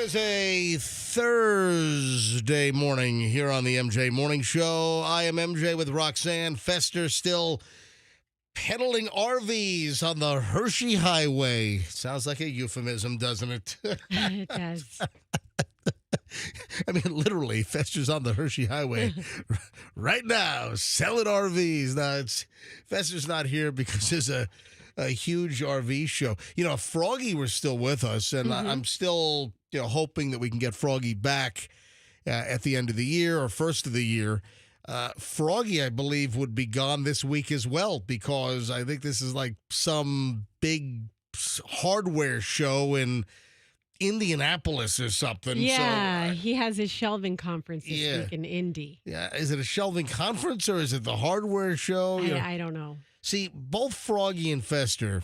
is a Thursday morning here on the MJ Morning Show. I am MJ with Roxanne. Fester still peddling RVs on the Hershey Highway. Sounds like a euphemism, doesn't it? It does. I mean, literally, Fester's on the Hershey Highway right now, selling RVs. Now, Fester's not here because there's a huge RV show. You know, if Froggy were still with us, and I'm still, hoping that we can get Froggy back at the end of the year or first of the year. Froggy, I believe, would be gone this week as well, because I think this is like some big hardware show in Indianapolis or something. Yeah, so, he has his shelving conference this week in Indy. Yeah, is it a shelving conference or is it the hardware show? I don't know. See, both Froggy and Fester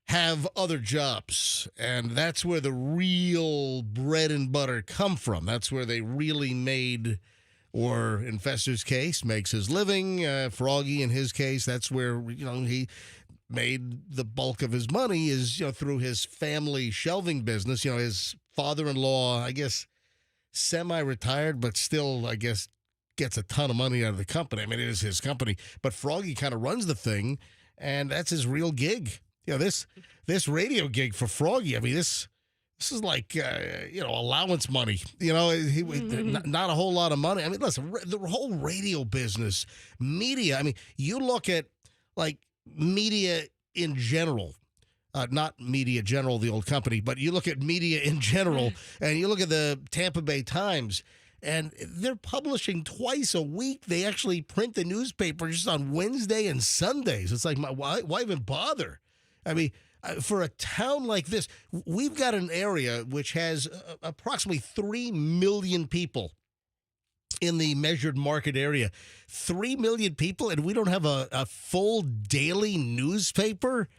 have other jobs, and that's where the real bread and butter come from. That's where they really made, or in Fester's case, makes his living. Froggy, in his case, that's where, he made the bulk of his money is, through his family shelving business. His father-in-law, I guess, semi-retired, but still, I guess, gets a ton of money out of the company. I mean, it is his company, but Froggy kind of runs the thing, and that's his real gig. This radio gig for Froggy, I mean, this is like, allowance money. Not a whole lot of money. I mean, listen, the whole radio business, media, I mean, you look at, like, media in general, not Media General, the old company, but you look at media in general, and you look at the Tampa Bay Times, and they're publishing twice a week. They actually print the newspaper just on Wednesday and Sundays. It's like, why even bother? I mean, for a town like this, we've got an area which has approximately 3 million people in the measured market area. 3 million people, and we don't have a full daily newspaper?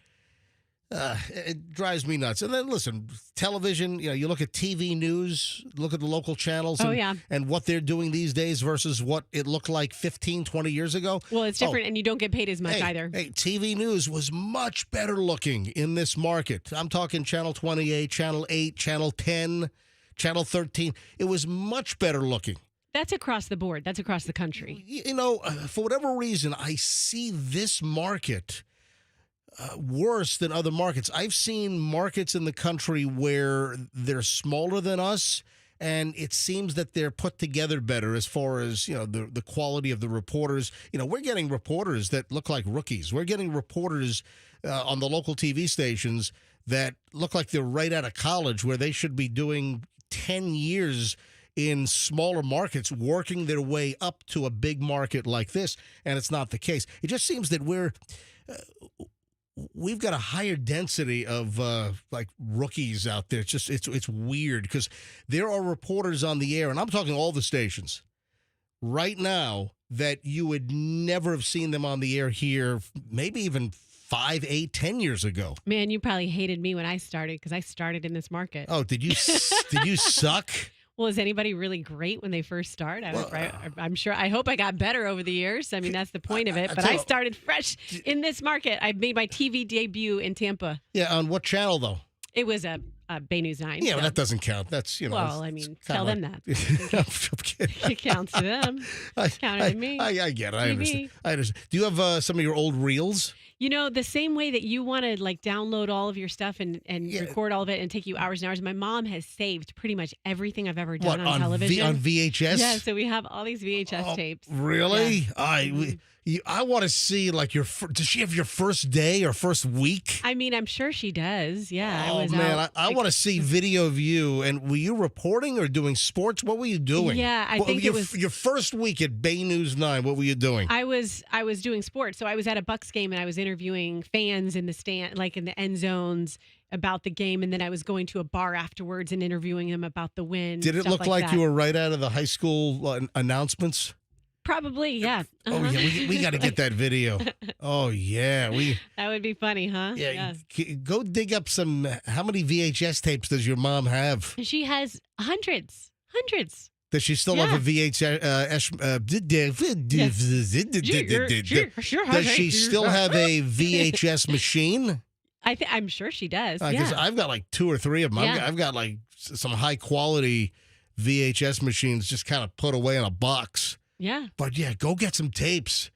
It drives me nuts. And then, listen, television, you look at TV news, look at the local channels and what they're doing these days versus what it looked like 15, 20 years ago. Well, it's different, and you don't get paid as much either. Hey, TV news was much better looking in this market. I'm talking Channel 28, Channel 8, Channel 10, Channel 13. It was much better looking. That's across the board. That's across the country. For whatever reason, I see this market worse than other markets. I've seen markets in the country where they're smaller than us, and it seems that they're put together better as far as, the quality of the reporters. We're getting reporters that look like rookies. We're getting reporters on the local TV stations that look like they're right out of college, where they should be doing 10 years in smaller markets, working their way up to a big market like this, and it's not the case. It just seems that we've got a higher density of like rookies out there. It's weird because there are reporters on the air, and I'm talking all the stations right now, that you would never have seen them on the air here, maybe even 5, 8, 10 years ago. Man, you probably hated me when I started, because I started in this market. Oh, did you suck? Well, is anybody really great when they first start? I'm sure. I hope I got better over the years. I mean, that's the point of it. But I started fresh in this market. I made my TV debut in Tampa. Yeah, on what channel, though? It was a Bay News 9. Yeah, so. Well, that doesn't count. That's, Well, I mean, tell them that. It counts to them. It counted to me. I get it. I understand. Do you have some of your old reels? The same way that you want to download all of your stuff and record all of it and take you hours and hours. My mom has saved pretty much everything I've ever done on television. On VHS? Yeah, so we have all these VHS tapes. Really? Yeah. I want to see, does she have your first day or first week? I mean, I'm sure she does. Yeah. I want to see video of you. And were you reporting or doing sports? What were you doing? Yeah, I think it was your first week at Bay News 9. What were you doing? I was doing sports. So I was at a Bucks game, and I was interviewing fans in the stand, like in the end zones, about the game, and then I was going to a bar afterwards and interviewing them about the win. Did it look like you were right out of the high school announcements? Probably, yeah. Oh, yeah, we got to get that video. Oh, yeah. That would be funny, huh? Yeah. Go dig up some. How many VHS tapes does your mom have? She has hundreds. Does she still have a VHS? Does she still have a VHS machine? I'm sure she does. Because Yeah. I've got like 2 or 3 of them. Yeah. I've got like some high quality VHS machines just kind of put away in a box. Yeah. But yeah, go get some tapes.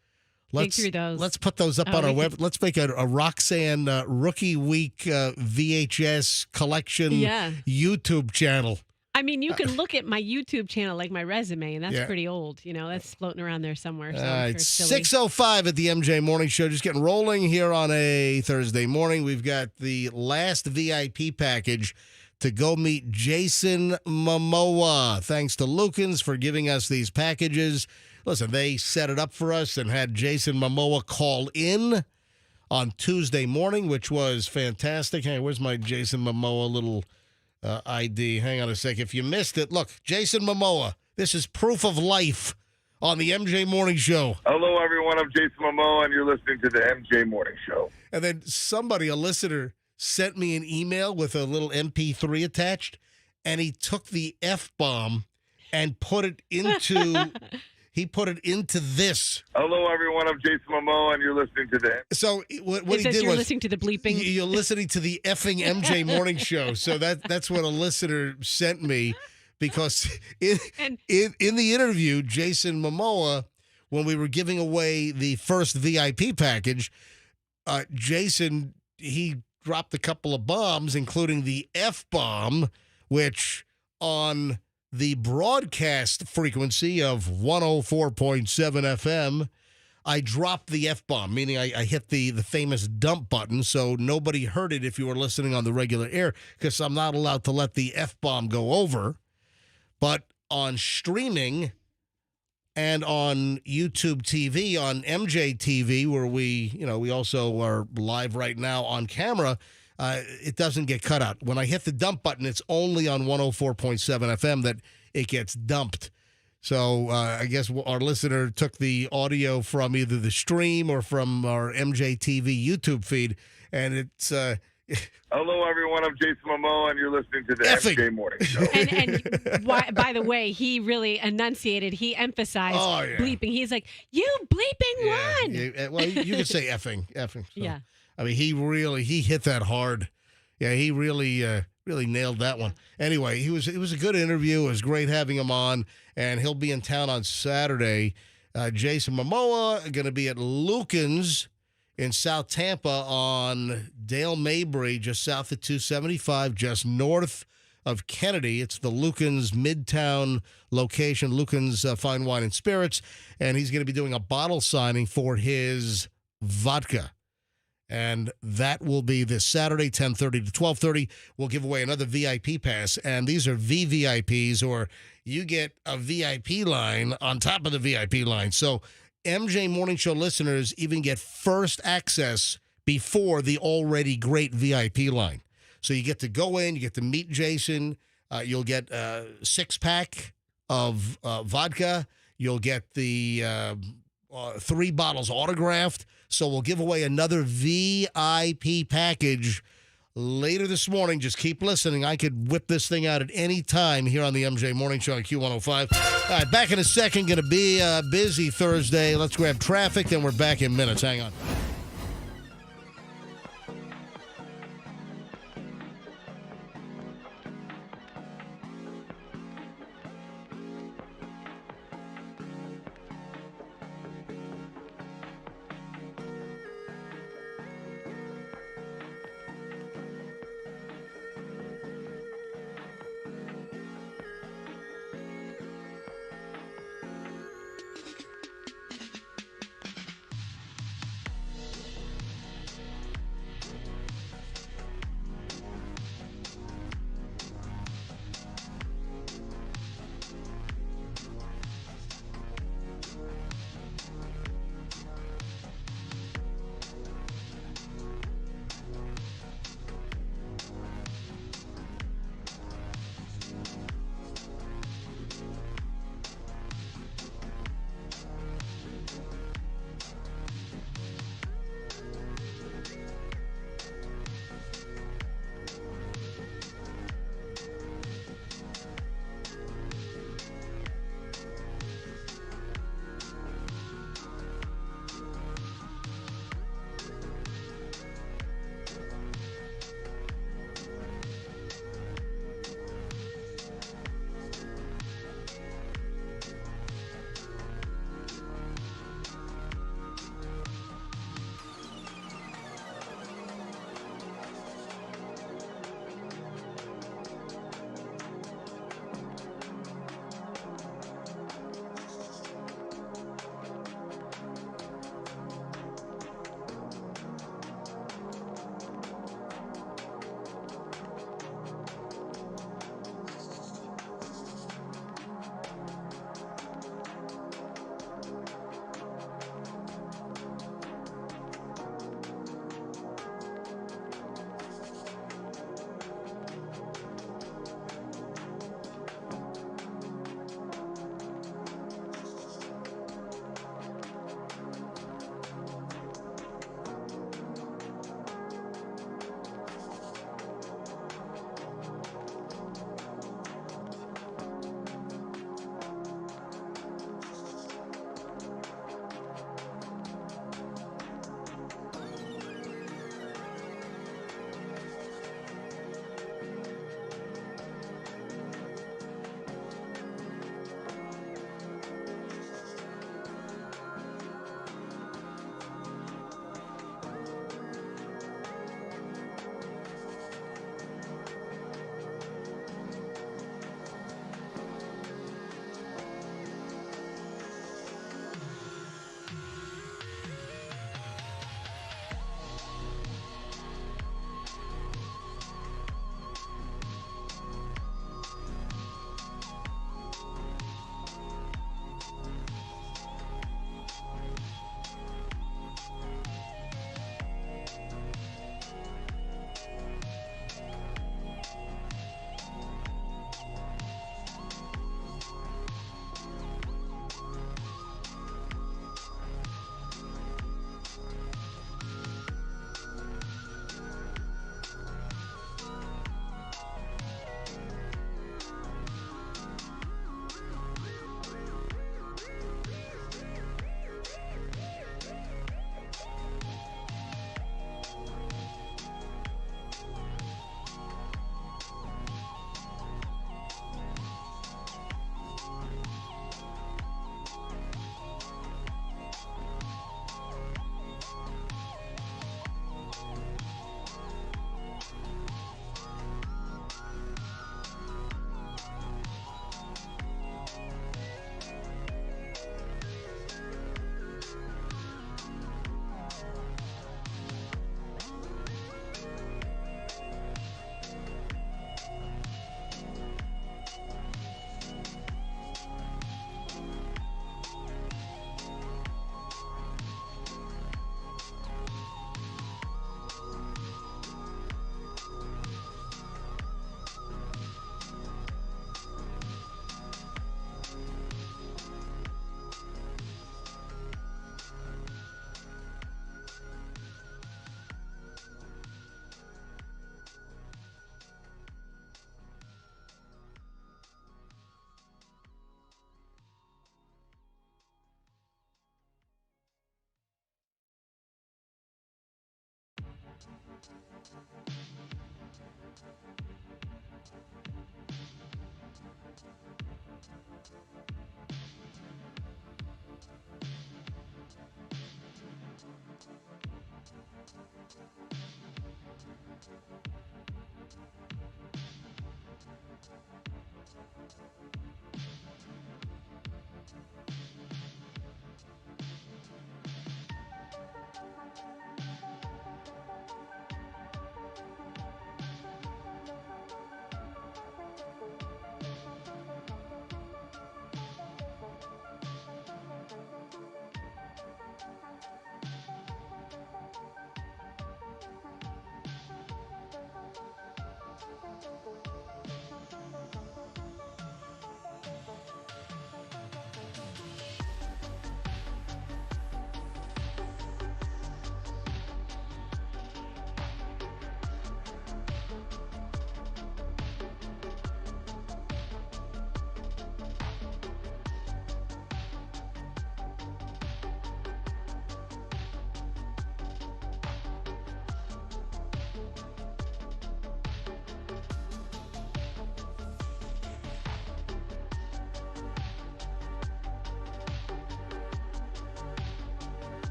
Dig through those. Let's put those up on our web. Let's make a Roxanne Rookie Week VHS collection YouTube channel. I mean, you can look at my YouTube channel, like my resume, and that's pretty old. That's floating around there somewhere. So it's 6:05 at the MJ Morning Show. Just getting rolling here on a Thursday morning. We've got the last VIP package to go meet Jason Momoa. Thanks to Lucans for giving us these packages. Listen, they set it up for us and had Jason Momoa call in on Tuesday morning, which was fantastic. Hey, where's my Jason Momoa little ID? Hang on a sec. If you missed it, look, Jason Momoa. This is proof of life on the MJ Morning Show. Hello, everyone. I'm Jason Momoa, and you're listening to the MJ Morning Show. And then a listener, sent me an email with a little MP3 attached, and he took the F-bomb and put it into... He put it into this. Hello, everyone. I'm Jason Momoa, and you're listening to the... So what he did you're was... listening to the bleeping. You're listening to the effing MJ Morning Show. So that's what a listener sent me, because in the interview, Jason Momoa, when we were giving away the first VIP package, Jason, he dropped a couple of bombs, including the F-bomb, which on the broadcast frequency of 104.7 FM, I dropped the F-bomb, meaning I hit the famous dump button, so nobody heard it if you were listening on the regular air, because I'm not allowed to let the F-bomb go over. But on streaming and on YouTube TV, on MJ TV, where we also are live right now on camera, it doesn't get cut out. When I hit the dump button, it's only on 104.7 FM that it gets dumped. So I guess our listener took the audio from either the stream or from our MJ TV YouTube feed, and it's... Hello, everyone. I'm Jason Momoa, and you're listening to the MJ Morning Show. And by the way, he really enunciated. He emphasized bleeping. He's like, "You bleeping one." Yeah, well, you could say effing. So. Yeah. I mean, he hit that hard. Yeah, he really nailed that one. Anyway, it was a good interview. It was great having him on, and he'll be in town on Saturday. Jason Momoa going to be at Lucans in South Tampa on Dale Mabry, just south of 275, just north of Kennedy. It's the Lucans Midtown location, Lucans Fine Wine and Spirits, and he's going to be doing a bottle signing for his vodka. And that will be this Saturday, 10:30 to 12:30. We'll give away another VIP pass, and these are VVIPs, or you get a VIP line on top of the VIP line. So MJ Morning Show listeners even get first access before the already great VIP line. So you get to go in, you get to meet Jason. You'll get a 6-pack of vodka. You'll get the 3 bottles autographed. So we'll give away another VIP package later this morning. Just keep listening. I could whip this thing out at any time here on the MJ Morning Show on Q105. All right, back in a second. Going to be a busy Thursday. Let's grab traffic, then we're back in minutes. Hang on.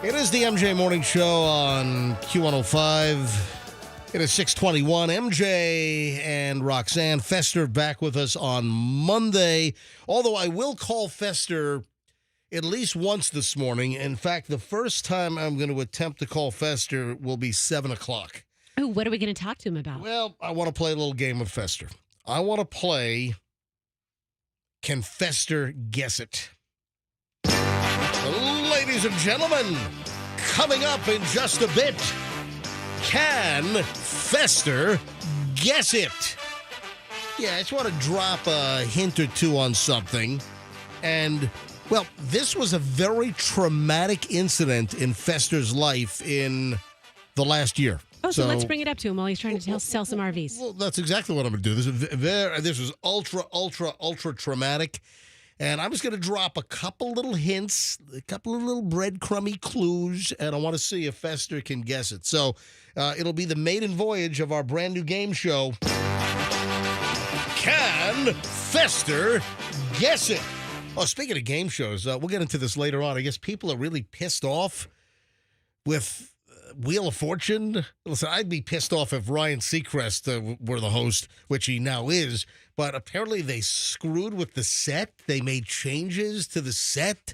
It is the MJ Morning Show on Q105. It is 6:21. MJ and Roxanne Fester back with us on Monday. Although I will call Fester at least once this morning. In fact, the first time I'm going to attempt to call Fester will be 7 o'clock. Oh, what are we going to talk to him about? Well, I want to play a little game with Fester. I want to play Can Fester Guess It? Ladies and gentlemen, coming up in just a bit, Can Fester Guess It? Yeah, I just want to drop a hint or two on something. And, well, this was a very traumatic incident in Fester's life in the last year. Oh, so let's bring it up to him while he's trying to sell some RVs. Well, that's exactly what I'm going to do. This was ultra traumatic. And I'm just going to drop a couple little hints, a couple of little breadcrumby clues, and I want to see if Fester can guess it. So it'll be the maiden voyage of our brand new game show. Can Fester Guess It? Oh, speaking of game shows, we'll get into this later on. I guess people are really pissed off with Wheel of Fortune. Listen, I'd be pissed off if Ryan Seacrest were the host, which he now is. But apparently they screwed with the set. They made changes to the set.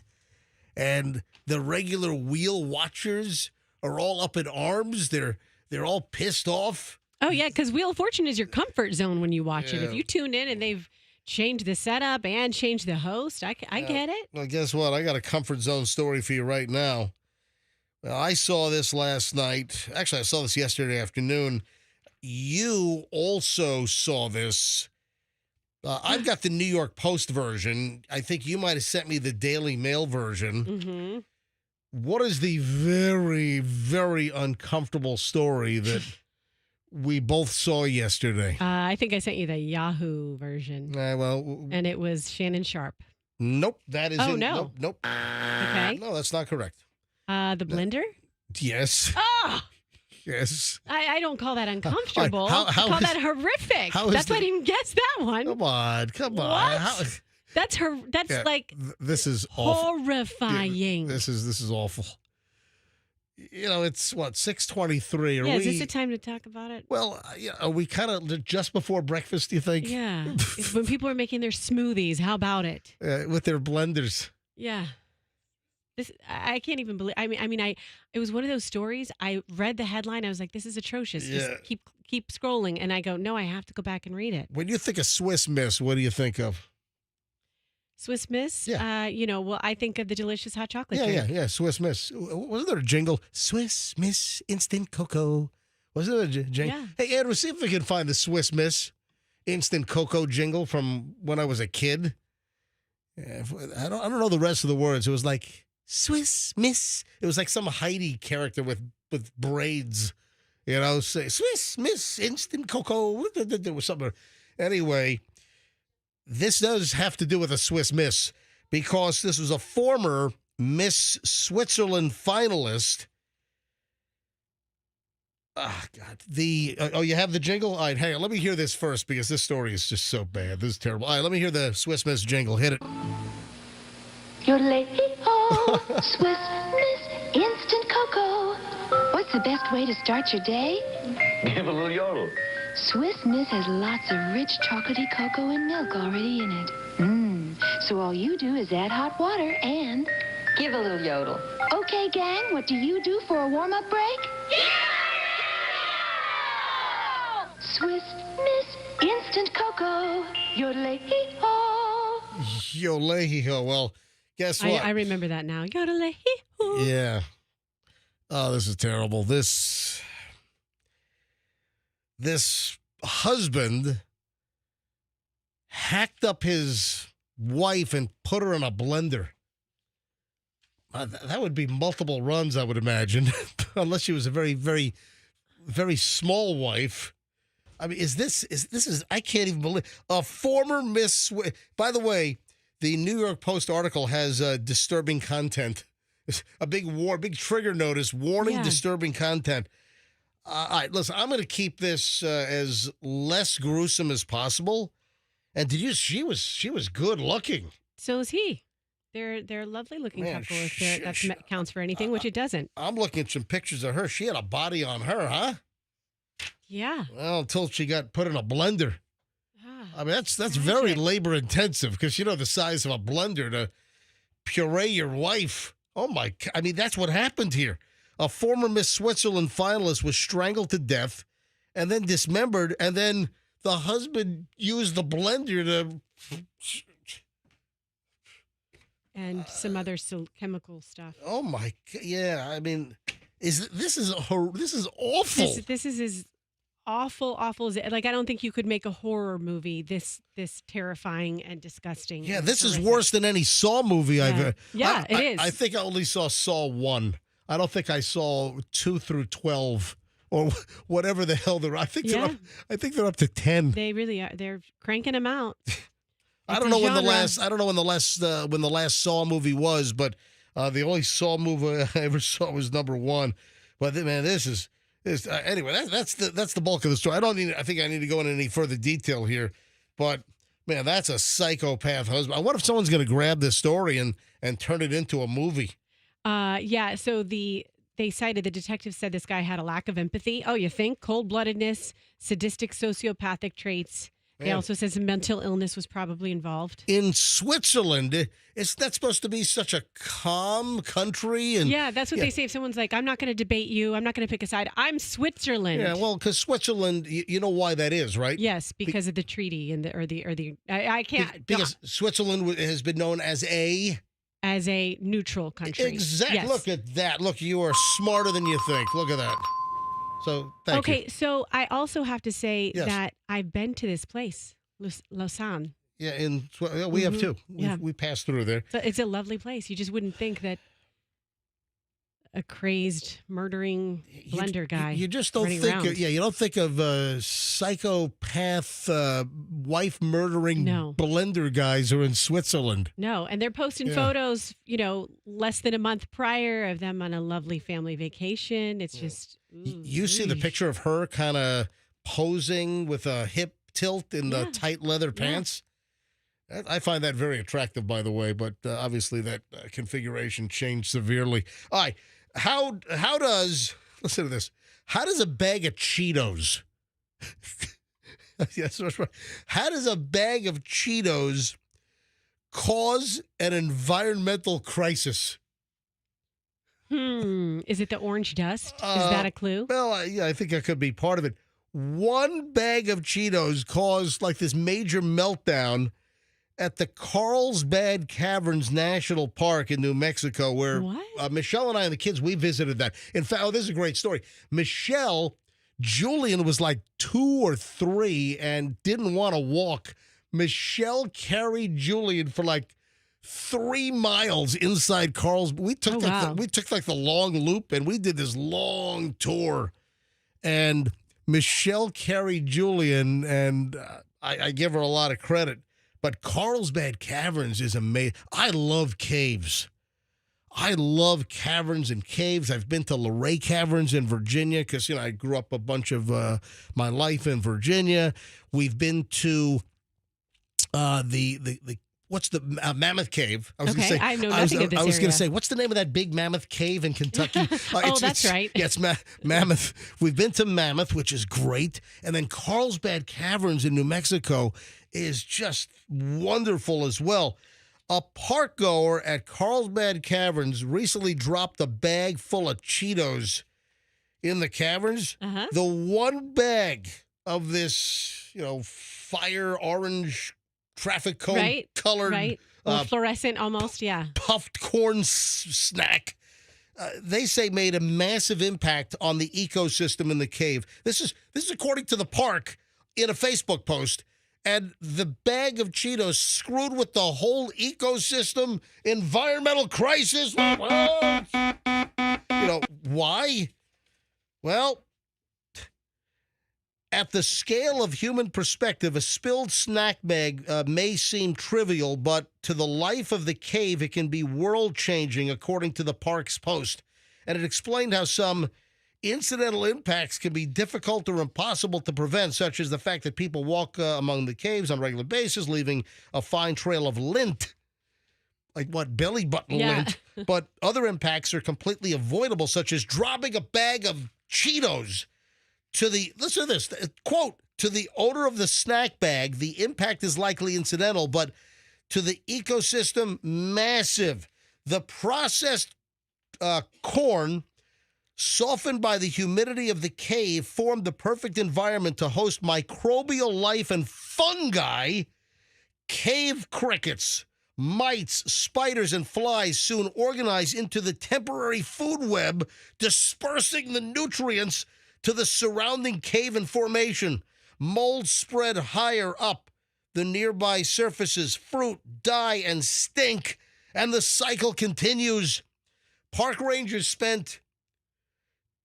And the regular wheel watchers are all up in arms. They're all pissed off. Oh, yeah, because Wheel of Fortune is your comfort zone when you watch it. If you tune in and they've changed the setup and changed the host, I get it. Well, guess what? I got a comfort zone story for you right now. Well, I saw this last night. Actually, I saw this yesterday afternoon. You also saw this. I've got the New York Post version. I think you might have sent me the Daily Mail version. Mm-hmm. What is the very, very uncomfortable story that we both saw yesterday? I think I sent you the Yahoo version. And it was Shannon Sharp. Nope. That is Nope. Okay. No, that's not correct. The blender? Yes. Oh! Yes. I don't call that uncomfortable. I call that horrific. That's why I didn't guess that one. Come on. What? That's this is awful. Horrifying. This is awful. You know, it's what, 6:23. Is this the time to talk about it? Well, are we kind of just before breakfast, do you think? Yeah. When people are making their smoothies, how about it? With their blenders. Yeah. I can't even believe. It was one of those stories. I read the headline. I was like, "This is atrocious." Yeah. Just keep scrolling, and I go, "No, I have to go back and read it." When you think of Swiss Miss, what do you think of? Swiss Miss. Yeah. I think of the delicious hot chocolate drink. Yeah. Swiss Miss. Wasn't there a jingle? Swiss Miss Instant Cocoa. Wasn't there a jingle? Yeah. Hey, Andrew, see if we can find the Swiss Miss Instant Cocoa jingle from when I was a kid. Yeah, I don't know the rest of the words. It was like Swiss Miss. It was like some Heidi character with braids. Say Swiss Miss Instant Cocoa. There was something. Anyway, this does have to do with a Swiss Miss because this was a former Miss Switzerland finalist. Oh, God. You have the jingle? All right, hang on. Let me hear this first because this story is just so bad. This is terrible. All right, let me hear the Swiss Miss jingle. Hit it. Yodelay-hee-ho, Swiss Miss Instant Cocoa. What's the best way to start your day? Give a little yodel. Swiss Miss has lots of rich chocolatey cocoa and milk already in it. So all you do is add hot water and give a little yodel. Okay, gang, what do you do for a warm-up break? Swiss Miss Instant Cocoa. Yodelay-hee-ho. Yodelay-hee-ho. Well, guess what? I remember that now. Yodelay-hee-ho. Yeah. Oh, this is terrible. This husband hacked up his wife and put her in a blender. That would be multiple runs, I would imagine, unless she was a very, very, very small wife. I mean, I can't even believe a former Miss. By the way, the New York Post article has disturbing content. A big trigger notice, warning, disturbing content. All right, listen, I'm going to keep this as less gruesome as possible. And she was good looking. So is he. they're a lovely looking Man, couple. If that counts for anything, which it doesn't. I'm looking at some pictures of her. She had a body on her, huh? Yeah. Well, until she got put in a blender. I mean, that's tragic. very labor intensive because you know the size of a blender to puree your wife. Oh my! I mean, that's what happened here. A former Miss Switzerland finalist was strangled to death and then dismembered, and then the husband used the blender to. And some other chemical stuff. Oh my! Yeah, I mean, this is awful. This is as awful as it. Like I don't think you could make a horror movie this terrifying and disgusting. Yeah, and this is horrific. worse than any Saw movie I've ever. Yeah, it is. I think I only saw Saw 1. I don't think I saw 2 through 12 or whatever the hell they're. I think they're up to 10. They really are. They're cranking them out. I don't know when the last Saw movie was, but the only Saw movie I ever saw was number 1. But man, this is anyway. That's the bulk of the story. I think I need to go into any further detail here, but man, that's a psychopath husband. What if someone's going to grab this story and turn it into a movie? Yeah. So the detective said this guy had a lack of empathy. Oh, you think? Cold-bloodedness, sadistic, sociopathic traits. They also says mental illness was probably involved. In Switzerland, it's not supposed to be such a calm country. And yeah, that's what they say. If someone's like, I'm not going to debate you, I'm not going to pick a side, I'm Switzerland. Yeah, well, because Switzerland, you know why that is, right? Yes, because of the treaty and I can't. Because Switzerland has been known as a neutral country. Exactly. Yes. Look at that. Look, you are smarter than you think. Look at that. So, thank you. Okay, so I also have to say that I've been to this place, Lausanne. Yeah, we have too. We passed through there. So it's a lovely place. You just wouldn't think that a crazed, murdering blender guy. You just don't think. You don't think of psychopath, wife murdering blender guys who are in Switzerland. No, and they're posting photos, less than a month prior of them on a lovely family vacation. It's just. You see the picture of her kind of posing with a hip tilt in the tight leather pants. I find that very attractive, by the way, but obviously that configuration changed severely. All right. How does, listen to this, how does a bag of Cheetos, yes, that's right. How does a bag of Cheetos cause an environmental crisis? Is it the orange dust? Is that a clue? Well, I think that could be part of it. One bag of Cheetos caused like this major meltdown at the Carlsbad Caverns National Park in New Mexico, where Michelle and I and the kids, we visited that. In fact, this is a great story. Julian was like 2 or 3 and didn't want to walk. Michelle carried Julian for like 3 miles inside Carlsbad. We took the long loop and we did this long tour. And Michelle carried Julian, and I give her a lot of credit. But Carlsbad Caverns is amazing. I love caves. I love caverns and caves. I've been to Luray Caverns in Virginia because, I grew up a bunch of my life in Virginia. We've been to what's the Mammoth Cave? I was going to say. I know nothing of this I was going area. to say, what's the name of that big Mammoth Cave in Kentucky? That's right. Yeah, it's Mammoth. We've been to Mammoth, which is great. And then Carlsbad Caverns in New Mexico is just wonderful as well. A park goer at Carlsbad Caverns recently dropped a bag full of Cheetos in the caverns. The one bag of this, fire orange traffic cone colored, fluorescent almost, puffed corn snack. They say made a massive impact on the ecosystem in the cave. This is according to the park in a Facebook post. And the bag of Cheetos screwed with the whole ecosystem, environmental crisis. Why? Well, at the scale of human perspective, a spilled snack bag may seem trivial, but to the life of the cave, it can be world-changing, according to the park's post. And it explained how some incidental impacts can be difficult or impossible to prevent, such as the fact that people walk among the caves on a regular basis, leaving a fine trail of lint like what, belly button Yeah. lint. But other impacts are completely avoidable, such as dropping a bag of Cheetos to the, listen to this, quote, to the owner of the snack bag, the impact is likely incidental, but to the ecosystem, massive. The processed corn, softened by the humidity of the cave, formed the perfect environment to host microbial life and fungi. Cave crickets, mites, spiders, and flies soon organize into the temporary food web, dispersing the nutrients to the surrounding cave and formation. Mold spread higher up the nearby surfaces, fruit, die, and stink, and the cycle continues. Park rangers spent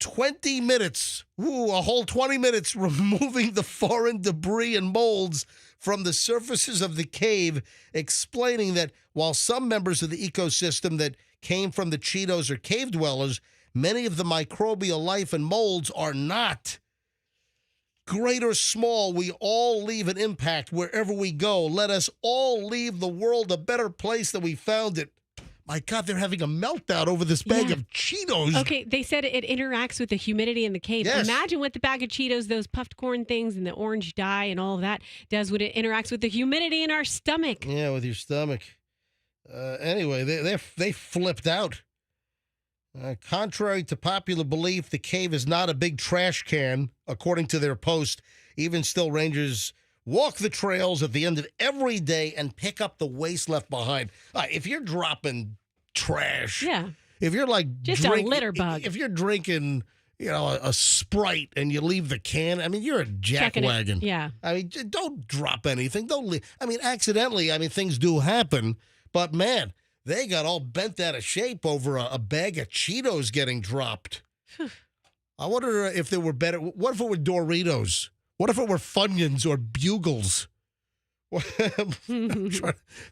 20 minutes, a whole 20 minutes, removing the foreign debris and molds from the surfaces of the cave, explaining that while some members of the ecosystem that came from the Cheetos are cave dwellers, many of the microbial life and molds are not. Great or small, we all leave an impact wherever we go. Let us all leave the world a better place than we found it. My God, they're having a meltdown over this bag of Cheetos. Okay, they said it interacts with the humidity in the cave. Yes. Imagine what the bag of Cheetos, those puffed corn things and the orange dye and all of that does when it interacts with the humidity in our stomach. Yeah, with your stomach. Anyway, they flipped out. Contrary to popular belief, the cave is not a big trash can, according to their post. Even still, rangers walk the trails at the end of every day and pick up the waste left behind. If you're dropping trash, if you're like just a litter bug, if you're drinking, a Sprite and you leave the can, I mean, you're a jackwagon. Yeah. I mean, don't drop anything. Don't leave. I mean, accidentally, things do happen, but man, they got all bent out of shape over a bag of Cheetos getting dropped. I wonder if there were better. What if it were Doritos? What if it were Funyuns or Bugles? I'm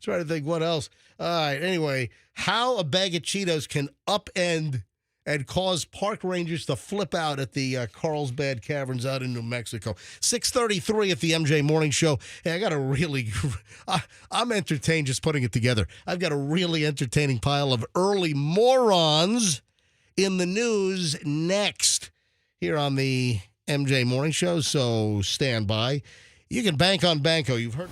trying to think what else. All right. Anyway, how a bag of Cheetos can upend and cause park rangers to flip out at the Carlsbad Caverns out in New Mexico. 6:33 at the MJ Morning Show. Hey, I got a really, I'm entertained just putting it together. I've got a really entertaining pile of early morons in the news next here on the MJ Morning Show, so stand by. You can bank on Banco. You've heard.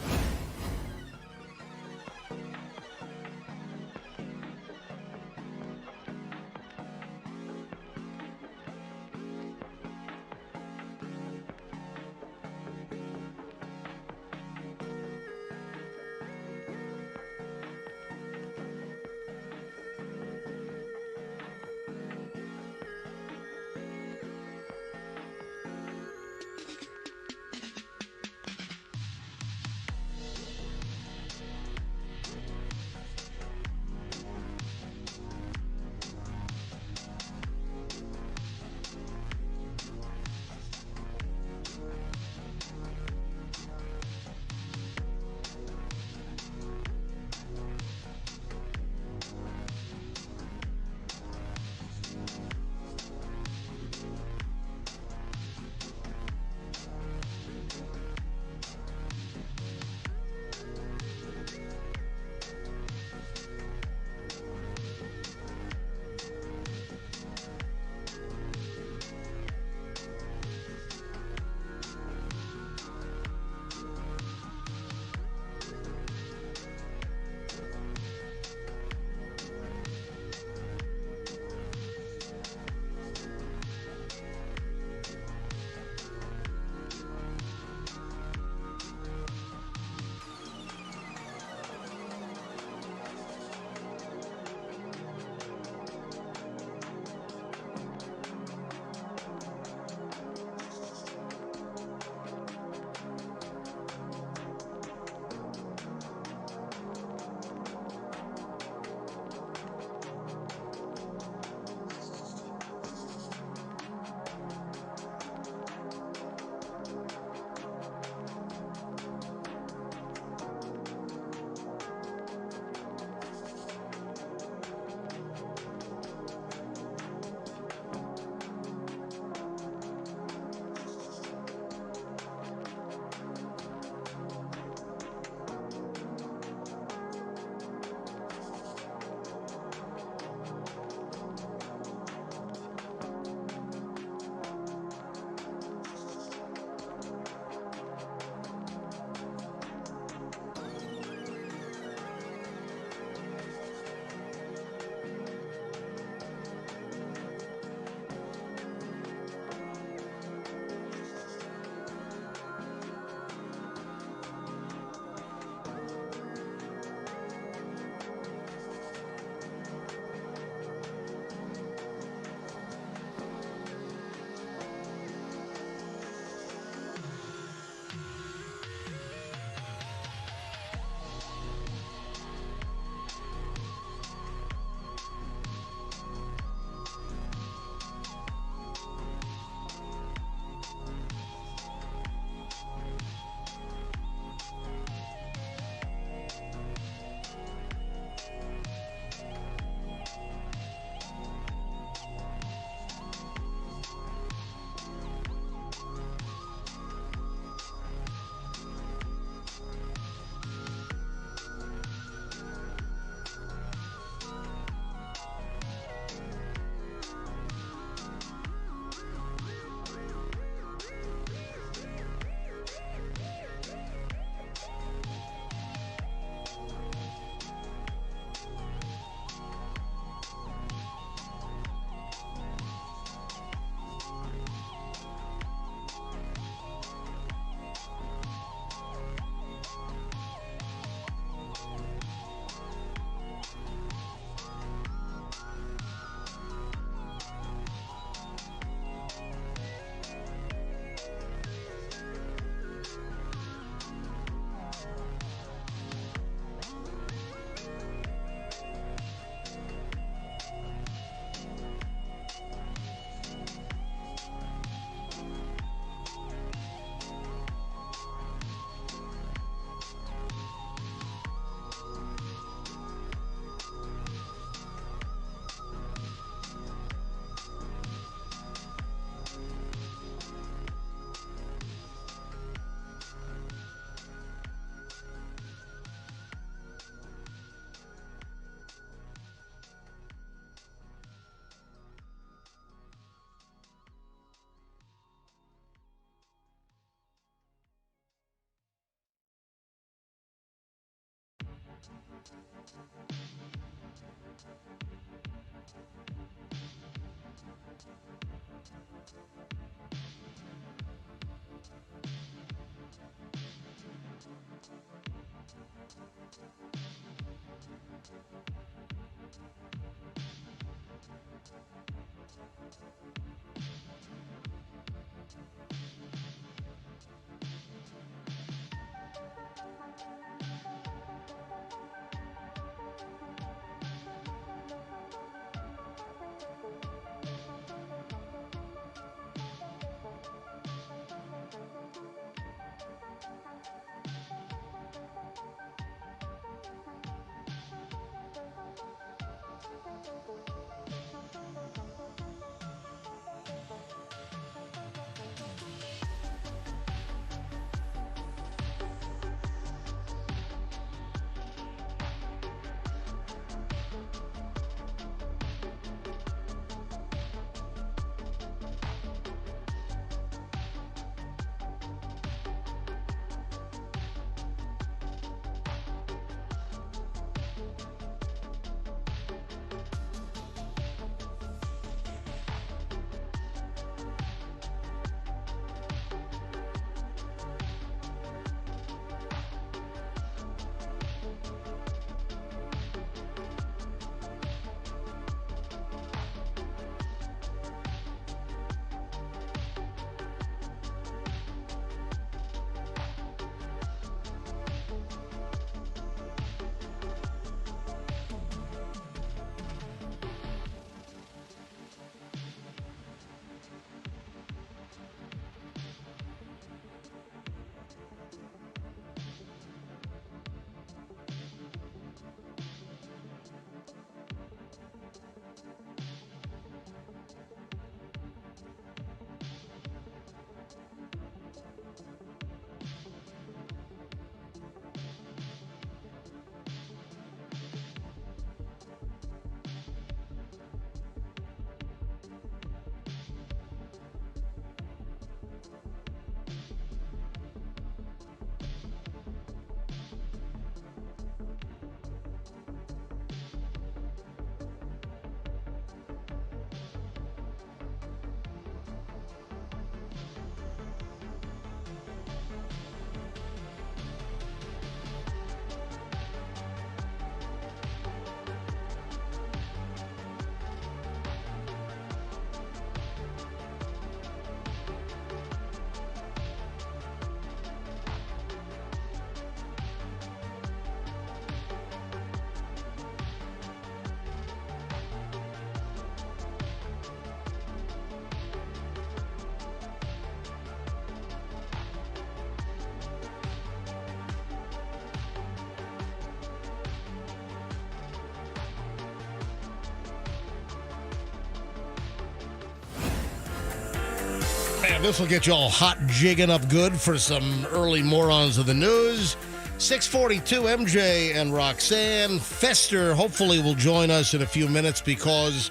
Man, this will get you all hot jigging up good for some early morons of the news. 642 MJ and Roxanne. Fester hopefully will join us in a few minutes because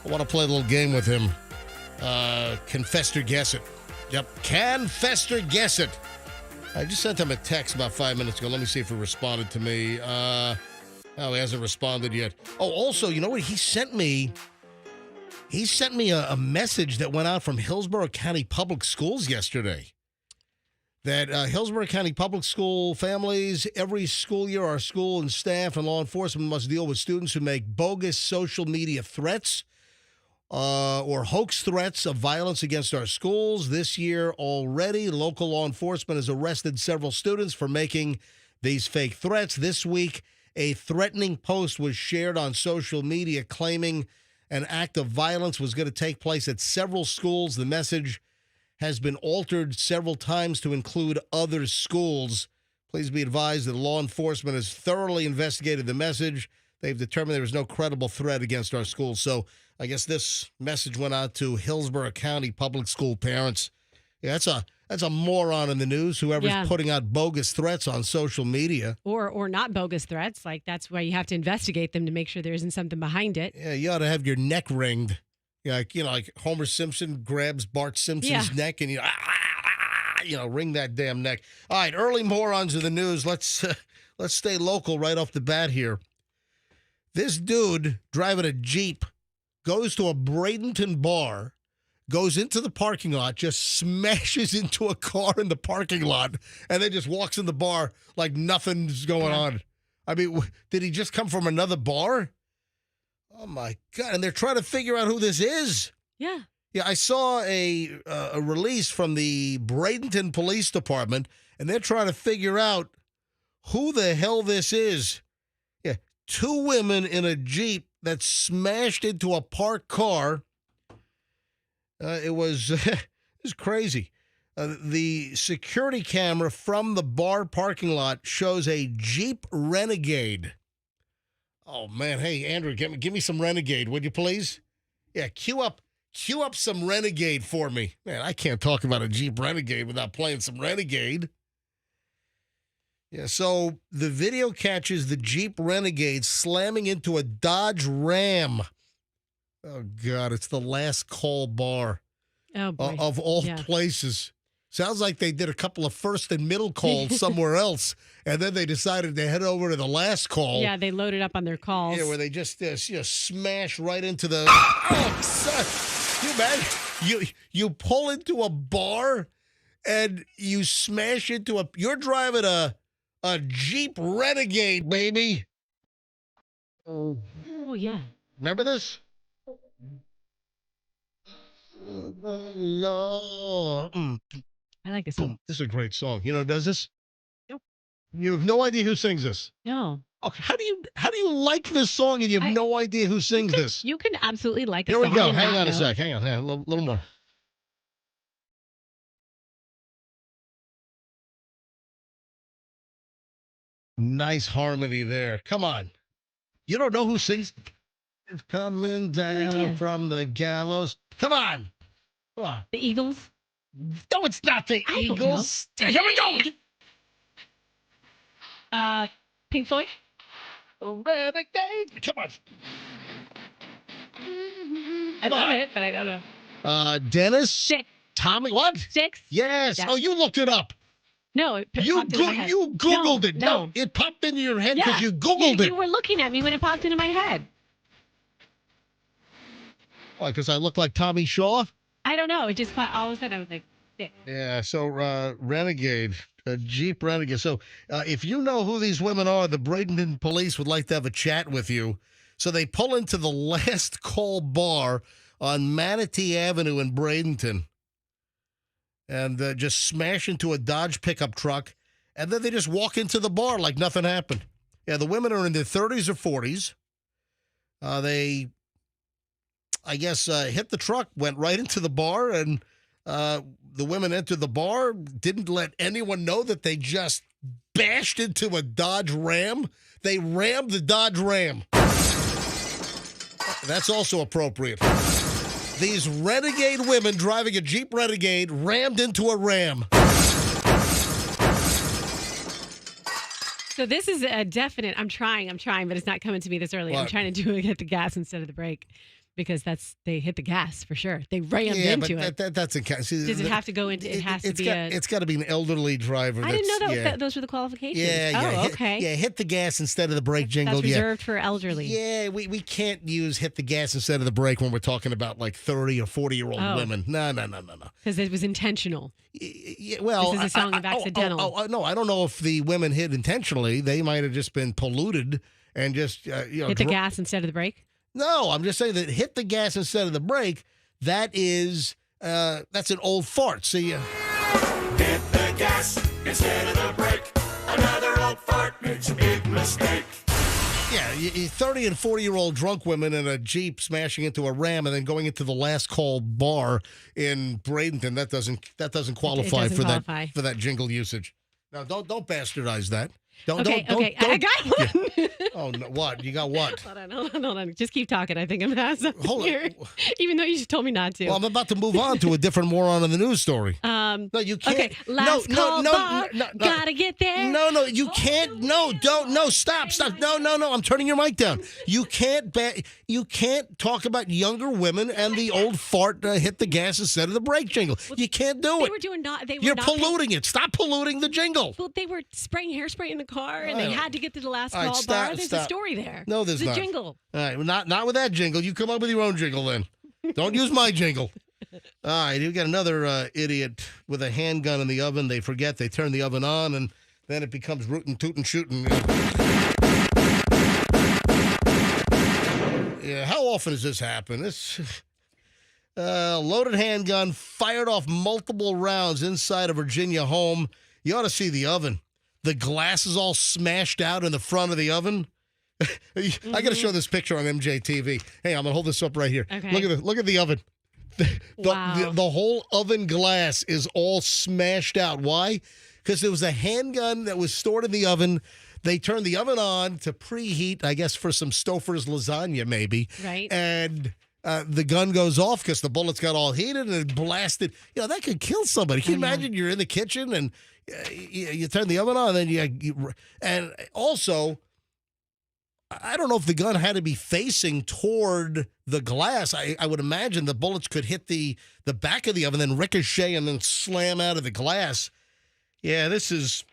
I want to play a little game with him. Can Fester guess it? Yep. Can Fester guess it? I just sent him a text about 5 minutes ago. Let me see if he responded to me. Oh, he hasn't responded yet. Oh, also, you know what? He sent me a message that went out from Hillsborough County Public Schools yesterday. That Hillsborough County Public School families, every school year, our school and staff and law enforcement must deal with students who make bogus social media threats or hoax threats of violence against our schools. This year already, local law enforcement has arrested several students for making these fake threats. This week, a threatening post was shared on social media claiming an act of violence was going to take place at several schools. The message has been altered several times to include other schools. Please be advised that law enforcement has thoroughly investigated the message. They've determined there is no credible threat against our schools. So I guess this message went out to Hillsborough County Public School parents. Yeah, that's a moron in the news, whoever's putting out bogus threats on social media. Or not bogus threats. Like, that's why you have to investigate them to make sure there isn't something behind it. Yeah, you ought to have your neck ringed. Like Homer Simpson grabs Bart Simpson's neck and ring that damn neck. All right, early morons of the news. Let's stay local right off the bat here. This dude driving a Jeep goes to a Bradenton bar, goes into the parking lot, just smashes into a car in the parking lot, and then just walks in the bar like nothing's going on. I mean, did he just come from another bar? Oh, my God. And they're trying to figure out who this is. Yeah. Yeah, I saw a release from the Bradenton Police Department, and they're trying to figure out who the hell this is. Yeah, 2 women in a Jeep that smashed into a parked car. It was crazy. The security camera from the bar parking lot shows a Jeep Renegade. Oh, man. Hey, Andrew, give me some Renegade, would you please? Yeah, cue up some Renegade for me. Man, I can't talk about a Jeep Renegade without playing some Renegade. Yeah, so the video catches the Jeep Renegade slamming into a Dodge Ram. Oh, God, it's the Last Call bar. Oh, boy. Of all places. Sounds like they did a couple of first and middle calls somewhere else, and then they decided to head over to the last call. Yeah, they loaded up on their calls. Yeah, where they just smash right into the. Oh, son. You man, you pull into a bar, and you smash into a. You're driving a Jeep Renegade, baby. Oh yeah. Remember this? I like this song. This is a great song. You know who does this? Nope. You have no idea who sings this. No. Okay, how do you like this song and you have no idea who sings this? You can absolutely like a Here song. we go. Hang on a sec. Hang on. A little more. Nice harmony there. Come on. You don't know who sings? It's coming down from the gallows. Come on. Come on. The Eagles? No, it's not the Eagles. Here we go. Pink Floyd? Renegade. Come on. I love it, but I don't know. Dennis? Six. Tommy? What? 6? Yes. Yeah. Oh, you looked it up. No, it You popped into my head. Googled it. No. It popped into your head Yeah. because you Googled it. You were looking at me when it popped into my head. Why? Because I look like Tommy Shaw? I don't know. It just all of a sudden I was like, 6. Yeah, so Renegade, Jeep Renegade. So if you know who these women are, the Bradenton police would like to have a chat with you. So they pull into the Last Call bar on Manatee Avenue in Bradenton and just smash into a Dodge pickup truck. And then they just walk into the bar like nothing happened. Yeah, the women are in their 30s or 40s. They, I guess, hit the truck, went right into the bar, and the women entered the bar, didn't let anyone know that they just bashed into a Dodge Ram. They rammed the Dodge Ram. That's also appropriate. These renegade women driving a Jeep Renegade rammed into a Ram. So this is a definite, I'm trying, but it's not coming to me this early. What? I'm trying to do it, hit the gas instead of the brake. Because they hit the gas for sure. They rammed into it. That's a case. Does it have to go into? It has to be It's got to be an elderly driver. I didn't know that those were the qualifications. Yeah. Okay. Hit the gas instead of the brake jingle. That's reserved for elderly. Yeah, we can't use hit the gas instead of the brake when we're talking about like 30 or 40-year-old women. No. Because it was intentional. Yeah, well, this is a song of accidental. No, I don't know if the women hit intentionally. They might have just been polluted and just hit the gas instead of the brake. No, I'm just saying that hit the gas instead of the brake, that's an old fart. See, hit the gas instead of the brake. Another old fart makes a big mistake. Yeah, 30 and 40-year-old drunk women in a Jeep smashing into a Ram and then going into the Last Call bar in Bradenton. That doesn't qualify for that jingle usage. No, don't bastardize that. Okay. I got one. Yeah. Oh, no, what? You got what? Hold on. Just keep talking. I think I'm going to have something Hold here. on. Even though you just told me not to. Well, I'm about to move on to a different moron in the news story. No, you can't. Okay, Last Call bar. Gotta get there. No, you can't. No, don't. No, stop. No. I'm turning your mic down. You can't talk about younger women and the old fart hit the gas instead of the brake jingle. You can't do it. They were doing You're polluting it. Stop polluting the jingle. Well, they were spraying hairspray in a car and they had to get to the last All right, call bar. There's a story there. No, there's not. a jingle. All right, well, not with that jingle. You come up with your own jingle then. Don't use my jingle. All right, you got another idiot with a handgun in the oven. They forget they turn the oven on, and then it becomes rootin', tootin', shootin'. Yeah, how often does this happen? This loaded handgun fired off multiple rounds inside a Virginia home. You ought to see the oven. The glass is all smashed out in the front of the oven. I got to show this picture on MJTV. Hey, I'm going to hold this up right here. Okay. Look at the oven. Wow. The whole oven glass is all smashed out. Why? Because there was a handgun that was stored in the oven. They turned the oven on to preheat, I guess, for some Stouffer's lasagna, maybe. Right. And the gun goes off because the bullets got all heated and it blasted. You know, that could kill somebody. Can you imagine you're in the kitchen and you turn the oven on and then and also, I don't know if the gun had to be facing toward the glass. I would imagine the bullets could hit the back of the oven, then ricochet and then slam out of the glass. Yeah, this is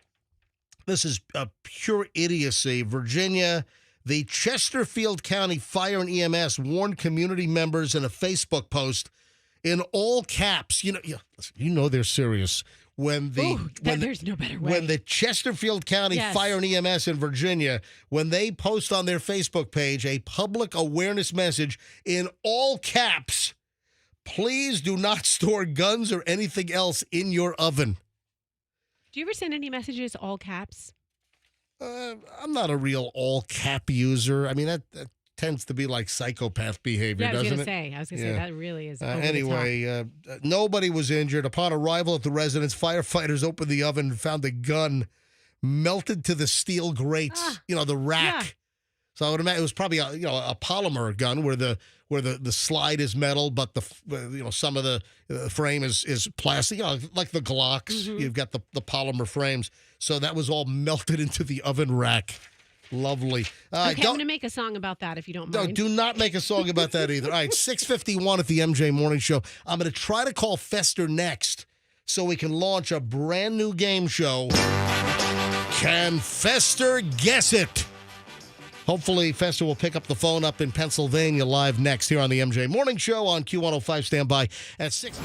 a pure idiocy. Virginia, the Chesterfield County Fire and EMS warned community members in a Facebook post in all caps. You know they're serious. There's no better way. When the Chesterfield County Fire and EMS in Virginia, when they post on their Facebook page a public awareness message in all caps, please do not store guns or anything else in your oven. Do you ever send any messages all caps? I'm not a real all cap user. I mean, that tends to be like psychopath behavior, I was doesn't gonna it? say. I was going to say that really is. Anyway, nobody was injured. Upon arrival at the residence, firefighters opened the oven and found a gun melted to the steel grates. The rack. Yeah. So I would imagine it was probably a polymer gun where the slide is metal, but some of the frame is plastic. Like the Glocks, you've got the polymer frames. So that was all melted into the oven rack. Lovely. Okay, I'm going to make a song about that if you don't mind. No, do not make a song about that either. All right, 6:51 at the MJ Morning Show. I'm going to try to call Fester next so we can launch a brand new game show. Can Fester guess it? Hopefully, Fester will pick up the phone up in Pennsylvania live next here on the MJ Morning Show on Q105. Stand by at 6.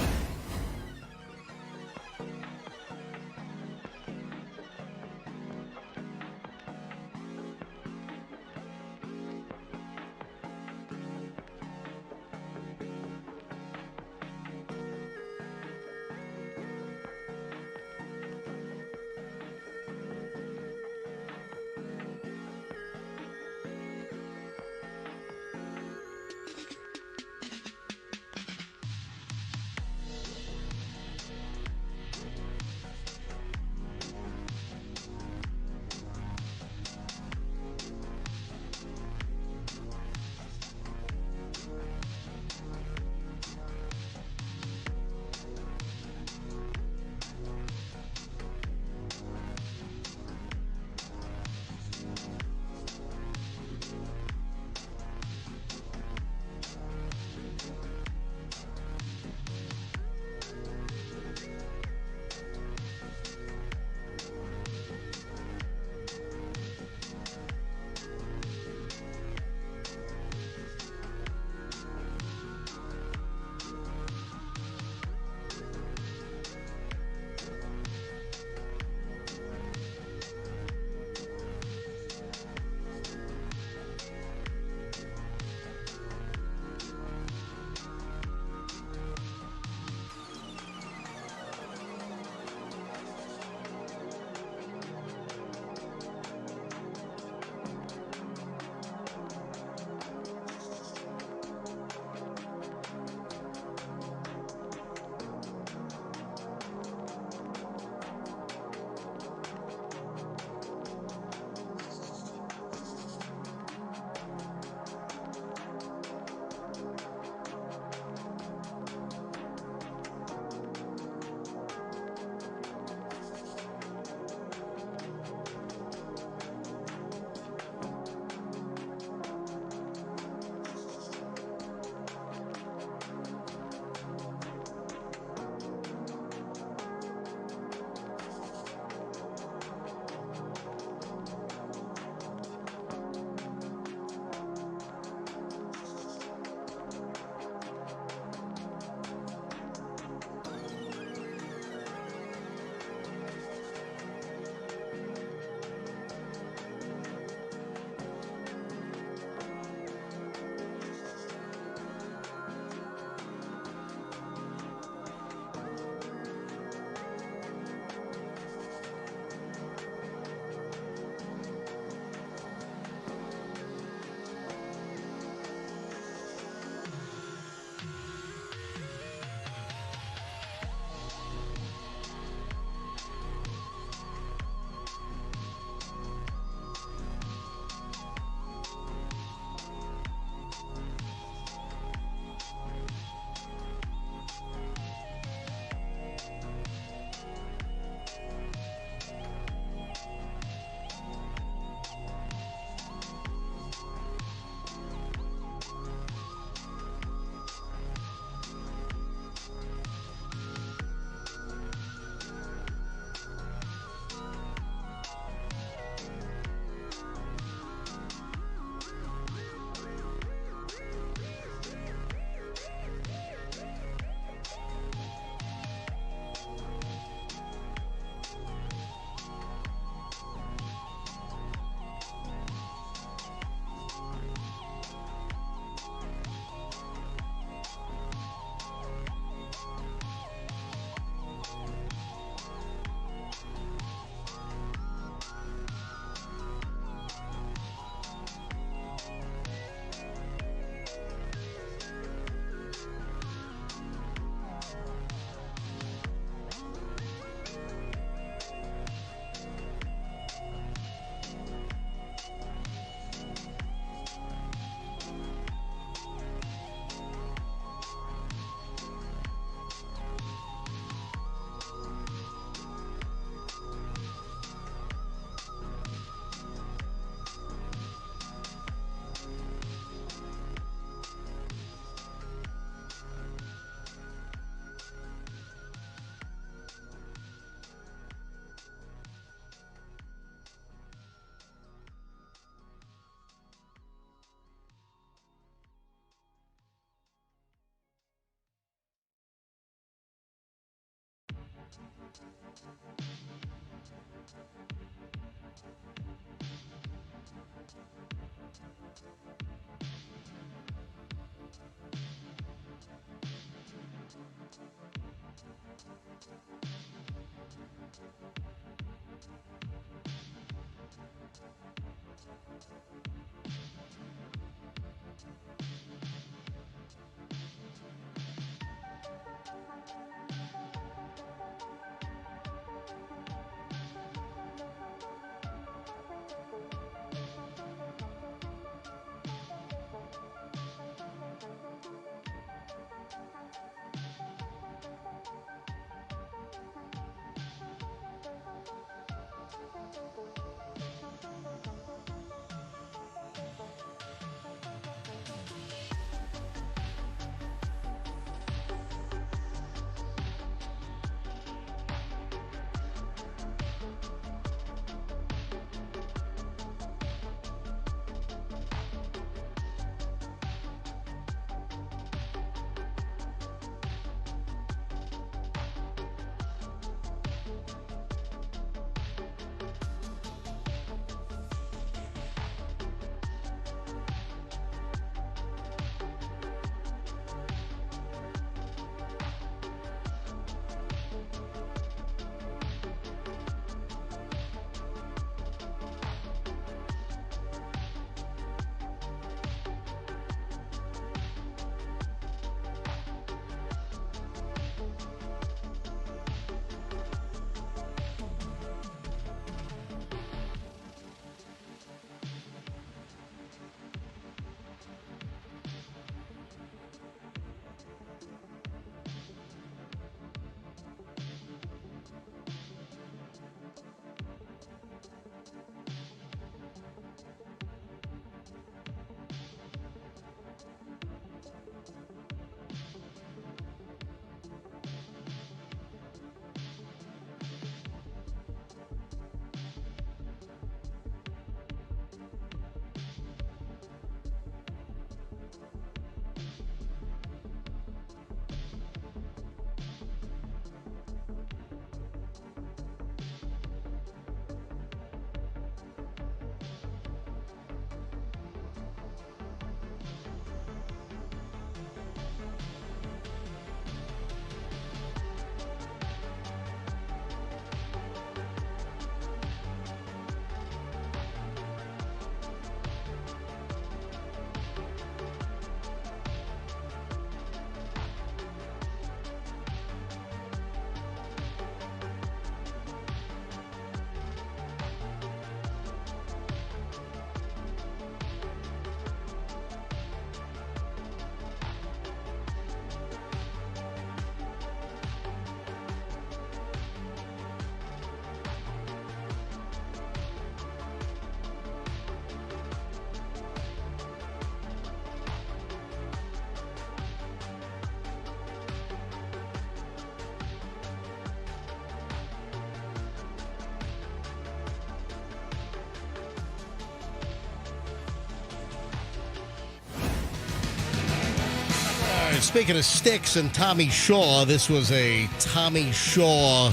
Speaking of Styx and Tommy Shaw, this was a Tommy Shaw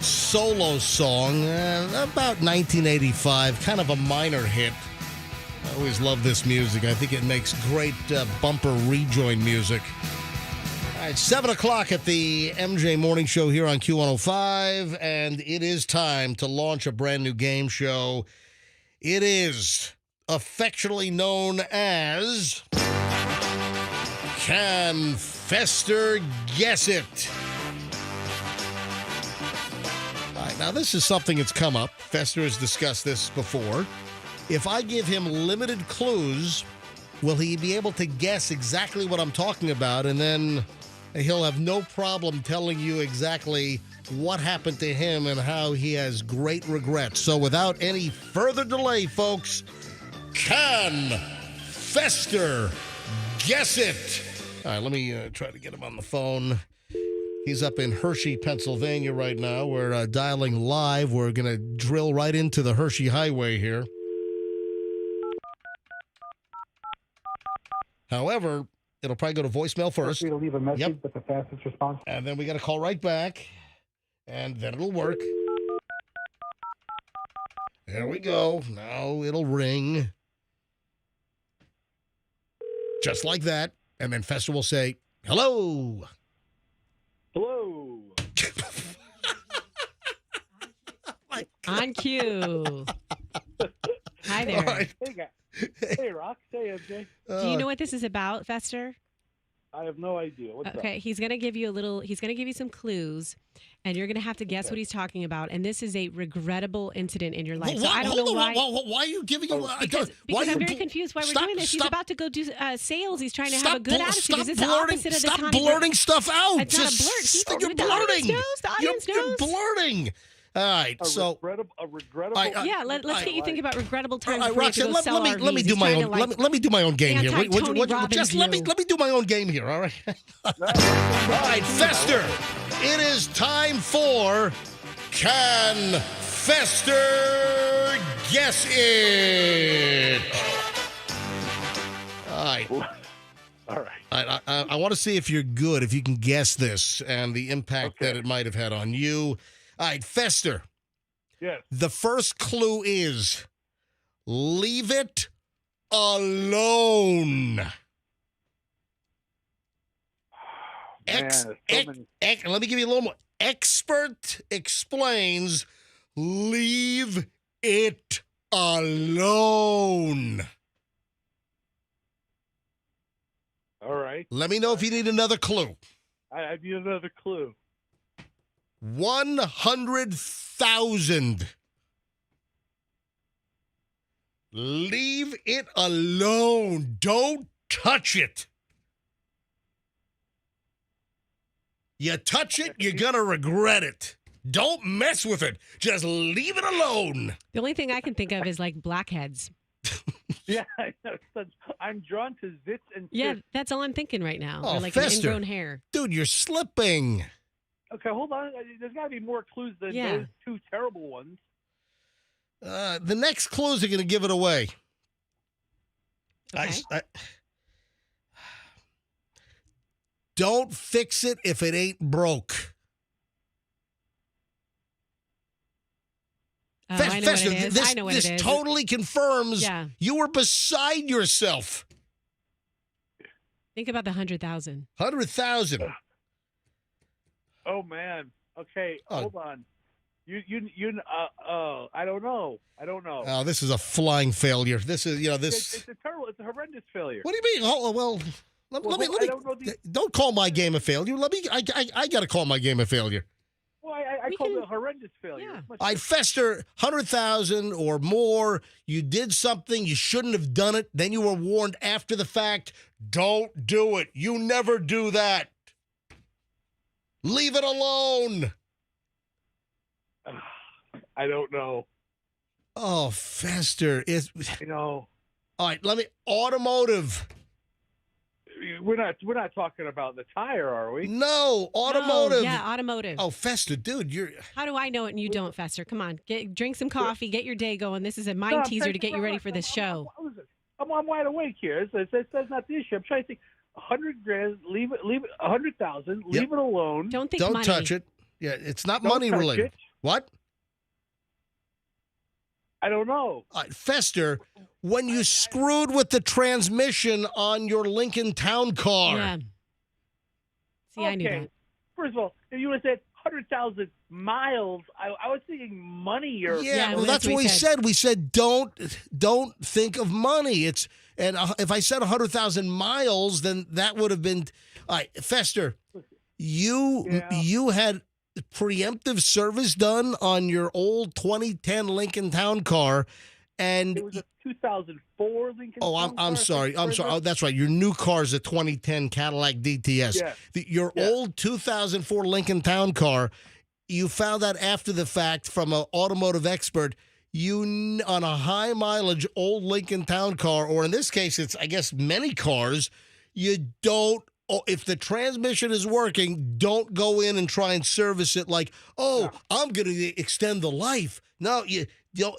solo song about 1985, kind of a minor hit. I always love this music. I think it makes great bumper rejoin music. All right, 7 o'clock at the MJ Morning Show here on Q105, and it is time to launch a brand new game show. It is affectionately known as Can Fester Guess It? All right, now this is something that's come up. Fester has discussed this before. If I give him limited clues, will he be able to guess exactly what I'm talking about? And then he'll have no problem telling you exactly what happened to him and how he has great regrets. So without any further delay, folks, Can Fester Guess It? All right, let me try to get him on the phone. He's up in Hershey, Pennsylvania right now. We're dialing live. We're going to drill right into the Hershey Highway here. However, it'll probably go to voicemail first. Feel free to leave a message with the fastest response. And then we got to call right back. And then it'll work. There we go. Now it'll ring. Just like that. And then Fester will say, hello. Hello. On cue. Hi there. All right. Hey, guys. Hey, Rox. Hey, MJ. Do you know what this is about, Fester? I have no idea. What's Okay, he's going to give you some clues, and you're going to have to guess what he's talking about. And this is a regrettable incident in your life. So I don't know why. Why are you giving him? Because I'm very confused why we're doing this. He's about to go do sales. He's trying to have a good attitude. This is the opposite of the Stop blurting stuff out. It's not a blurt. You're The audience blurting. knows. The audience You're knows. blurting. All right, a regrettable. Yeah, let's get you think about regrettable times. Roxanne, let me do my own. Let me do my own game here. Just let me do my own game here. All right. All right, Fester. It is time for Can Fester Guess It? All right. All right. I want to see if you're good, if you can guess this and the impact that it might have had on you. All right, Fester. Yes. The first clue is leave it alone. Let me give you a little more. Expert explains leave it alone. All right. Let me know if you need another clue. I need another clue. 100,000. Leave it alone. Don't touch it. You touch it, you're going to regret it. Don't mess with it. Just leave it alone. The only thing I can think of is like blackheads. Yeah, I know. I'm drawn to zits and Yeah, tits. that's all I'm thinking right now. Oh, Or like Fester. an ingrown hair. Dude, you're slipping. Okay, hold on. There's got to be more clues than those two terrible ones. The next clues are going to give it away. Okay. Don't fix it if it ain't broke. Oh, I know what it is. I know what it is. This totally confirms you were beside yourself. Think about the 100,000. 100,000. Oh man. Okay, hold on. I don't know. Oh, this is a flying failure. This is, It's a horrendous failure. What do you mean? Oh, well, let me. Don't call my game a failure. I got to call my game a failure. Well, I call it a horrendous failure. Yeah. I Fester 100,000 or more. You did something you shouldn't have done it. Then you were warned after the fact. Don't do it. You never do that. Leave it alone. I don't know. Oh, Fester is. All right. Automotive. We're not talking about the tire, are we? No, automotive. No, yeah, automotive. Oh, Fester, dude, you're. How do I know it and you don't, Fester? Come on, drink some coffee, get your day going. This is a mind teaser to get you ready for this show. I'm wide awake here. That's not the issue. I'm trying to think. 100 grand. Leave it. 100,000. Leave it alone. Don't money. Touch it. Yeah, it's not money related. It. What? I don't know. Fester, when you screwed with the transmission on your Lincoln Town Car. Yeah. See, I knew that. First of all, if you would have said 100,000 miles, I was thinking money. Well, that's what we said. We said don't think of money. If I said 100,000 miles, then that would have been. All right, Fester, you had preemptive service done on your old 2010 Lincoln Town Car, and it was a 2004 Lincoln. I'm sorry. Oh, that's right. Your new car is a 2010 Cadillac DTS. Yeah. Your old 2004 Lincoln Town Car, you found out after the fact from an automotive expert. You on a high mileage old Lincoln Town Car, or in this case, it's I guess many cars. You don't. If the transmission is working, don't go in and try and service it like, I'm going to extend the life. No, you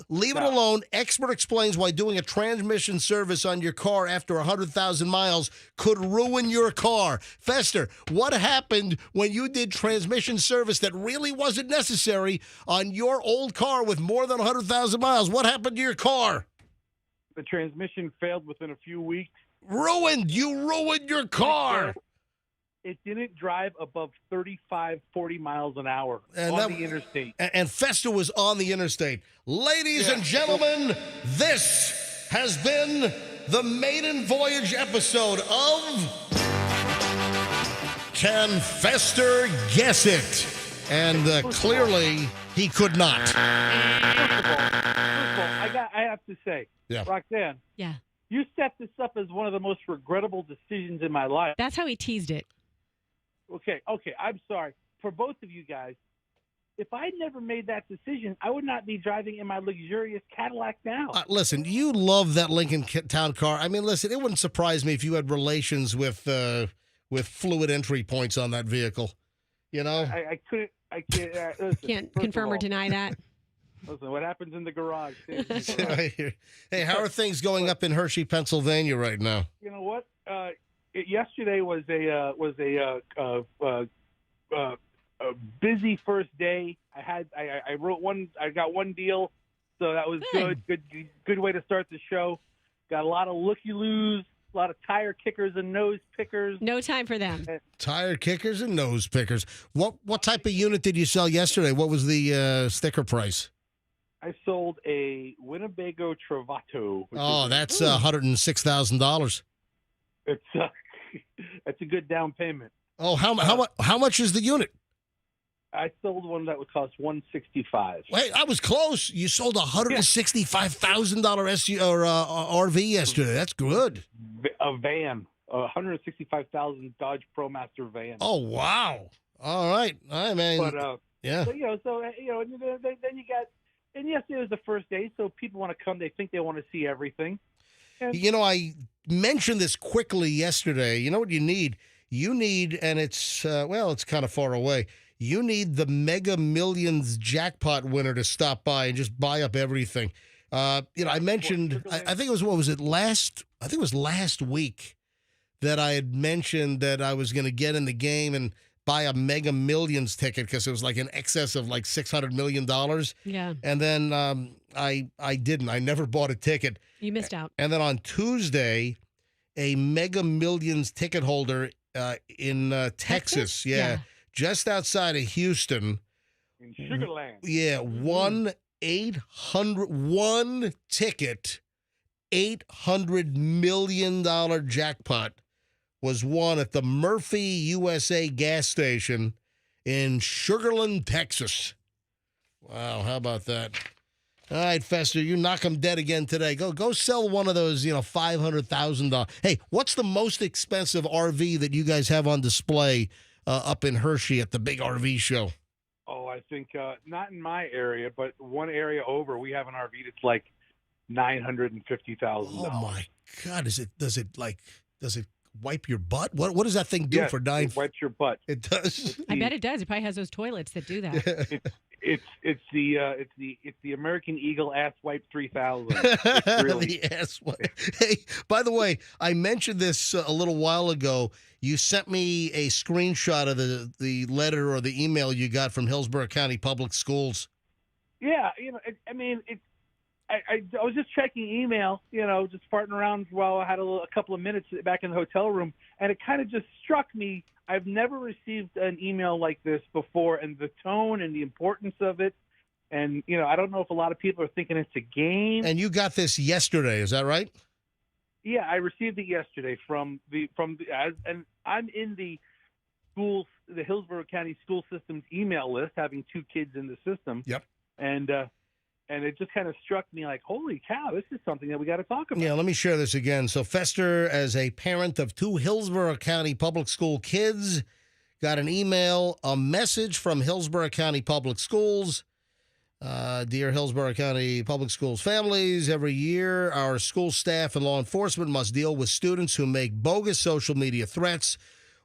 leave it alone. Expert explains why doing a transmission service on your car after 100,000 miles could ruin your car. Fester, what happened when you did transmission service that really wasn't necessary on your old car with more than 100,000 miles? What happened to your car? The transmission failed within a few weeks. Ruined. You ruined your car. it didn't drive above 35, 40 miles an hour And on the interstate. And Fester was on the interstate. Ladies and gentlemen, this has been the maiden voyage episode of Can Fester Guess It? And clearly, he could not. First of all, I have to say, Roxanne, Yeah. you set this up as one of the most regrettable decisions in my life. That's how he teased it. Okay, I'm sorry. For both of you guys, if I'd never made that decision, I would not be driving in my luxurious Cadillac now. Listen, you love that Lincoln Town car. I mean, listen, it wouldn't surprise me if you had relations with fluid entry points on that vehicle. You know? I can't. Listen, Can't first confirm of or all, deny that. Listen, what happens in the garage? stays in the garage. Hey, how are things going up in Hershey, Pennsylvania right now? You know what? Yesterday was a busy first day. I wrote one. I got one deal, so that was good. Good way to start the show. Got a lot of looky-loos, a lot of tire kickers and nose pickers. No time for them. Tire kickers and nose pickers. What type of unit did you sell yesterday? What was the sticker price? I sold a Winnebago Travato. Oh, that's $106,000. It's that's a good down payment. Oh, how much is the unit? I sold one that would cost $165,000. Wait, I was close. You sold a $165,000 SU or RV yesterday. That's good. A van, a $165,000 Dodge ProMaster van. Oh, wow. All right. I mean, yeah. So, then you got, and yesterday was the first day, so people want to come. They think they want to see everything. And, I mentioned this quickly yesterday. You know what you need? You need, and it's kind of far away. You need the Mega Millions jackpot winner to stop by and just buy up everything. I mentioned, I think it was, last week that I had mentioned that I was going to get in the game and buy a Mega Millions ticket because it was like in excess of like $600 million. Yeah. And then I didn't. I never bought a ticket. You missed out. And then on Tuesday, a Mega Millions ticket holder in Texas, just outside of Houston. In Sugarland. Yeah, one ticket, $800 million jackpot was won at the Murphy USA gas station in Sugarland, Texas. Wow, how about that? All right, Fester, you knock them dead again today. Go sell one of those, $500,000. Hey, what's the most expensive RV that you guys have on display up in Hershey at the big RV show? Oh, I think not in my area, but one area over, we have an RV that's like $950,000. Oh my God! Does it wipe your butt? What does that thing do for $9? It wipes your butt. It does. I bet it does. It probably has those toilets that do that. It's the American Eagle Ass Wipe 3000. The ass wipe. Hey, by the way, I mentioned this a little while ago. You sent me a screenshot of the letter or the email you got from Hillsborough County Public Schools. Yeah, I was just checking email, just farting around while I had a couple of minutes back in the hotel room, and it kind of just struck me. I've never received an email like this before, and the tone and the importance of it. And, I don't know if a lot of people are thinking it's a game. And you got this yesterday, is that right? Yeah, I received it yesterday and I'm in the Hillsborough County School System's email list, having 2 kids in the system. Yep. And it just kind of struck me like, holy cow, this is something that we got to talk about. Yeah, let me share this again. So Fester, as a parent of 2 Hillsborough County Public School kids, got an email, a message from Hillsborough County Public Schools. Dear Hillsborough County Public Schools families, every year our school staff and law enforcement must deal with students who make bogus social media threats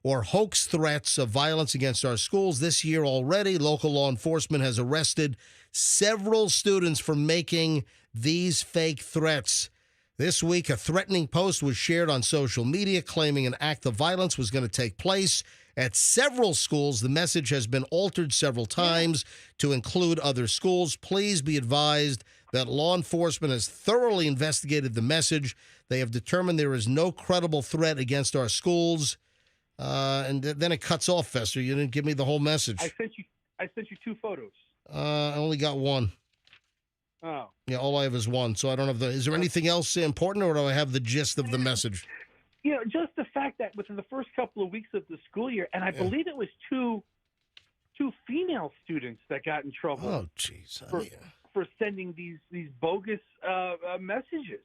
or hoax threats of violence against our schools. This year already, local law enforcement has arrested several students for making these fake threats. This week, a threatening post was shared on social media claiming an act of violence was going to take place at several schools. The message has been altered several times to include other schools. Please be advised that law enforcement has thoroughly investigated the message. They have determined there is no credible threat against our schools. And then it cuts off, Fester. You didn't give me the whole message. I sent you 2 photos. I only got one. Oh. Yeah, all I have is one. So I don't have is there anything else important, or do I have the gist of the message? Just the fact that within the first couple of weeks of the school year, and I believe it was two female students that got in trouble. Oh, jeez. For sending these bogus messages.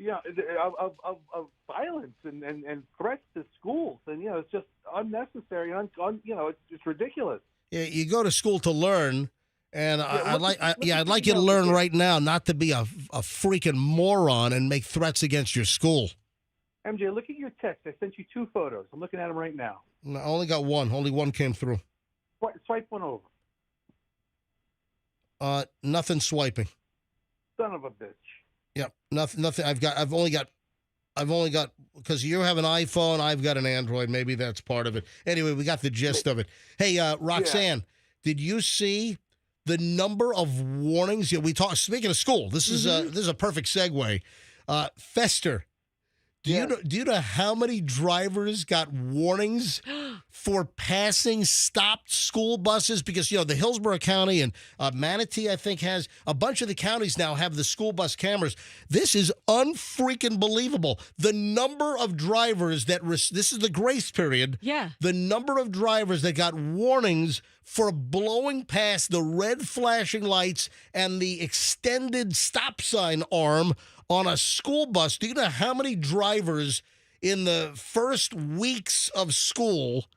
Of violence and threats to schools, and it's just unnecessary. It's ridiculous. Yeah, you go to school to learn, and I'd like you to learn right now not to be a freaking moron and make threats against your school. MJ, look at your text. I sent you 2 photos. I'm looking at them right now. I only got one. Only one came through. Swipe one over. Nothing swiping. Son of a bitch. Yep, nothing. I've only got because you have an iPhone, I've got an Android. Maybe that's part of it. Anyway, we got the gist of it. Hey, Roxanne, did you see the number of warnings? We talk. Speaking of school, this is a perfect segue. Fester, do you know how many drivers got warnings for passing stopped school buses? Because the Hillsborough County and Manatee, I think, has a bunch of the counties now have the school bus cameras. This is unfreaking believable. The number of drivers that this is the grace period. Yeah. The number of drivers that got warnings for blowing past the red flashing lights and the extended stop sign arm on a school bus. Do you know how many drivers in the first weeks of school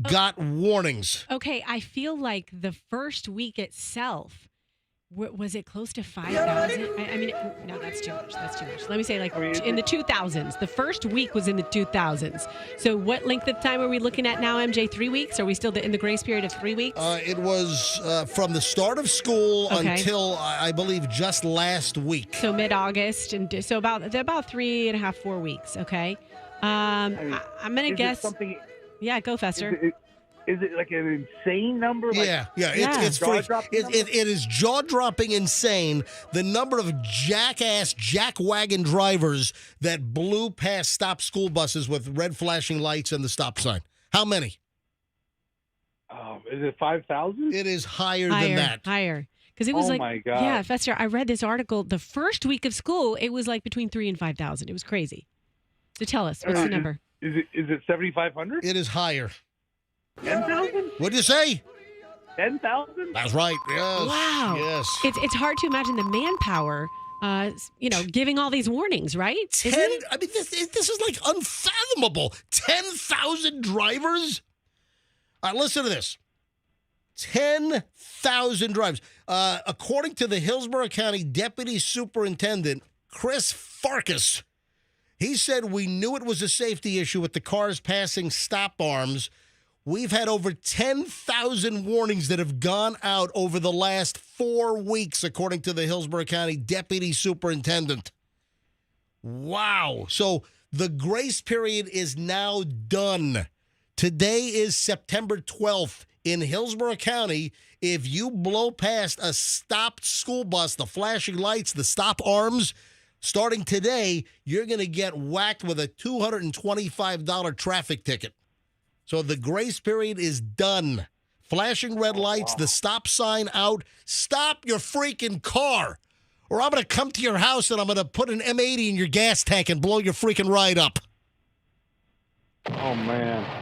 got warnings? Okay, I feel like the first week itself, was it close to 5,000? I mean, no, that's too much. That's too much. Let me say, in the 2000s. The first week was in the 2000s. So what length of time are we looking at now, MJ? 3 weeks? Are we still in the grace period of 3 weeks? It was from the start of school until, I believe, just last week. So mid-August, and so about 3.5, 4 weeks, okay? I'm going to guess. Yeah, go, Fester. Is it like an insane number? It's it is jaw-dropping insane, the number of jackwagon drivers that blew past stop school buses with red flashing lights and the stop sign. How many? Is it 5,000? It is higher than that. Higher. Because it was my God. Yeah, Fester, I read this article. The first week of school, it was like between 3,000 and 5,000. It was crazy. So tell us, what's the number? Is it 7,500? It is higher. 10,000? What'd you say? 10,000? That's right. Yes. Wow. Yes. It's hard to imagine the manpower, giving all these warnings, right? I mean, this is like unfathomable. 10,000 drivers? All right, listen to this. 10,000 drivers. According to the Hillsborough County Deputy Superintendent, Chris Farkas, he said, we knew it was a safety issue with the cars passing stop arms. We've had over 10,000 warnings that have gone out over the last 4 weeks, according to the Hillsborough County Deputy Superintendent. Wow. So the grace period is now done. Today is September 12th. In Hillsborough County, if you blow past a stopped school bus, the flashing lights, the stop arms, starting today, you're going to get whacked with a $225 traffic ticket. So the grace period is done. Flashing red lights, the stop sign out. Stop your freaking car, or I'm going to come to your house and I'm going to put an M80 in your gas tank and blow your freaking ride up. Oh, man.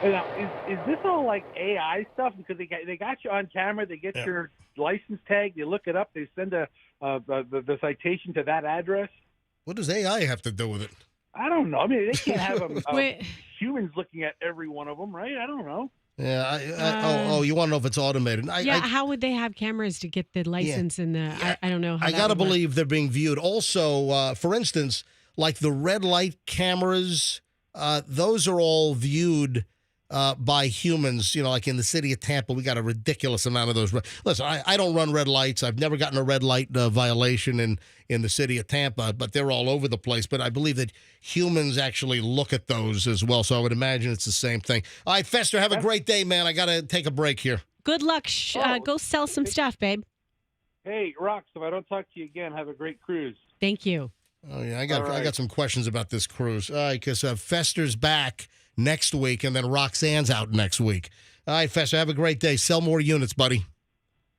Now, is this all like AI stuff? Because they got you on camera, they get your license tag, you look it up, they send the citation to that address. What does AI have to do with it? I don't know. I mean, they can't have humans looking at every one of them, right? I don't know. Yeah. You want to know if it's automated? How would they have cameras to get the license and the? I don't know. How I got to believe they're being viewed. Also, for instance, like the red light cameras, those are all viewed by humans. Like in the city of Tampa, we got a ridiculous amount of those. Listen, I don't run red lights. I've never gotten a red light violation in the city of Tampa, but they're all over the place. But I believe that humans actually look at those as well. So I would imagine it's the same thing. All right, Fester, have a great day, man. I got to take a break here. Good luck. Go sell some stuff, babe. Hey, Rox, if I don't talk to you again, have a great cruise. Thank you. Oh, yeah, I All got right. some questions about this cruise. All right, because Fester's back next week, and then Roxanne's out next week. All right, Fester, have a great day. Sell more units, buddy.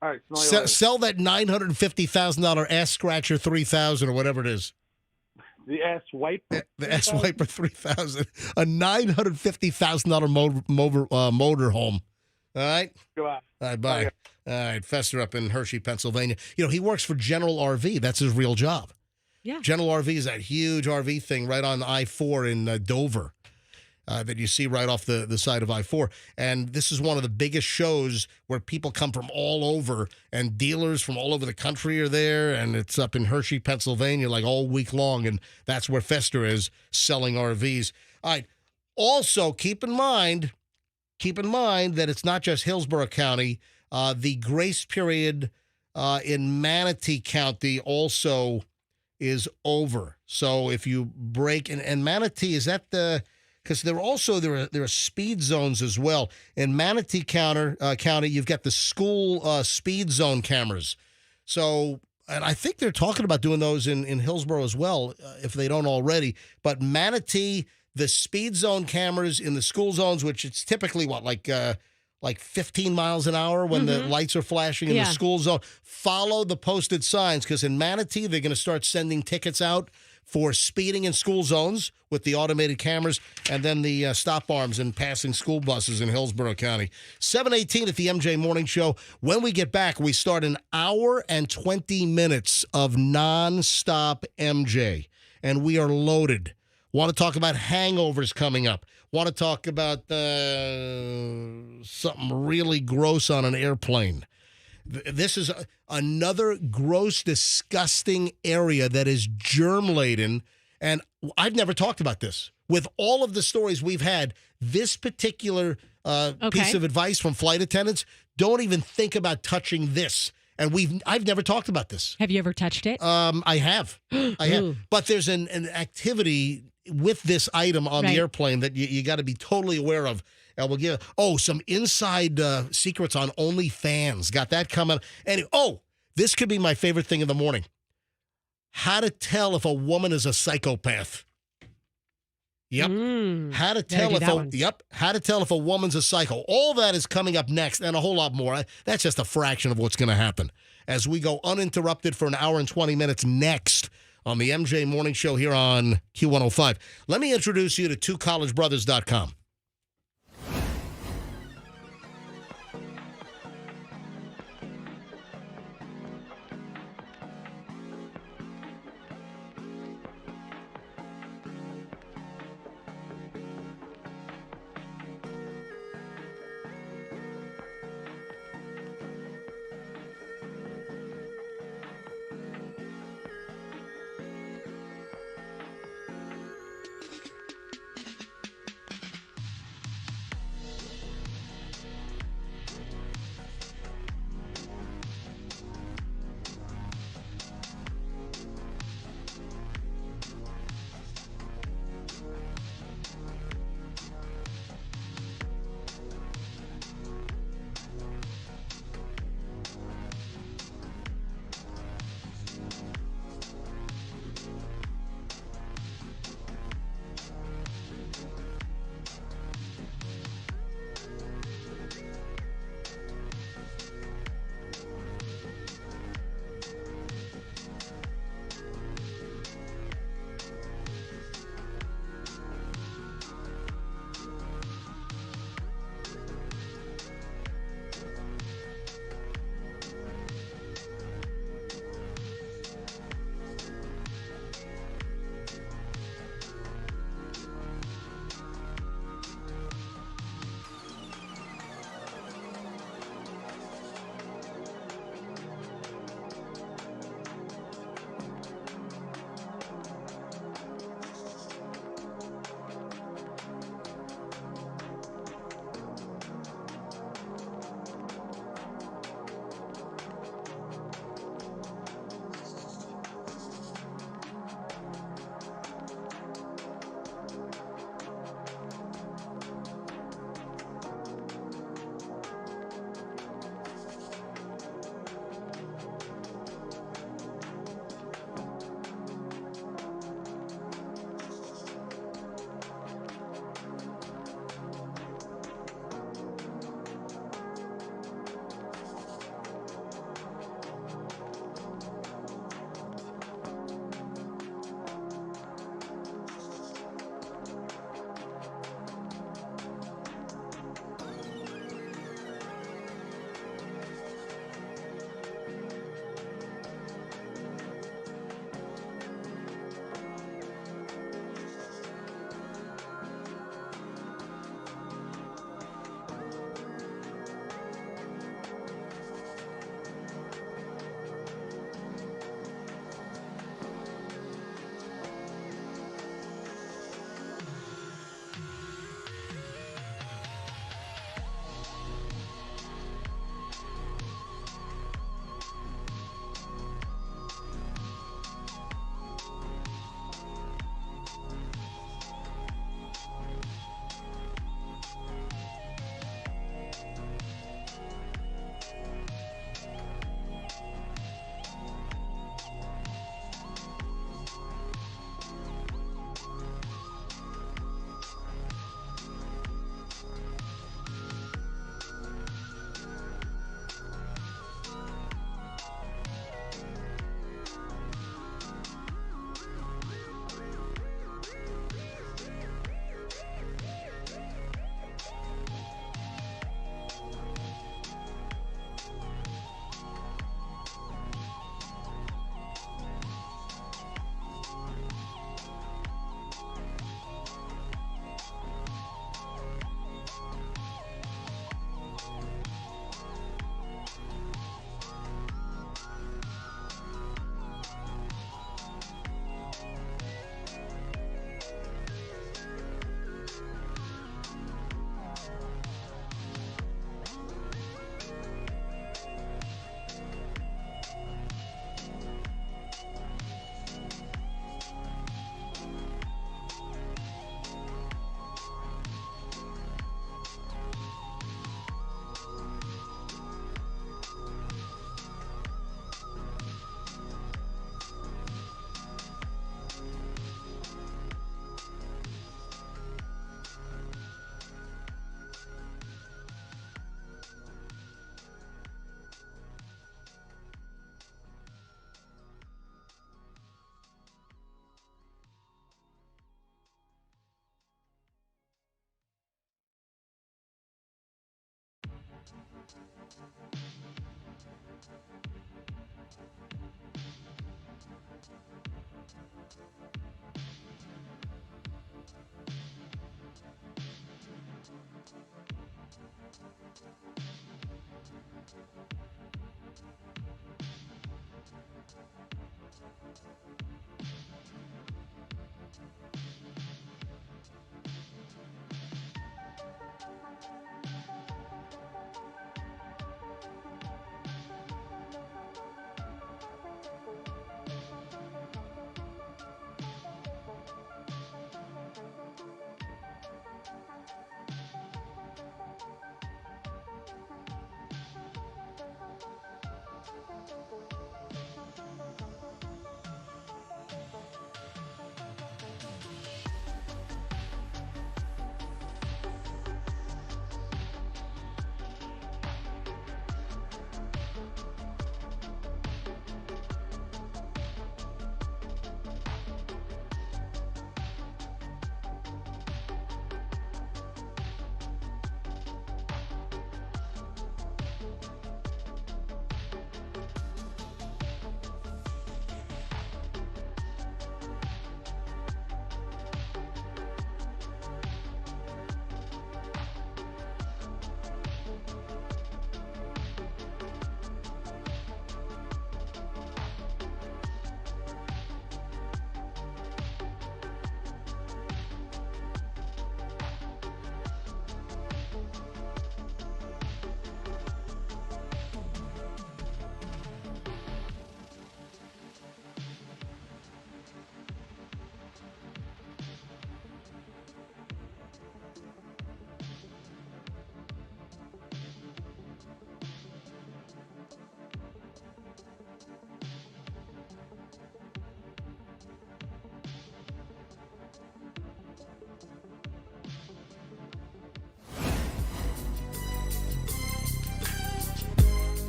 All right. Smell you later. Sell that $950,000 ass scratcher 3000 or whatever it is. The ass wiper. The ass wiper 3000, a $950,000 motor home. All right. Goodbye. All right, bye. All right, Fester up in Hershey, Pennsylvania. You know, he works for General RV. That's his real job. Yeah. General RV is that huge RV thing right on I-4 in Dover that you see right off the side of I-4. And this is one of the biggest shows where people come from all over, and dealers from all over the country are there, and it's up in Hershey, Pennsylvania, like all week long, and that's where Fester is selling RVs. All right. Also, keep in mind that it's not just Hillsborough County. The grace period in Manatee County also is over. So if you break, and Manatee, is that because there are speed zones as well. In Manatee County, you've got the school speed zone cameras. So, and I think they're talking about doing those in Hillsborough as well, if they don't already. But Manatee, the speed zone cameras in the school zones, which it's typically like 15 miles an hour when the lights are flashing in the school zone. Follow the posted signs, because in Manatee, they're going to start sending tickets out for speeding in school zones with the automated cameras, and then the stop arms and passing school buses in Hillsborough County. 7:18 at the MJ Morning Show. When we get back, we start an hour and 20 minutes of nonstop MJ, and we are loaded. Want to talk about hangovers coming up. Want to talk about something really gross on an airplane. This is another gross, disgusting area that is germ-laden, and I've never talked about this. With all of the stories we've had, this particular piece of advice from flight attendants, don't even think about touching this. And I've never talked about this. Have you ever touched it? I have. I have. But there's an activity with this item on the airplane that you got to be totally aware of. And we'll give some inside secrets on OnlyFans. Got that coming. Anyway, this could be my favorite thing in the morning. How to tell if a woman is a psychopath. Yep. How to tell if a woman's a psycho. All that is coming up next, and a whole lot more. That's just a fraction of what's going to happen as we go uninterrupted for an hour and 20 minutes next on the MJ Morning Show here on Q105. Let me introduce you to twocollegebrothers.com.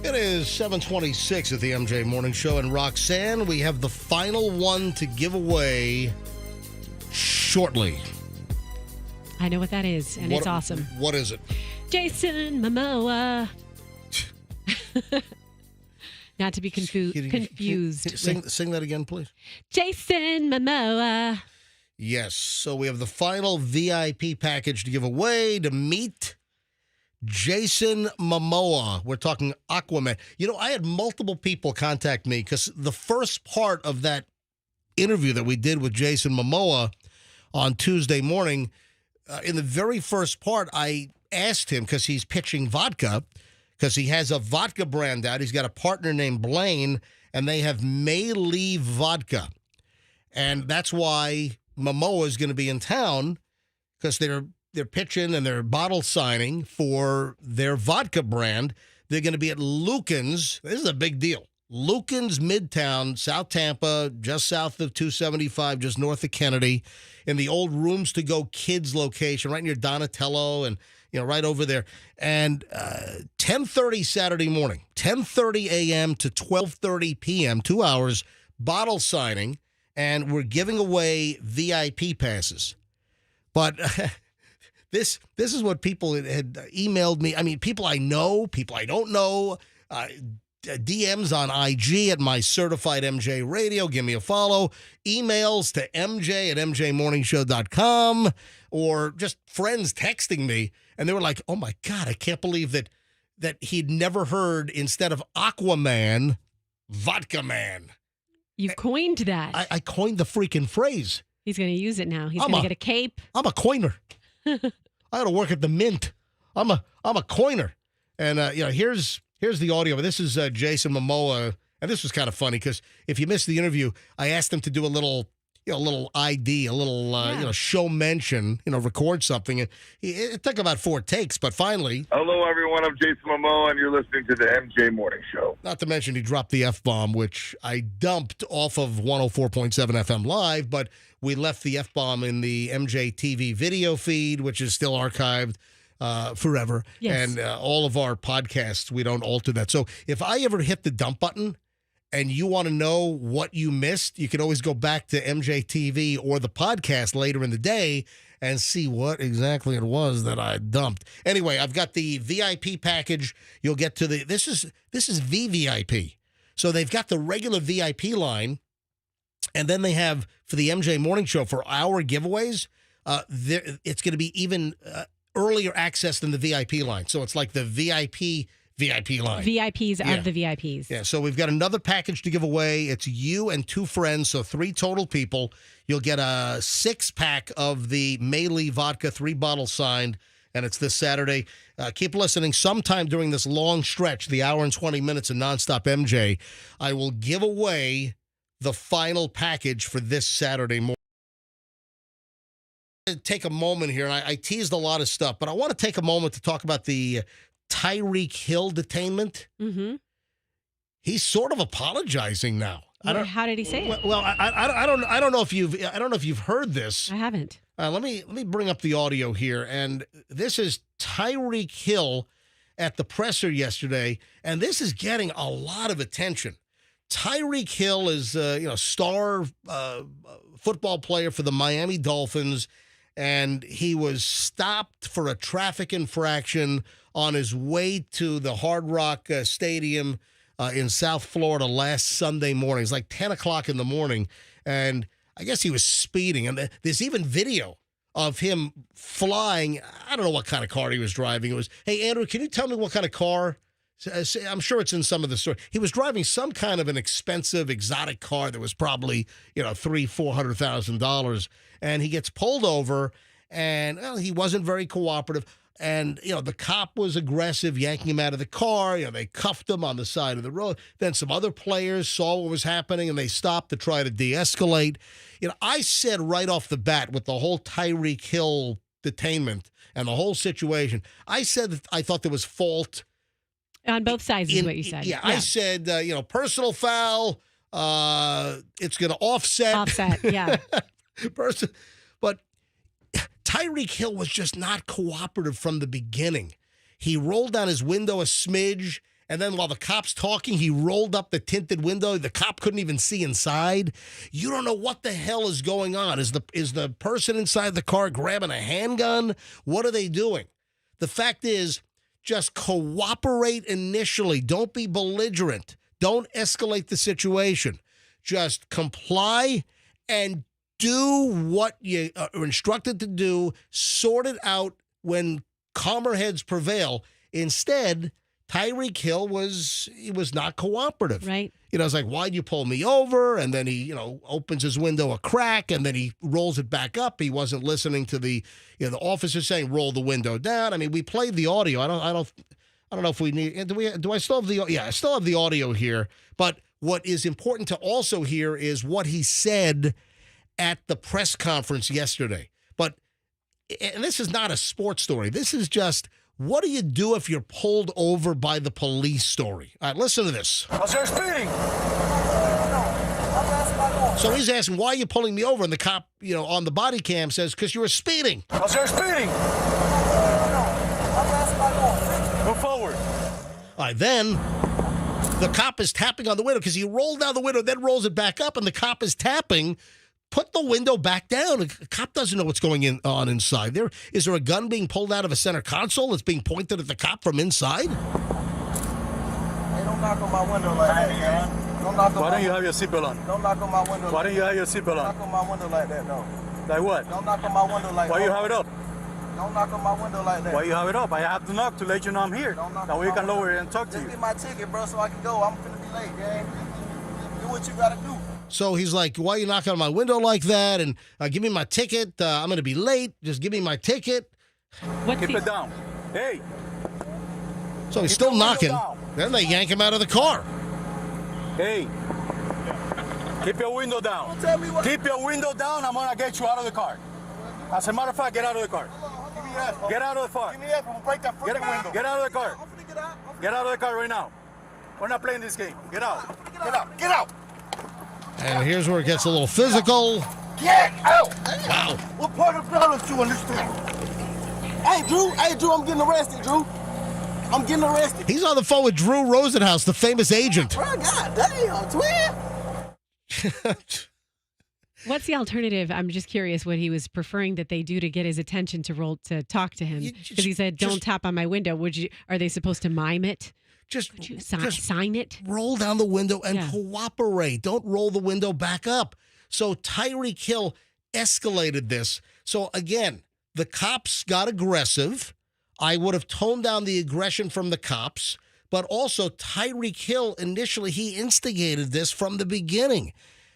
It is 7:26 at the MJ Morning Show, and Roxanne, we have the final one to give away shortly. I know what that is, and it's awesome. What is it? Jason Momoa. Not to be confused. Sing that again, please. Jason Momoa. Yes. So we have the final VIP package to give away to meet Jason Momoa. We're talking Aquaman. You know, I had multiple people contact me because the first part of that interview that we did with Jason Momoa on Tuesday morning, in the very first part, I asked him, because he's pitching vodka, because he has a vodka brand out. He's got a partner named Blaine, and they have May-Lee vodka. And that's why Momoa is going to be in town, because they're pitching and they're bottle signing for their vodka brand. They're going to be at Lucans. This is a big deal. Lucans, Midtown, South Tampa, just south of 275, just north of Kennedy, in the old Rooms to Go Kids location, right near Donatello, and right over there. And 10:30 Saturday morning, 10:30 a.m. to 12:30 p.m., 2 hours, bottle signing, and we're giving away VIP passes. But This is what people had emailed me. I mean, people I know, people I don't know, DMs on IG at my certified MJ Radio. Give me a follow. Emails to MJ at MJMorningshow.com, or just friends texting me. And they were like, oh, my God, I can't believe that he'd never heard, instead of Aquaman, Vodka Man. You've coined that. I coined the freaking phrase. He's going to use it now. He's going to get a cape. I'm a coiner. I got to work at the Mint. I'm a coiner. And here's the audio. This is Jason Momoa, and this was kind of funny because if you missed the interview, I asked him to do a little ID, a little show mention, record something. And it took about 4 takes, but finally. Hello, everyone. I'm Jason Momoa, and you're listening to the MJ Morning Show. Not to mention he dropped the F-bomb, which I dumped off of 104.7 FM Live, but we left the F-bomb in the MJ TV video feed, which is still archived forever. Yes. And all of our podcasts, we don't alter that. So if I ever hit the dump button and you want to know what you missed, you can always go back to MJ TV or the podcast later in the day and see what exactly it was that I dumped. Anyway, I've got the VIP package. You'll get to this is VVIP. So they've got the regular VIP line, and then they have, for the MJ Morning Show, for our giveaways, it's going to be even earlier access than the VIP line. So it's like the VIP VIP line. VIPs of the VIPs. Yeah, so we've got another package to give away. It's you and 2 friends, so 3 total people. You'll get a 6-pack of the Meili vodka, 3 bottles signed, and it's this Saturday. Keep listening. Sometime during this long stretch, the hour and 20 minutes of nonstop MJ, I will give away the final package for this Saturday morning. Take a moment here, and I teased a lot of stuff, but I want to take a moment to talk about the Tyreek Hill detainment. Mm-hmm. He's sort of apologizing now. How did he say it? Well, I don't know if you've heard this. I haven't. Let me bring up the audio here, and this is Tyreek Hill at the presser yesterday, and this is getting a lot of attention. Tyreek Hill is star football player for the Miami Dolphins, and he was stopped for a traffic infraction on his way to the Hard Rock Stadium in South Florida last Sunday morning. It's like 10 o'clock in the morning, and I guess he was speeding. And there's even video of him flying. I don't know what kind of car he was driving. It was, hey, Andrew, can you tell me what kind of car? I'm sure it's in some of the story. He was driving some kind of an expensive, exotic car that was probably, $300,000-$400,000. And he gets pulled over, and he wasn't very cooperative. And, the cop was aggressive, yanking him out of the car. They cuffed him on the side of the road. Then some other players saw what was happening, and they stopped to try to de-escalate. I said right off the bat with the whole Tyreek Hill detainment and the whole situation, I said that I thought there was fault. On both sides is what you said. Yeah, I said, personal foul. It's going to offset. Offset, yeah. But Tyreek Hill was just not cooperative from the beginning. He rolled down his window a smidge, and then while the cop's talking, he rolled up the tinted window. The cop couldn't even see inside. You don't know what the hell is going on. Is the person inside the car grabbing a handgun? What are they doing? The fact is, just cooperate initially. Don't be belligerent. Don't escalate the situation. Just comply and do what you are instructed to do. Sort it out when calmer heads prevail. Instead, Tyreek Hill was not cooperative. Right. It's like, why'd you pull me over? And then he, opens his window a crack, and then he rolls it back up. He wasn't listening to the officer saying, roll the window down. I mean, we played the audio. I don't know if we need. Do I still have the? Yeah, I still have the audio here. But what is important to also hear is what he said at the press conference yesterday. And this is not a sports story. This is just, what do you do if you're pulled over by the police story? All right, listen to this. Because you're speeding. So he's asking, why are you pulling me over? And the cop, on the body cam says, because you were speeding. Because you're speeding. Move forward. All right, then the cop is tapping on the window because he rolled down the window, then rolls it back up, and the cop is tapping. Put the window back down. The cop doesn't know what's going on inside. Is there a gun being pulled out of a center console that's being pointed at the cop from inside? Hey, don't knock on my window like that, man. Why don't you have your seatbelt on? Don't knock on my window. Why don't you have your seatbelt on? Don't knock on my window like that, no. Like what? Don't knock on my window like that. Why you have it up? Don't knock on my window like that. Why you have it up? I have to knock to let you know I'm here. That way you can lower it and talk to you. Just get my ticket, bro, so I can go. I'm finna be late, man. Do what you gotta do. So he's like, why are you knocking on my window like that? And give me my ticket. I'm going to be late. Just give me my ticket. Keep it down. Hey. So he's still knocking. Then they yank him out of the car. Hey. Keep your window down. Keep your window down. I'm going to get you out of the car. As a matter of fact, get out of the car. Get out of the car. Give me that. Break that freaking window. Get out of the car. Get out of the car right now. We're not playing this game. Get out. Get out. Get out. And here's where it gets a little physical. Get out! Wow. What part of the don't you understand? Hey, Drew, I'm getting arrested, Drew. I'm getting arrested. He's on the phone with Drew Rosenhaus, the famous agent. Bro, God damn, twin. What's the alternative? I'm just curious what he was preferring that they do to get his attention to talk to him. Because he said, don't tap on my window. Are they supposed to mime it? Would you sign it? Roll down the window and cooperate. Don't roll the window back up. So Tyreek Hill escalated this. So again, the cops got aggressive. I would have toned down the aggression from the cops, but also Tyreek Hill, initially, he instigated this from the beginning.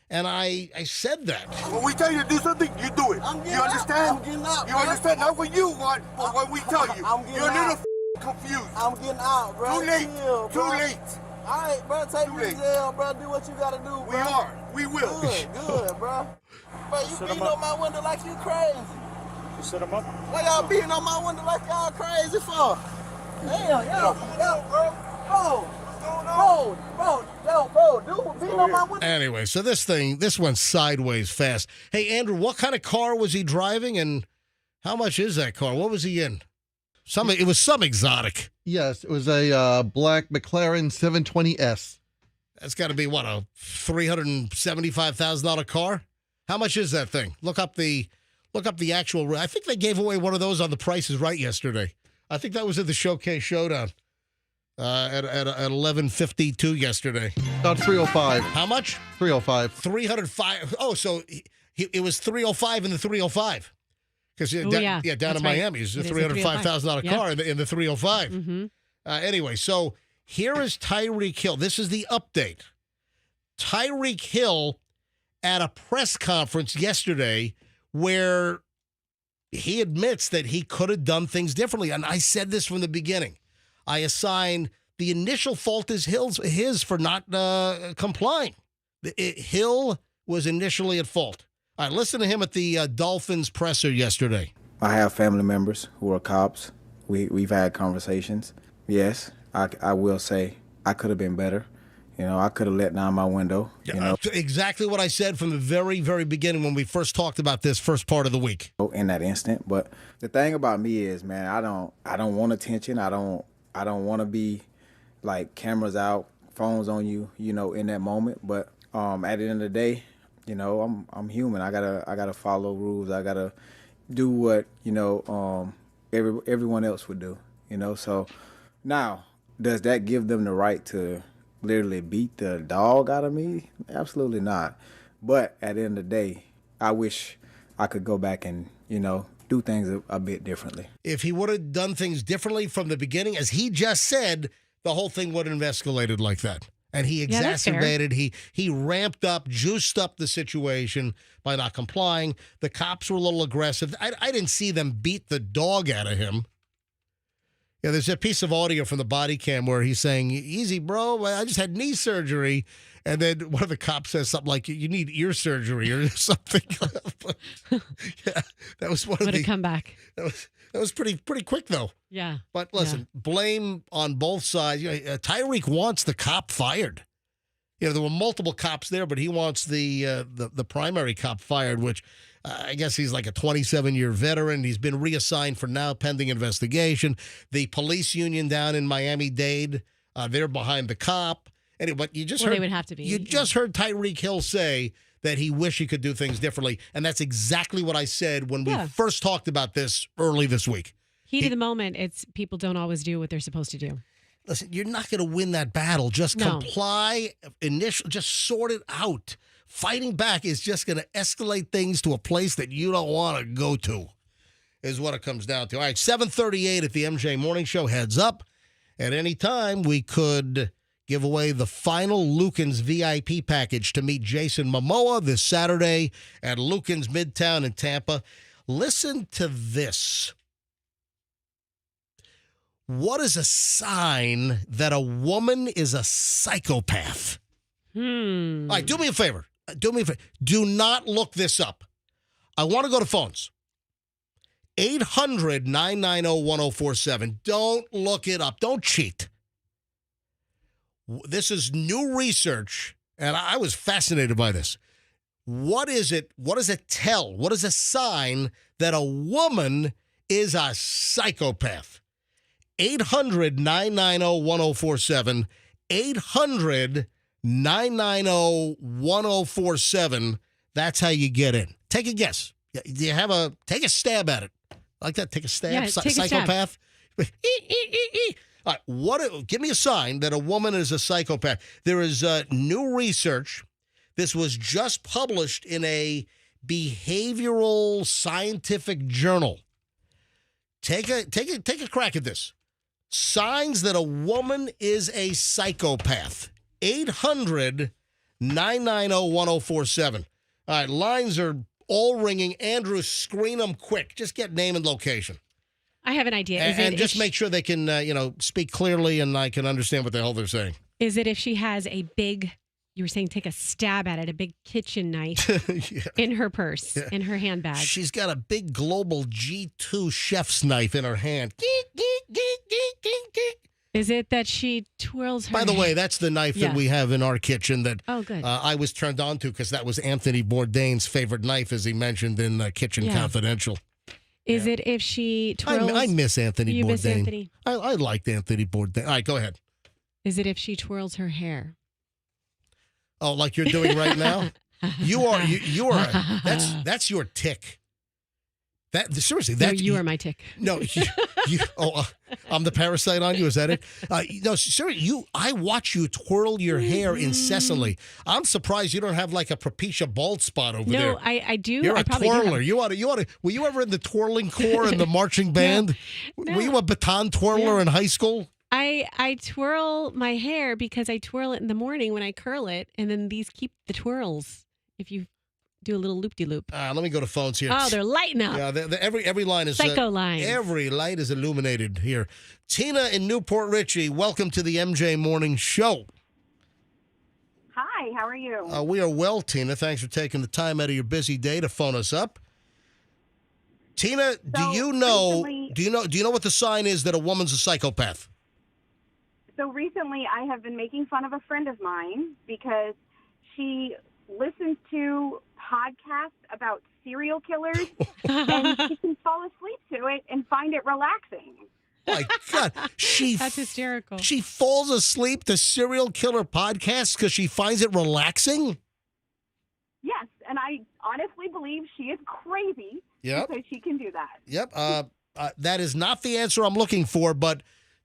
And I said that. When we tell you to do something, you do it. You understand? I'm getting out, you bro. understand? Not what you want, but what we tell you. You're a little confused. I'm getting out, bro. Too late. Chill, Too late. All right, bro. Take me to jail, bro. Do what you got to do, bro. We are. We will. Good, bro. Bro, you beating on my window like you crazy. You set him up? Why y'all beating on my window like y'all crazy for? Damn, yo, bro, dude, beating on my window. Anyway, so this went sideways fast. Hey, Andrew, what kind of car was he driving, and how much is that car? What was he in? It was some exotic. Yes, it was a black McLaren 720S. That's got to be, what, a $375,000 car? How much is that thing? Look up the actual. I think they gave away one of those on The Price is Right yesterday. I think that was at the Showcase Showdown at 11:52 yesterday. About 305. How much? 305. 305. Oh, so it was 305 in the 305. Because down That's in right. Miami, it's a It is a $305,000 car in the 305. Mm-hmm. Anyway, so here is Tyreek Hill. This is the update. Tyreek Hill at a press conference yesterday where he admits that he could have done things differently. And I said this from the beginning. I assign the initial fault is his for not complying. Hill was initially at fault. All right, listen to him at the Dolphins presser yesterday. I have family members who are cops. We've had conversations. Yes, I will say I could have been better. You know, I could have let down my window. Exactly what I said from the very, very beginning when we first talked about this first part of the week. In that instant, but the thing about me is, man, I don't want attention. I don't want to be like cameras out, phones on you, you know, in that moment. But at the end of the day, you know, I'm human. I gotta follow rules. I gotta do what, you know, everyone else would do. You know, so now does that give them the right to literally beat the dog out of me? Absolutely not. But at the end of the day, I wish I could go back and, you know, do things a bit differently. If he would have done things differently from the beginning, as he just said, the whole thing wouldn't have escalated like that. And he exacerbated, he ramped up, juiced up the situation by not complying. The cops were a little aggressive. I didn't see them beat the dog out of him. Yeah, there's a piece of audio from the body cam where he's saying, easy, bro, I just had knee surgery. And then one of the cops says something like, you need ear surgery or something. Yeah, that was one of the... What a comeback. That was pretty quick, though. Yeah. But listen, blame on both sides. You know, Tyreek wants the cop fired. You know, there were multiple cops there, but he wants the primary cop fired, which I guess he's like a 27-year veteran. He's been reassigned for now pending investigation. The police union down in Miami-Dade, they're behind the cop. Anyway, but you just heard, they would have to be. You just heard Tyreek Hill say that he wished he could do things differently, and that's exactly what I said when we first talked about this early this week. Heat of the moment, it's people don't always do what they're supposed to do. Listen, you're not going to win that battle. Just comply, just sort it out. Fighting back is just going to escalate things to a place that you don't want to go to, is what it comes down to. All right, 7:38 at the MJ Morning Show. Heads up. At any time, we could give away the final Lucans VIP package to meet Jason Momoa this Saturday at Lucans Midtown in Tampa. Listen to this. What is a sign that a woman is a psychopath? All right, do me a favor. Do not look this up. I want to go to phones. 800-990-1047. Don't look it up. Don't cheat. This is new research, and I was fascinated by this. What is it? What does it tell? What is a sign that a woman is a psychopath? 800-990-1047. 800-990-1047. That's how you get in. Take a guess. Do you have take a stab at it? Like that? Take a stab? Yeah, take a psychopath? All right, give me a sign that a woman is a psychopath. There is new research. This was just published in a behavioral scientific journal. Take a crack at this. Signs that a woman is a psychopath. 800-990-1047. All right, lines are all ringing. Andrew, screen them quick. Just get name and location. I have an idea. And just make sure they can, speak clearly and I can understand what the hell they're saying. Is it if she has a big, you were saying take a stab at it, a big kitchen knife in her purse, in her handbag? She's got a big global G2 chef's knife in her hand. Is it that she twirls her By the way, that's the knife that we have in our kitchen that good. I was turned on to because that was Anthony Bourdain's favorite knife, as he mentioned in Kitchen Confidential. Is it if she twirls? I miss Anthony You Bourdain. miss Anthony? I liked Anthony Bourdain. All right, go ahead. Is it if she twirls her hair? Oh, like you're doing right now? You are. That's your tick. Seriously, you are my tick. No, I'm the parasite on you. Is that it? No, seriously, I watch you twirl your hair incessantly. I'm surprised you don't have like a Propecia bald spot over there. No, I do. You're I a probably twirler. do. You ought to. Were you ever in the twirling corps in the marching band? No. Were you a baton twirler in high school? I twirl my hair because I twirl it in the morning when I curl it, and then these keep the twirls. If you do a little loop-de-loop. Let me go to phones here. Oh, they're lighting up. Yeah, every line is Psycho lines. Every light is illuminated here. Tina in Newport Richie, welcome to the MJ Morning Show. Hi, how are you? We are well, Tina. Thanks for taking the time out of your busy day to phone us up. Tina, do you know what the sign is that a woman's a psychopath? So recently I have been making fun of a friend of mine because she listens to podcasts about serial killers and she can fall asleep to it and find it relaxing. My God, that's hysterical. She falls asleep to serial killer podcasts because she finds it relaxing? Yes, and I honestly believe she is crazy because she can do that. Yep. That is not the answer I'm looking for, but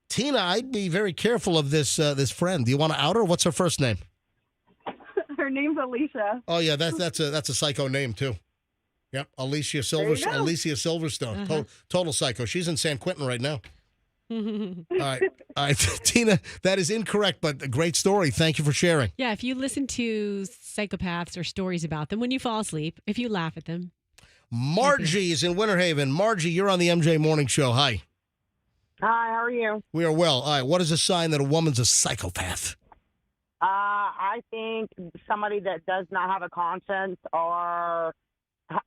Tina, I'd be very careful of this friend. Do you want to out her? What's her first name? Her name's Alicia. Oh yeah, that's a psycho name too. Yep, Alicia Silverstone, total psycho. She's in San Quentin right now. All right, Tina, that is incorrect, but a great story. Thank you for sharing. Yeah, if you listen to psychopaths or stories about them when you fall asleep, if you laugh at them. Margie is in Winter Haven. Margie, you're on the MJ Morning Show. Hi. Hi, how are you? We are well. All right, what is a sign that a woman's a psychopath? I think somebody that does not have a conscience or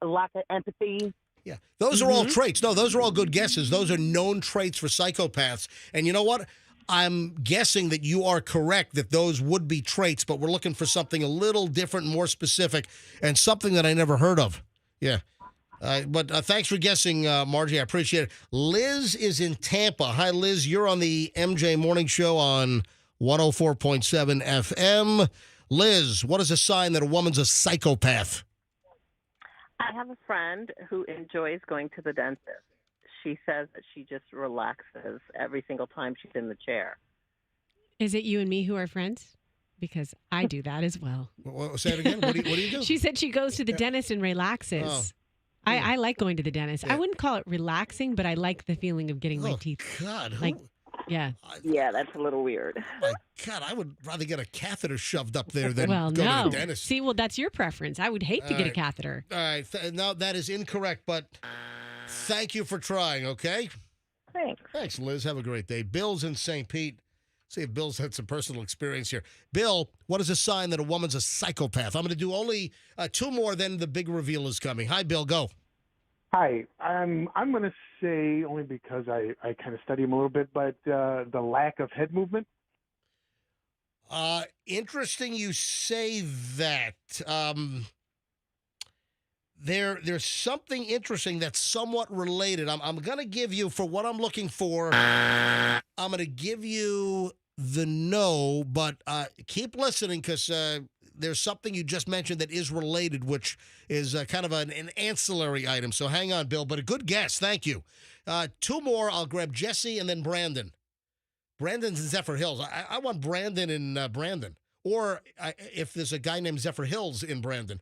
lack of empathy. Yeah, those are all traits. No, those are all good guesses. Those are known traits for psychopaths. And you know what? I'm guessing that you are correct that those would be traits, but we're looking for something a little different, more specific, and something that I never heard of. Yeah. But thanks for guessing, Margie. I appreciate it. Liz is in Tampa. Hi, Liz. You're on the MJ Morning Show on 104.7 FM. Liz, what is a sign that a woman's a psychopath? I have a friend who enjoys going to the dentist. She says that she just relaxes every single time she's in the chair. Is it you and me who are friends? Because I do that as well. Say it again. What do you do? She said she goes to the dentist and relaxes. Oh. I like going to the dentist. Yeah. I wouldn't call it relaxing, but I like the feeling of getting my teeth. God. Yeah. Yeah, that's a little weird. My God, I would rather get a catheter shoved up there than Well, go no. to the dentist. See, that's your preference. I would hate to All get a right. catheter. All right. No, that is incorrect, but thank you for trying, okay? Thanks. Thanks, Liz. Have a great day. Bill's in St. Pete. See if Bill's had some personal experience here. Bill, what is a sign that a woman's a psychopath? I'm going to do only two more, then the big reveal is coming. Hi, Bill. Go. Hi, I'm going to say, only because I kind of study him a little bit, but the lack of head movement. Interesting you say that. There's something interesting that's somewhat related. I'm going to give you, for what I'm looking for, I'm going to give you the no, but keep listening because there's something you just mentioned that is related, which is kind of an ancillary item. So hang on, Bill, but a good guess. Thank you. Two more. I'll grab Jesse and then Brandon. Brandon's in Zephyr Hills. I want Brandon in Brandon. Or if there's a guy named Zephyr Hills in Brandon.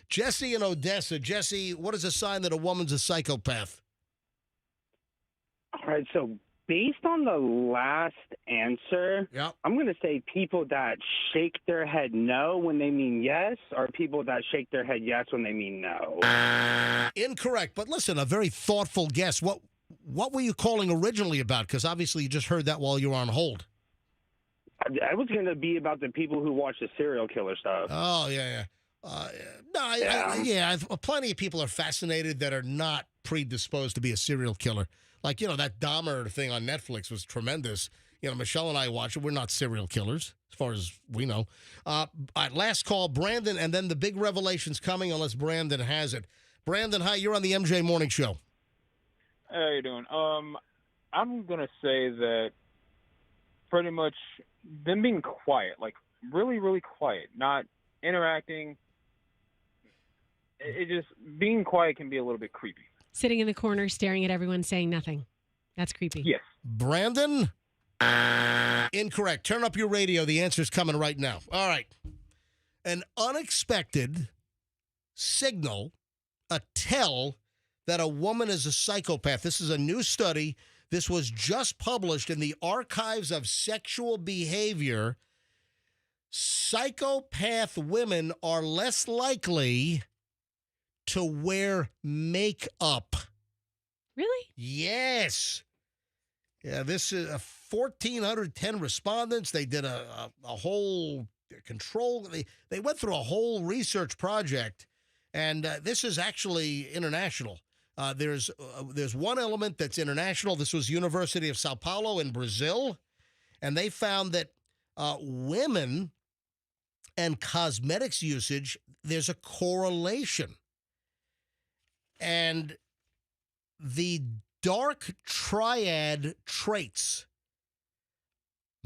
Jesse in Odessa. Jesse, what is a sign that a woman's a psychopath? All right, so based on the last answer, I'm going to say people that shake their head no when they mean yes, or people that shake their head yes when they mean no. Incorrect. But listen, a very thoughtful guess. What were you calling originally about? Because obviously you just heard that while you were on hold. I was going to be about the people who watch the serial killer stuff. Oh, yeah. Plenty of people are fascinated that are not predisposed to be a serial killer. Like, that Dahmer thing on Netflix was tremendous. Michelle and I watch it. We're not serial killers, as far as we know. All right, last call, Brandon, and then the big revelation's coming unless Brandon has it. Brandon, hi, you're on the MJ Morning Show. How you doing? I'm going to say that pretty much them being quiet, like really, really quiet, not interacting. It just, being quiet can be a little bit creepy. Sitting in the corner, staring at everyone, saying nothing. That's creepy. Yes. Brandon? Incorrect. Turn up your radio. The answer's coming right now. All right. An unexpected signal, a tell that a woman is a psychopath. This is a new study. This was just published in the Archives of Sexual Behavior. Psychopath women are less likely to wear makeup. Really? Yes. Yeah, this is 1,410 respondents. They did a whole control. They went through a whole research project, and this is actually international. There's one element that's international. This was University of Sao Paulo in Brazil, and they found that women and cosmetics usage, there's a correlation. And the dark triad traits,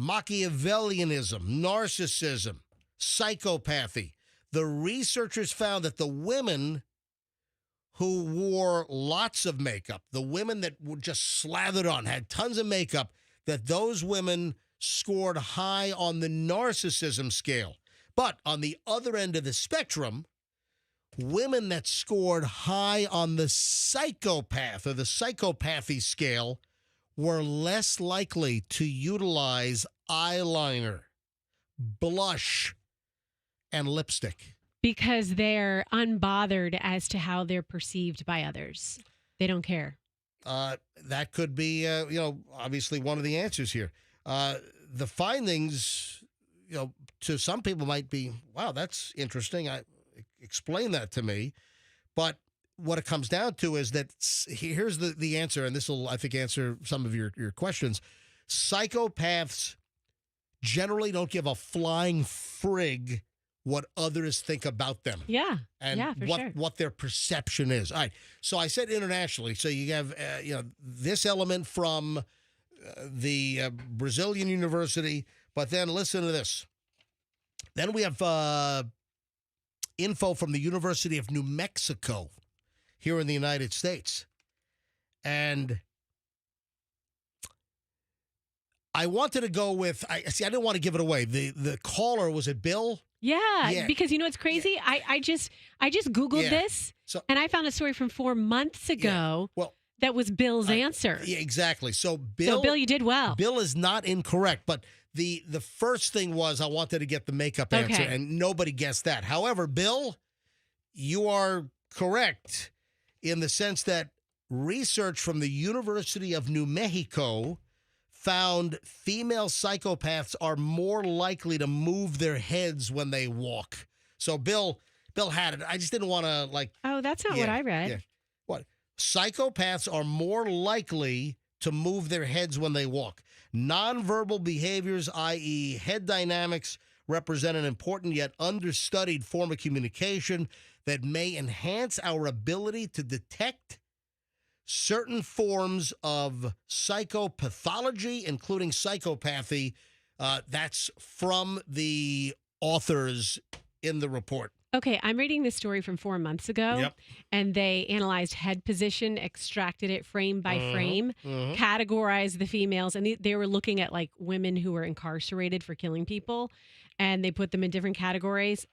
Machiavellianism, narcissism, psychopathy, the researchers found that the women who wore lots of makeup, the women that were just slathered on, had tons of makeup, that those women scored high on the narcissism scale. But on the other end of the spectrum, women that scored high on the psychopath or the psychopathy scale were less likely to utilize eyeliner, blush, and lipstick. Because they're unbothered as to how they're perceived by others. They don't care. That could be, obviously one of the answers here. The findings, to some people might be, wow, that's interesting. Explain that to me. But what it comes down to is that here's the answer, and this will, I think, answer some of your questions. Psychopaths generally don't give a flying frig what others think about them. Yeah. And what their perception is. All right. So I said internationally. So you have, this element from the Brazilian university, but then listen to this. Then we have info from the University of New Mexico here in the United States. And I wanted to go with, I didn't want to give it away. The caller, was it Bill? Yeah, because you know what's crazy? I just Googled this, and I found a story from 4 months ago that was Bill's answer. Yeah, exactly. So Bill, you did well. Bill is not incorrect, but the first thing was I wanted to get the makeup answer, and nobody guessed that. However, Bill, you are correct in the sense that research from the University of New Mexico found female psychopaths are more likely to move their heads when they walk. So Bill had it. I just didn't want to Oh, that's not what I read. Yeah. What? Psychopaths are more likely to move their heads when they walk. Nonverbal behaviors, i.e. head dynamics, represent an important yet understudied form of communication that may enhance our ability to detect certain forms of psychopathology, including psychopathy. That's from the authors in the report. Okay, I'm reading this story from 4 months ago, and they analyzed head position, extracted it frame by frame, categorized the females, and they were looking at women who were incarcerated for killing people, and they put them in different categories,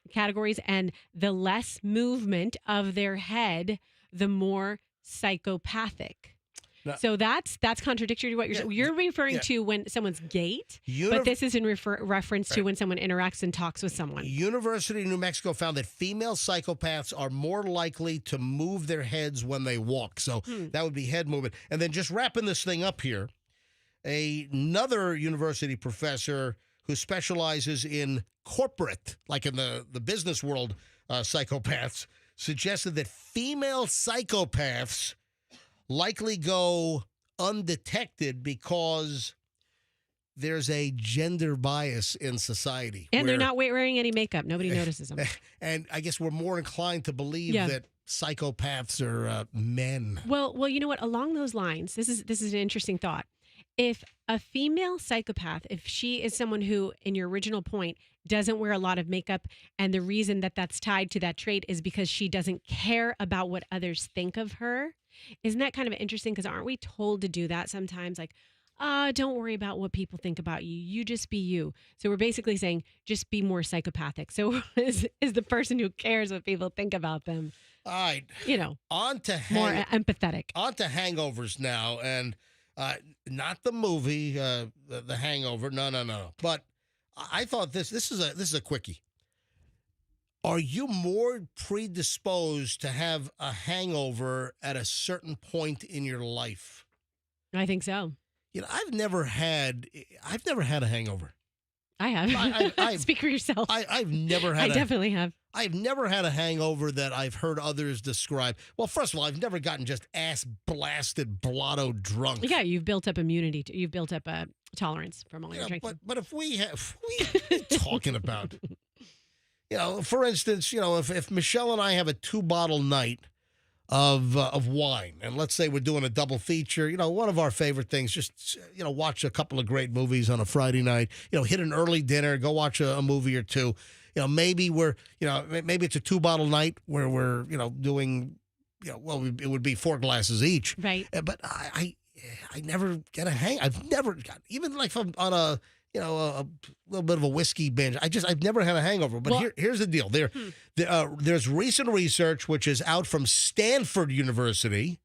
and the less movement of their head, the more psychopathic. No. So that's contradictory to what you're saying. You're referring to when someone's gait, but this is in reference to when someone interacts and talks with someone. University of New Mexico found that female psychopaths are more likely to move their heads when they walk. So that would be head movement. And then just wrapping this thing up here, another university professor who specializes in corporate, like in the business world, psychopaths, suggested that female psychopaths likely go undetected because there's a gender bias in society. And they're not wearing any makeup. Nobody notices them. And I guess we're more inclined to believe that psychopaths are men. Well, you know what? Along those lines, this is an interesting thought. If a female psychopath, if she is someone who, in your original point, doesn't wear a lot of makeup, and the reason that that's tied to that trait is because she doesn't care about what others think of her, isn't that kind of interesting? Because aren't we told to do that sometimes? Like, don't worry about what people think about you. You just be you. So we're basically saying just be more psychopathic. So is the person who cares what people think about them. All right. On to more empathetic. On to hangovers now. And not the movie, the Hangover. No. But I thought this is a quickie. Are you more predisposed to have a hangover at a certain point in your life? I think so. I've never had a hangover. I have. Speak for yourself. I've never had. I definitely have. I've never had a hangover that I've heard others describe. Well, first of all, I've never gotten just ass blasted, blotto drunk. Yeah, you've built up immunity. You've built up a tolerance from all your drinking. But if we have, what are you talking about? For instance, if Michelle and I have a 2-bottle night of wine, and let's say we're doing a double feature, one of our favorite things, just, watch a couple of great movies on a Friday night, hit an early dinner, go watch a movie or two. Maybe maybe it's a 2-bottle night where we're, doing, it would be 4 glasses each. Right. But I never get a hang. I've never got, even like if I'm on a little bit of a whiskey binge. I've never had a hangover. But here's the deal. There's recent research which is out from Stanford University,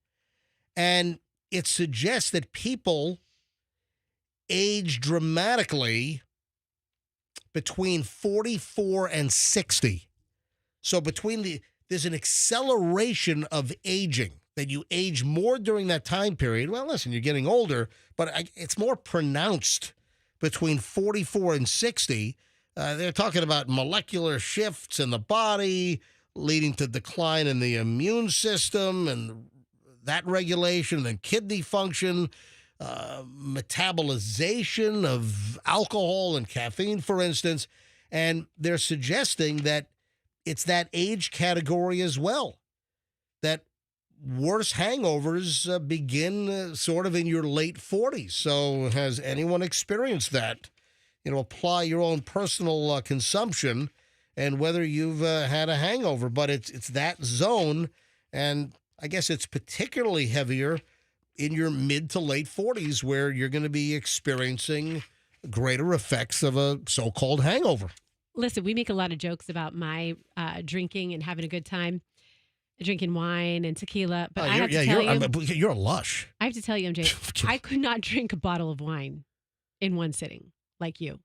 and it suggests that people age dramatically between 44 and 60. So there's an acceleration of aging, that you age more during that time period. Well, listen, you're getting older, but it's more pronounced between 44 and 60. They're talking about molecular shifts in the body leading to decline in the immune system and that regulation, then kidney function, metabolization of alcohol and caffeine, for instance. And they're suggesting that it's that age category as well, that worse hangovers begin sort of in your late 40s. So has anyone experienced that? Apply your own personal consumption and whether you've had a hangover. But it's that zone, and I guess it's particularly heavier in your mid to late 40s where you're going to be experiencing greater effects of a so-called hangover. Listen, we make a lot of jokes about my drinking and having a good time, drinking wine and tequila. But I have to tell you're a lush. I have to tell you, MJ, I could not drink a bottle of wine in one sitting like you.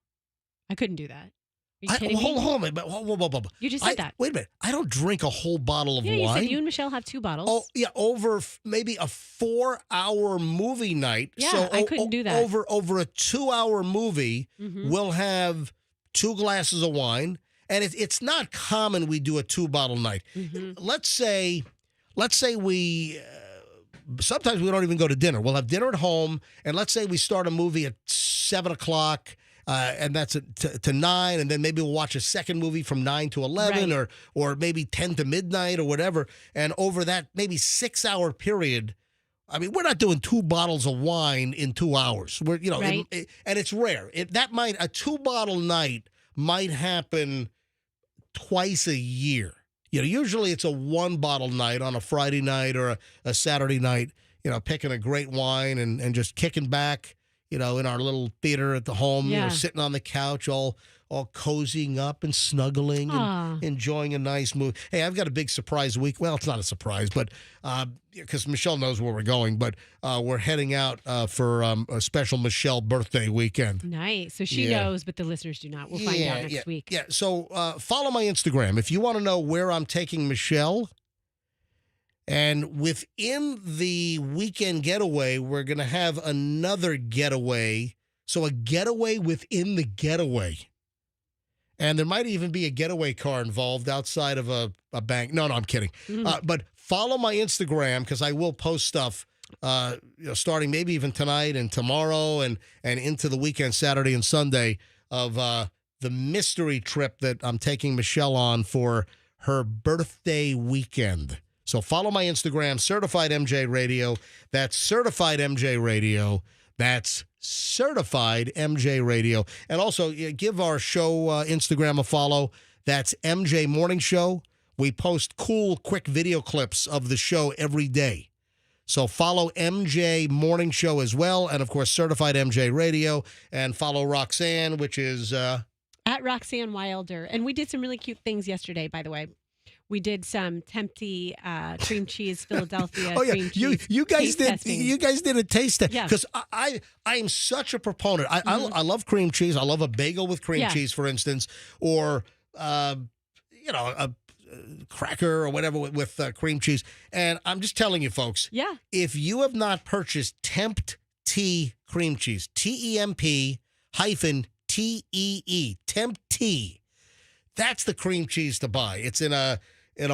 I couldn't do that. Are you kidding me? Hold on a minute. Whoa. You just said that. Wait a minute. I don't drink a whole bottle of wine. You said you and Michelle have 2 bottles. Oh, yeah, over maybe a 4-hour movie night. Yeah, so I couldn't do that. Over a 2-hour movie, we'll have 2 glasses of wine. And it's not common we do a 2-bottle night. Let's say we, sometimes we don't even go to dinner. We'll have dinner at home, and let's say we start a movie at 7 o'clock, and that's to 9, and then maybe we'll watch a second movie from 9 to 11, or maybe 10 to midnight or whatever. And over that maybe 6-hour period, I mean, we're not doing 2 bottles of wine in 2 hours. We're, and it's rare. A 2-bottle night might happen twice a year. Usually it's a 1-bottle night on a Friday night or a Saturday night, picking a great wine and just kicking back, in our little theater at the home, Yeah. sitting on the couch, all cozying up and snuggling and enjoying a nice movie. Hey, I've got a big surprise week. Well, it's not a surprise, but because Michelle knows where we're going, but we're heading out for a special Michelle birthday weekend. Nice. So she knows, but the listeners do not. We'll find out next week. Yeah. So follow my Instagram if you want to know where I'm taking Michelle. And within the weekend getaway, we're going to have another getaway. So a getaway within the getaway. And there might even be a getaway car involved outside of a bank. No, I'm kidding. But follow my Instagram because I will post stuff starting maybe even tonight and tomorrow and into the weekend, Saturday and Sunday, of the mystery trip that I'm taking Michelle on for her birthday weekend. So follow my Instagram, Certified MJ Radio. That's Certified MJ Radio. That's Certified MJ Radio. And also give our show Instagram a follow. That's MJ Morning Show. We post cool, quick video clips of the show every day. So follow MJ Morning Show as well. And, of course, Certified MJ Radio. And follow Roxanne, which is... At Roxanne Wilder. And we did some really cute things yesterday, by the way. We did some Tempty cream cheese Philadelphia. Cream cheese you guys did testing. you guys did a taste test Yeah. because I am such a proponent. I love cream cheese. I love a bagel with cream cheese, for instance, or a cracker or whatever with cream cheese. And I'm just telling you, folks. Yeah. If you have not purchased Tempty cream cheese, TEMP-TEE, Tempty, that's the cream cheese to buy. It's in a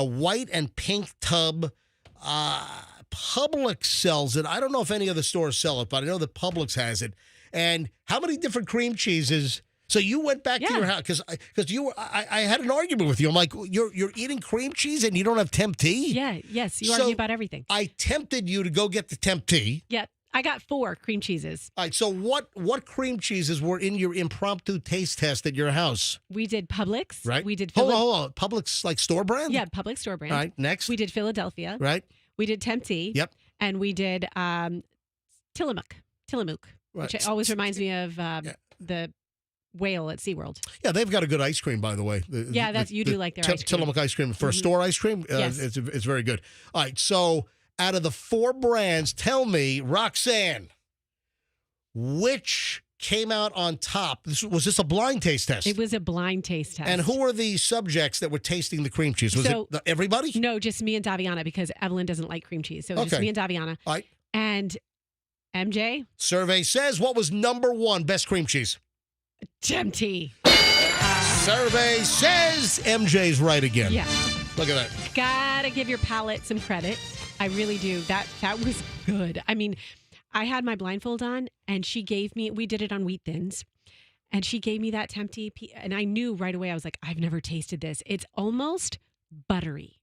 white and pink tub. Publix sells it. I don't know if any other stores sell it, but I know that Publix has it. And how many different cream cheeses? So you went back to your house because I had an argument with you. I'm like, you're eating cream cheese and you don't have Tempty? Yeah. Yes. You argue about everything. I tempted you to go get the Tempty. Yeah. I got 4 cream cheeses. All right. So what cream cheeses were in your impromptu taste test at your house? We did Publix. Right. We did Hold on. Publix like store brand? Yeah, Publix store brand. All right. Next. We did Philadelphia. Right. We did Tempty. Yep. And we did Tillamook, which always reminds me of the whale at SeaWorld. Yeah, they've got a good ice cream, by the way. You do like their ice cream. Tillamook ice cream. For a store ice cream, Yes. it's very good. All right, so out of the 4 brands, tell me, Roxanne, which came out on top? Was this a blind taste test? It was a blind taste test. And who were the subjects that were tasting the cream cheese? Was it everybody? No, just me and Daviana because Evelyn doesn't like cream cheese. So it was just me and Daviana. All right. And MJ? Survey says, what was number 1 best cream cheese? Tempty. Survey says MJ's right again. Yeah. Look at that. Gotta give your palate some credit. I really do. That was good. I mean, I had my blindfold on and she gave me, we did it on wheat thins, and she gave me that Tempty, and I knew right away, I was like, I've never tasted this. It's almost buttery.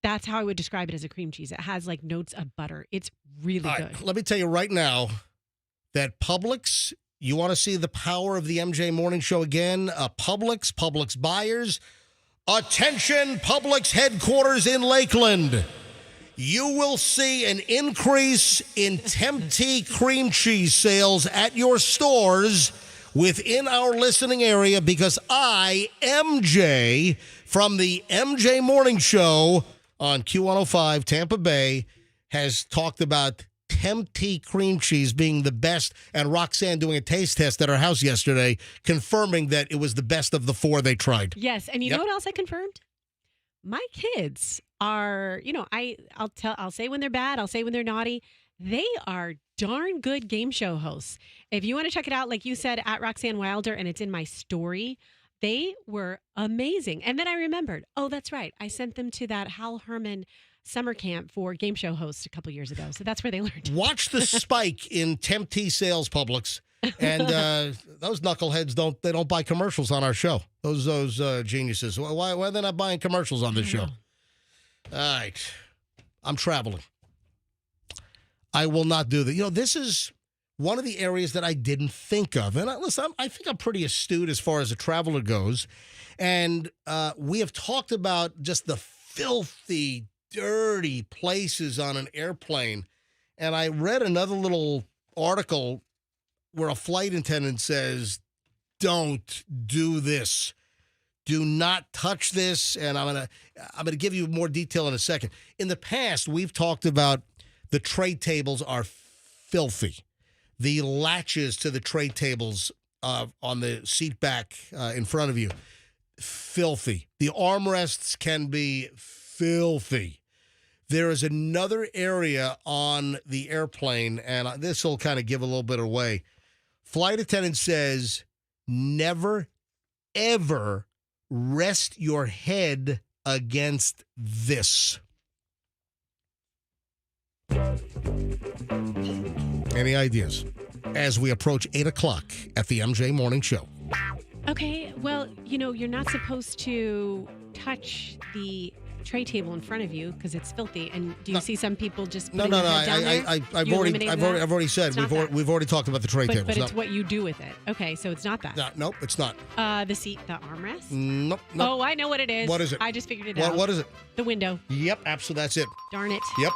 That's how I would describe it as a cream cheese. It has like notes of butter. It's really good. Let me tell you right now that Publix, you want to see the power of the MJ Morning Show again? Publix buyers, attention, Publix headquarters in Lakeland. You will see an increase in Tempty cream cheese sales at your stores within our listening area because I, MJ, from the MJ Morning Show on Q105 Tampa Bay, has talked about Tempty cream cheese being the best, and Roxanne doing a taste test at her house yesterday, confirming that it was the best of the 4 they tried. Yes, and you know what else I confirmed? My kids are, I'll say when they're bad, I'll say when they're naughty. They are darn good game show hosts. If you want to check it out, like you said, at Roxanne Wilder, and it's in my story, they were amazing. And then I remembered, oh, that's right. I sent them to that Hal Herman summer camp for game show hosts a couple years ago. So that's where they learned. Watch the spike in Tempty sales, Publix. And those knuckleheads don't buy commercials on our show. Those geniuses. Why are they not buying commercials on this show? All right. I'm traveling. I will not do that. This is one of the areas that I didn't think of. And listen, I think I'm pretty astute as far as a traveler goes. And we have talked about just the filthy, dirty places on an airplane. And I read another little article where a flight attendant says, don't do this. Do not touch this. And I'm gonna give you more detail in a second. In the past, we've talked about the tray tables are filthy. The latches to the tray tables on the seat back in front of you, filthy. The armrests can be filthy. There is another area on the airplane, and this will kind of give a little bit away. Flight attendant says, never, ever rest your head against this. Any ideas? As we approach 8 o'clock at the MJ Morning Show. Okay, well, you're not supposed to touch the tray table in front of you because it's filthy. And do you see some people just putting their head down there? I've already said we've already talked about the tray tables. But it's what you do with it. Okay, so it's not that. No, nope, it's not. The seat, the armrest. Nope. Oh, I know what it is. What is it? I just figured it out. What is it? The window. Yep, absolutely. That's it. Darn it. Yep.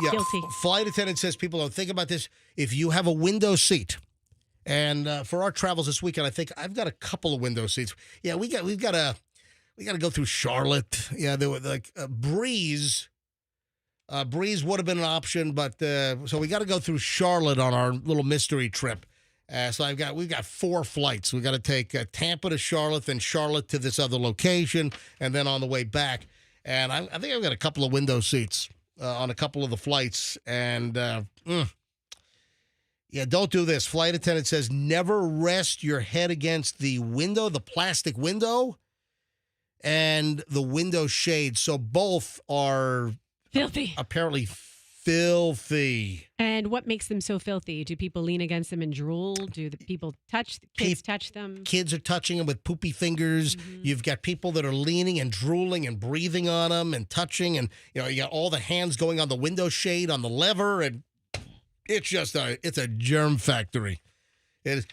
Yeah. Guilty. Flight attendant says people don't think about this. If you have a window seat, and for our travels this weekend, I think I've got a couple of window seats. Yeah, we got to go through Charlotte. Yeah, there were Breeze. Breeze would have been an option, but so we got to go through Charlotte on our little mystery trip. So we've got 4 flights. We got to take Tampa to Charlotte, then Charlotte to this other location, and then on the way back. And I think I've got a couple of window seats on a couple of the flights. And yeah, don't do this. Flight attendant says never rest your head against the window, the plastic window, and the window shade. So both are filthy. Apparently filthy. And what makes them so filthy? Do people lean against them and drool? Do the people touch them? Kids are touching them with poopy fingers. Mm-hmm. You've got people that are leaning and drooling and breathing on them and touching, and you got all the hands going on the window shade, on the lever, and it's just it's a germ factory. It is.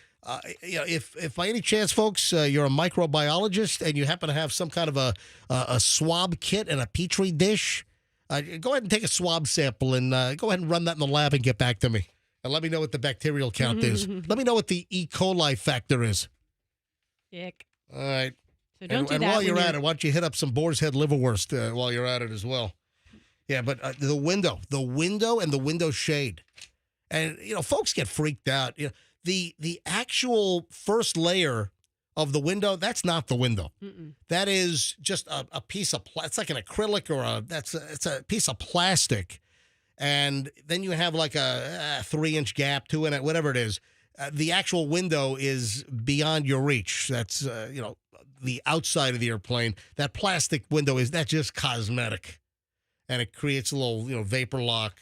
If by any chance, folks, you're a microbiologist and you happen to have some kind of a swab kit and a petri dish, go ahead and take a swab sample and go ahead and run that in the lab and get back to me. And let me know what the bacterial count is. Let me know what the E. coli factor is. Ick. All right. So don't do and that. while you're at it, why don't you hit up some boar's head liverwurst while you're at it as well. Yeah, but the window and the window shade. And, folks get freaked out. The actual first layer of the window, that's not the window. Mm-mm. That is just a piece of it's like an acrylic or it's a piece of plastic. And then you have like a 3-inch gap, 2 in it, whatever it is. The actual window is beyond your reach. That's, the outside of the airplane. That plastic window that's just cosmetic. And it creates a little, vapor lock,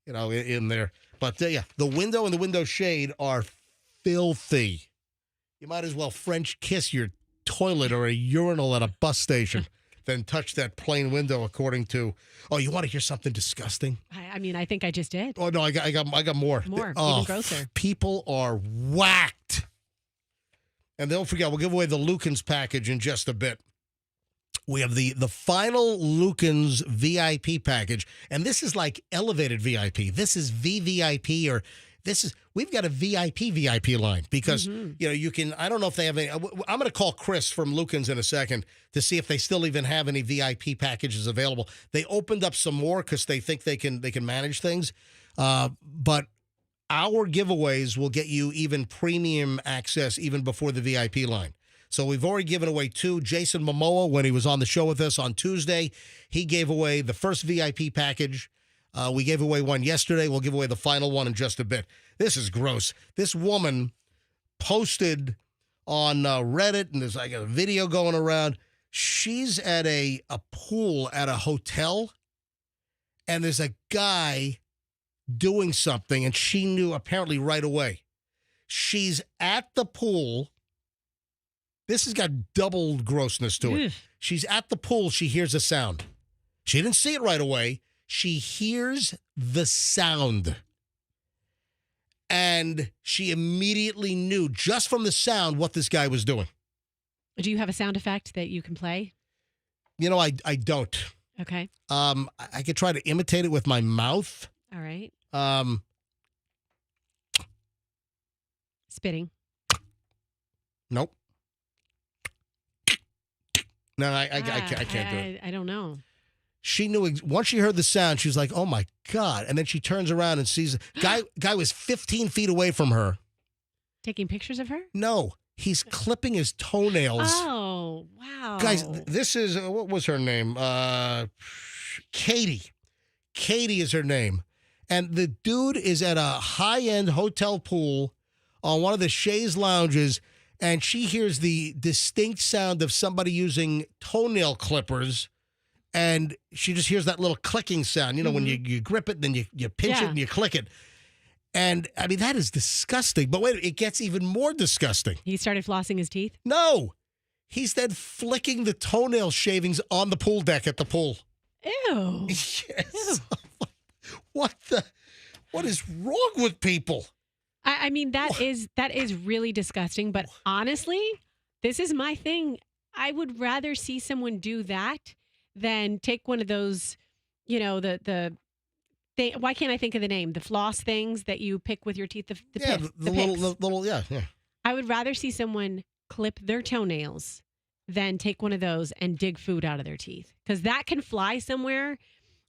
in there. But, the window and the window shade are filthy. You might as well French kiss your toilet or a urinal at a bus station than touch that plain window, according to... Oh, you want to hear something disgusting? I think I just did. Oh, no, I got more. More, even grosser. People are whacked. And don't forget, we'll give away the Lucans package in just a bit. We have the final Lucans VIP package, and this is like elevated VIP. This is VVIP, or we've got a VIP line because, you can, I don't know if they have any, I'm going to call Chris from Lucans in a second to see if they still even have any VIP packages available. They opened up some more because they think they can manage things. But our giveaways will get you even premium access even before the VIP line. So we've already given away 2. Jason Momoa, when he was on the show with us on Tuesday, he gave away the first VIP package. We gave away one yesterday. We'll give away the final one in just a bit. This is gross. This woman posted on Reddit, and there's like a video going around. She's at a pool at a hotel, and there's a guy doing something, and she knew apparently right away. She's at the pool. This has got double grossness to it. She's at the pool. She hears a sound. She didn't see it right away. She hears the sound. And she immediately knew just from the sound what this guy was doing. Do you have a sound effect that you can play? I don't. Okay. I could try to imitate it with my mouth. All right. Spitting. Nope. No, I can't do it. I don't know. She knew once she heard the sound, she was like, "Oh my God!" And then she turns around and sees guy was 15 feet away from her. Taking pictures of her? No, he's clipping his toenails. Oh, wow. Guys, this is what was her name? Katie. Katie is her name. And the dude is at a high-end hotel pool on one of the chaise lounges, and she hears the distinct sound of somebody using toenail clippers, and she just hears that little clicking sound. You know, when you grip it, then you pinch it and you click it. And, I mean, that is disgusting. But wait, it gets even more disgusting. He started flossing his teeth? No. He's then flicking the toenail shavings on the pool deck at the pool. Ew. Yes. Ew. What is wrong with people? I mean, that is really disgusting. But honestly, this is my thing. I would rather see someone do that than take one of those, you know, why can't I think of the name? The floss things that you pick with your teeth. The little, yeah. I would rather see someone clip their toenails than take one of those and dig food out of their teeth. Because that can fly somewhere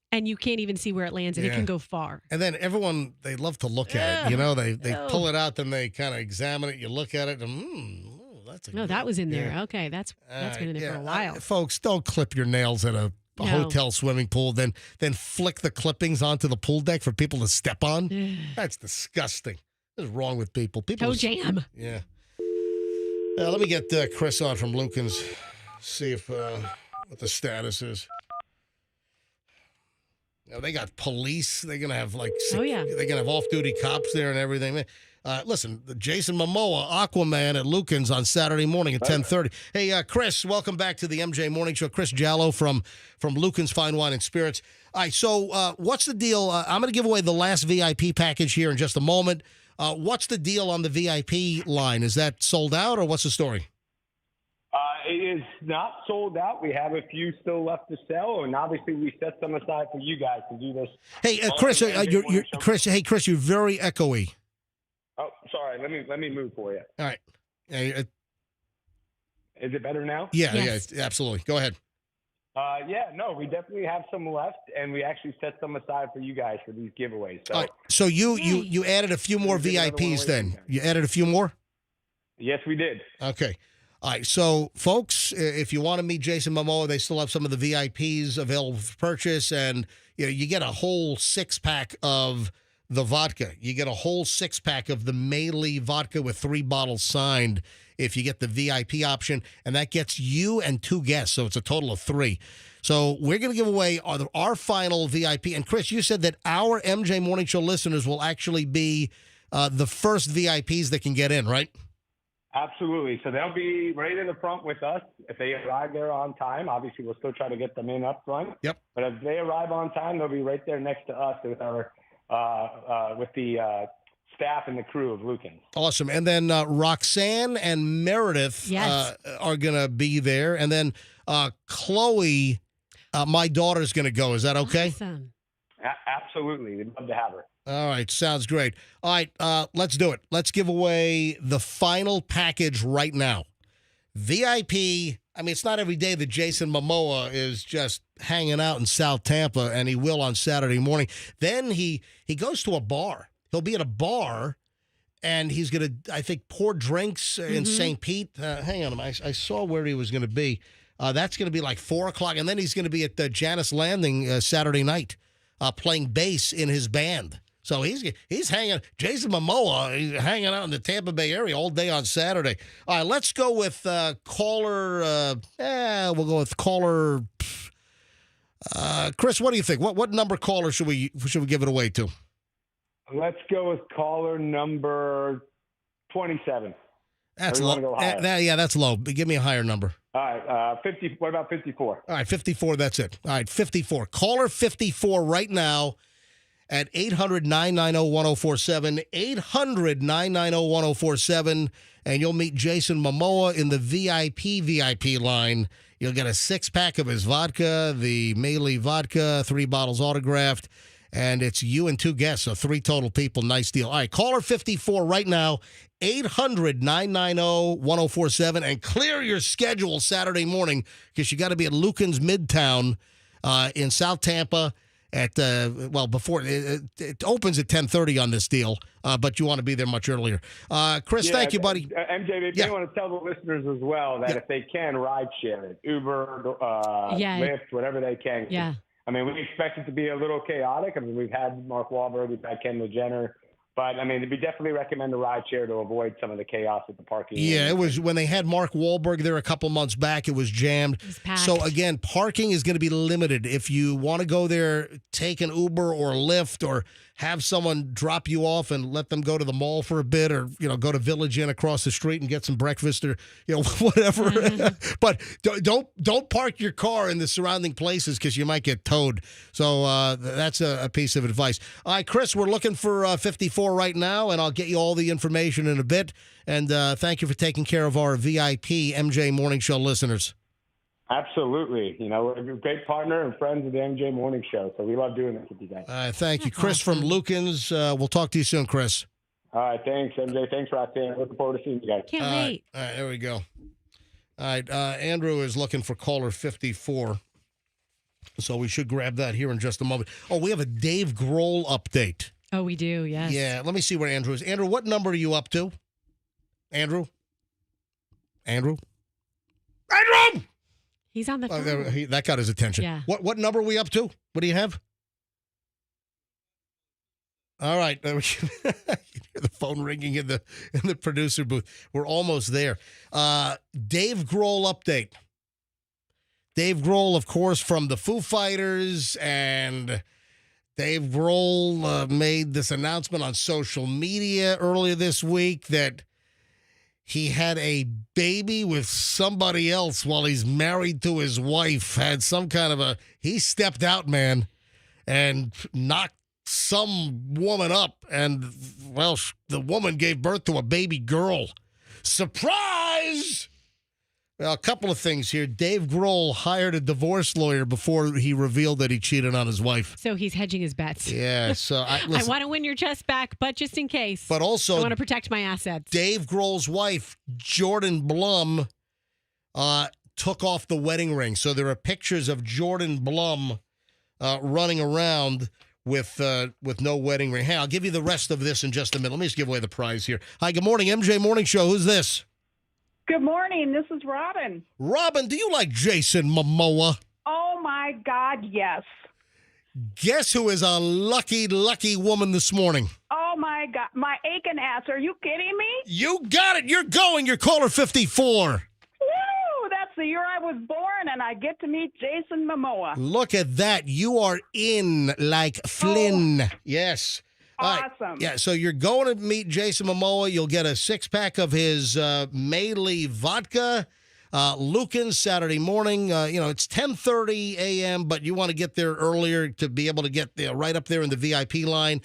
and you can't even see where it lands, and it can go far. And then everyone, they love to look at it. You know, they pull it out, then they kind of examine it. You look at it, and that's that was in there. Okay, that's been in there for a while. Folks, don't clip your nails at a hotel swimming pool, then flick the clippings onto the pool deck for people to step on. That's disgusting. What's wrong with people? Toe jam. Yeah. Let me get Chris on from Lucans. See if what the status is. They got police. They're gonna have they're gonna have off-duty cops there and everything. Listen, Jason Momoa, Aquaman at Lucans on Saturday morning at 10:30. Hey, Chris, welcome back to the MJ Morning Show. Chris Jallo from Lucans Fine Wine and Spirits. All right, so what's the deal? I'm going to give away the last VIP package here in just a moment. What's the deal on the VIP line? Is that sold out, or what's the story? It is not sold out. We have a few still left to sell, and obviously we set some aside for you guys to do this. Hey, Chris, Chris, you're very echoey. Oh, sorry. Let me move for you. All right. Is it better now? Yeah, absolutely. Go ahead. We definitely have some left, and we actually set some aside for you guys for these giveaways. So, all right. So you added a few more VIPs then? You added a few more? Yes, we did. Okay. All right, so folks, if you want to meet Jason Momoa, they still have some of the VIPs available for purchase, and you get a whole 6-pack of the vodka. You get a whole 6-pack of the Meili vodka with 3 bottles signed if you get the VIP option, and that gets you and 2 guests, so it's a total of 3. So we're going to give away our final VIP. And Chris, you said that our MJ Morning Show listeners will actually be the first VIPs that can get in, right? Absolutely. So they'll be right in the front with us. If they arrive there on time, obviously we'll still try to get them in up front. Yep. But if they arrive on time, they'll be right there next to us with our with the staff and the crew of Lucans. Awesome. And then Roxanne and Meredith are going to be there. And then Chloe, my daughter's going to go. Is that okay? Awesome. Absolutely. We'd love to have her. All right. Sounds great. All right. Let's do it. Let's give away the final package right now. VIP. I mean, it's not every day that Jason Momoa is just hanging out in South Tampa, and he will on Saturday morning. Then he goes to a bar. He'll be at a bar, and he's going to, I think, pour drinks in St. Pete. Hang on. I saw where he was going to be. That's going to be like 4 o'clock, and then he's going to be at the Janice Landing Saturday night playing bass in his band. So he's hanging. Jason Momoa, he's hanging out in the Tampa Bay area all day on Saturday. All right, let's go with caller. We'll go with caller. Chris, what do you think? What number caller should we give it away to? Let's go with caller number 27. That's low. That's low. But give me a higher number. All right, 50. What about 54? All right, 54. That's it. All right, 54. Caller 54 right now. At 800-990-1047, 800-990-1047, and you'll meet Jason Momoa in the VIP line. You'll get a 6-pack of his vodka, the Meili vodka, 3 bottles autographed, and it's you and 2 guests, so 3 total people. Nice deal. All right, caller 54 right now, 800-990-1047 and clear your schedule Saturday morning because you got to be at Lucans Midtown in South Tampa at, before it opens at 10:30 on this deal, but you want to be there much earlier. Chris, thank you, buddy. MJ, they want to tell the listeners as well that if they can, ride share it. Uber, Lyft, whatever they can. Yeah. I mean, we expect it to be a little chaotic. I mean, we've had Mark Wahlberg, we've had Kendall Jenner. But, I mean, we definitely recommend the ride share to avoid some of the chaos at the parking. Yeah, it was when they had Mark Wahlberg there a couple months back, it was jammed. It was packed. So, again, parking is going to be limited. If you want to go there, take an Uber or Lyft or have someone drop you off and let them go to the mall for a bit or, go to Village Inn across the street and get some breakfast or, whatever. But don't park your car in the surrounding places because you might get towed. So that's a piece of advice. All right, Chris, we're looking for 54 right now, and I'll get you all the information in a bit. And thank you for taking care of our VIP MJ Morning Show listeners. Absolutely. We're a great partner and friends of the MJ Morning Show, so we love doing this with you guys. Thank you. Chris from Lucans. We'll talk to you soon, Chris. All right, thanks, MJ. Thanks, Roxanne. Looking forward to seeing you guys. Can't wait. All right, there we go. All right, Andrew is looking for caller 54, so we should grab that here in just a moment. Oh, we have a Dave Grohl update. Oh, we do, yes. Yeah, let me see where Andrew is. Andrew, what number are you up to? Andrew? Andrew? He's on the phone. That got his attention. Yeah. What number are we up to? What do you have? All right. You hear the phone ringing in the producer booth. We're almost there. Dave Grohl update. Dave Grohl, of course, from the Foo Fighters, and Dave Grohl made this announcement on social media earlier this week that he had a baby with somebody else while he's married to his wife. Had some kind of he stepped out, man, and knocked some woman up. And, well, the woman gave birth to a baby girl. Surprise! Well, a couple of things here. Dave Grohl hired a divorce lawyer before he revealed that he cheated on his wife. So he's hedging his bets. Yeah, so I want to win your chest back, but just in case. But also, I want to protect my assets. Dave Grohl's wife, Jordan Blum, took off the wedding ring. So there are pictures of Jordan Blum running around with no wedding ring. Hey, I'll give you the rest of this in just a minute. Let me just give away the prize here. Hi, good morning, MJ Morning Show. Who's this? Good morning. This is Robin. Robin, do you like Jason Momoa? Oh, my God, yes. Guess who is a lucky, lucky woman this morning? Oh, my God. My aching ass. Are you kidding me? You got it. You're going. You're caller 54. Woo! That's the year I was born, and I get to meet Jason Momoa. Look at that. You are in like Flynn. Oh. Yes. Awesome. Right. Yeah, so you're going to meet Jason Momoa. You'll get a six-pack of his Meili vodka. Lucans Saturday morning. It's 10:30 a.m., but you want to get there earlier to be able to get right up there in the VIP line.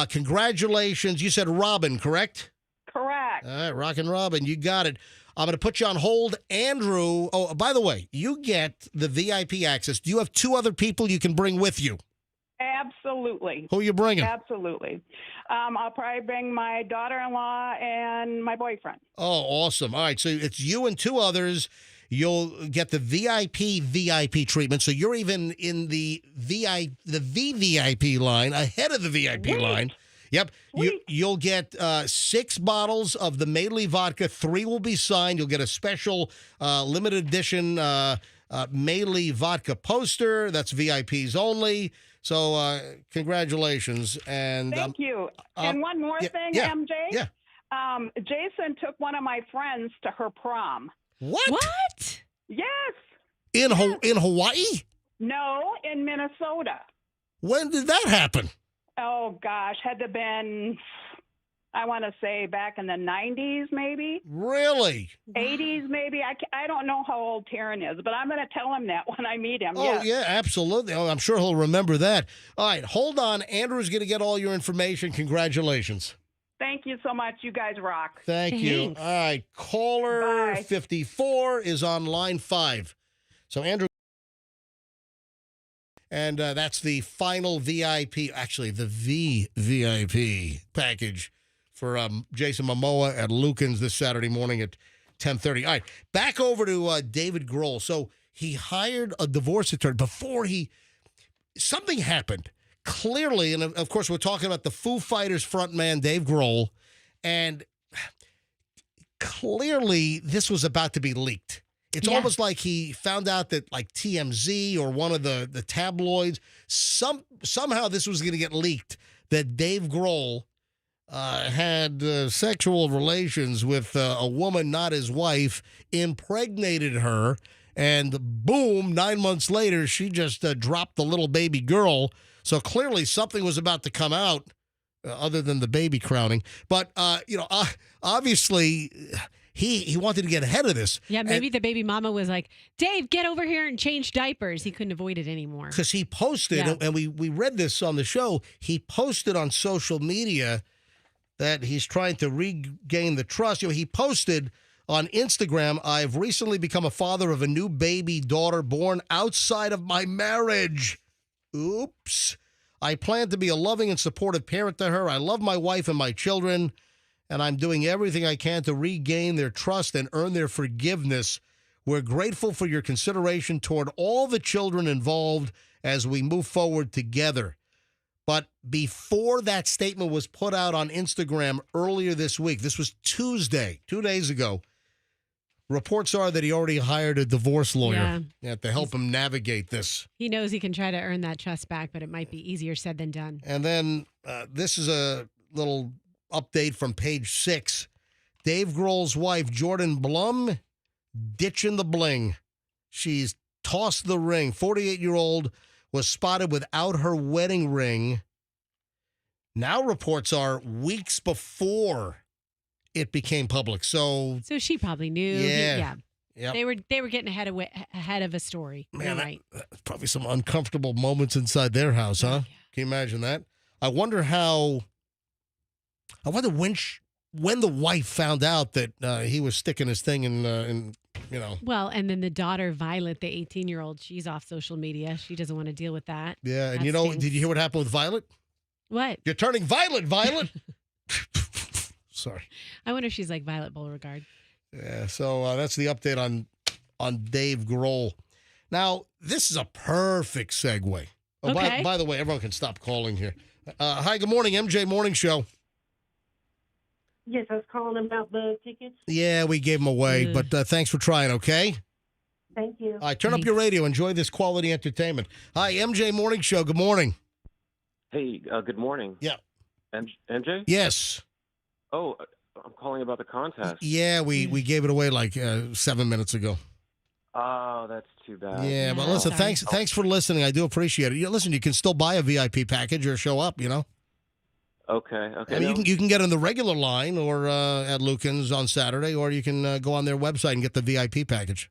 Congratulations. You said Robin, correct? Correct. All right, Rockin' Robin, you got it. I'm going to put you on hold. Andrew, oh, by the way, you get the VIP access. Do you have two other people you can bring with you? Absolutely. Who are you bringing? Absolutely. I'll probably bring my daughter-in-law and my boyfriend. Oh, awesome. All right, so it's you and two others. You'll get the VIP treatment, so you're even in the VVIP line, ahead of the VIP line. Yep. You'll get 6 bottles of the Meili vodka. 3 will be signed. You'll get a special limited edition Meili vodka poster. That's VIPs only. So congratulations. And thank you. And one more thing, MJ. Yeah. Jason took one of my friends to her prom. What? Yes. In Hawaii? No, in Minnesota. When did that happen? Oh, gosh. Had to been, I want to say, back in the 90s, maybe. Really? 80s, maybe. I don't know how old Taryn is, but I'm going to tell him that when I meet him. Oh, yes. yeah, absolutely. Oh, I'm sure he'll remember that. All right, hold on. Andrew's going to get all your information. Congratulations. Thank you so much. You guys rock. Thank you. All right, caller 54 is on line 5. So, Andrew. And that's the final VIP, actually the VVIP package for Jason Momoa at Lucans this Saturday morning at 10:30. All right, back over to David Grohl. So he hired a divorce attorney before something happened. Clearly, and of course, we're talking about the Foo Fighters frontman, Dave Grohl, and clearly this was about to be leaked. It's almost like he found out that like TMZ or one of the tabloids, somehow this was going to get leaked, that Dave Grohl had sexual relations with a woman, not his wife, impregnated her, and boom, 9 months later, she just dropped the little baby girl. So clearly something was about to come out other than the baby crowning. But, obviously he wanted to get ahead of this. Yeah, maybe the baby mama was like, Dave, get over here and change diapers. He couldn't avoid it anymore. Because he posted, and we read this on the show, he posted on social media that he's trying to regain the trust. He posted on Instagram, I've recently become a father of a new baby daughter born outside of my marriage. Oops. I plan to be a loving and supportive parent to her. I love my wife and my children, and I'm doing everything I can to regain their trust and earn their forgiveness. We're grateful for your consideration toward all the children involved as we move forward together. But before that statement was put out on Instagram earlier this week, this was Tuesday, 2 days ago, reports are that he already hired a divorce lawyer to help him navigate this. He knows he can try to earn that trust back, but it might be easier said than done. And then this is a little update from page 6. Dave Grohl's wife, Jordan Blum, ditching the bling. She's tossed the ring. 48-year-old was spotted without her wedding ring. Now reports are weeks before it became public. So she probably knew. Yeah. Yep. They were getting ahead of a story. Man, right. Probably some uncomfortable moments inside their house, huh? Yeah. Can you imagine that? I wonder when the wife found out that he was sticking his thing in. Well, and then the daughter, Violet, the 18-year-old, she's off social media. She doesn't want to deal with that. Yeah, and did you hear what happened with Violet? What? You're turning violet, Violet. Sorry. I wonder if she's like Violet Beauregard. Yeah, so that's the update on Dave Grohl. Now, this is a perfect segue. Oh, okay. By the way, everyone can stop calling here. Hi, good morning, MJ Morning Show. Yes, I was calling about the tickets. Yeah, we gave them away, but thanks for trying, okay? Thank you. All right, turn up your radio. Enjoy this quality entertainment. Hi, MJ Morning Show. Good morning. Hey, good morning. Yeah. MJ? Yes. Oh, I'm calling about the contest. Yeah, we gave it away like 7 minutes ago. Oh, that's too bad. Yeah, but listen, thanks for listening. I do appreciate it. Listen, you can still buy a VIP package or show up, Okay. I mean, you can get on the regular line or at Lucans on Saturday, or you can go on their website and get the VIP package.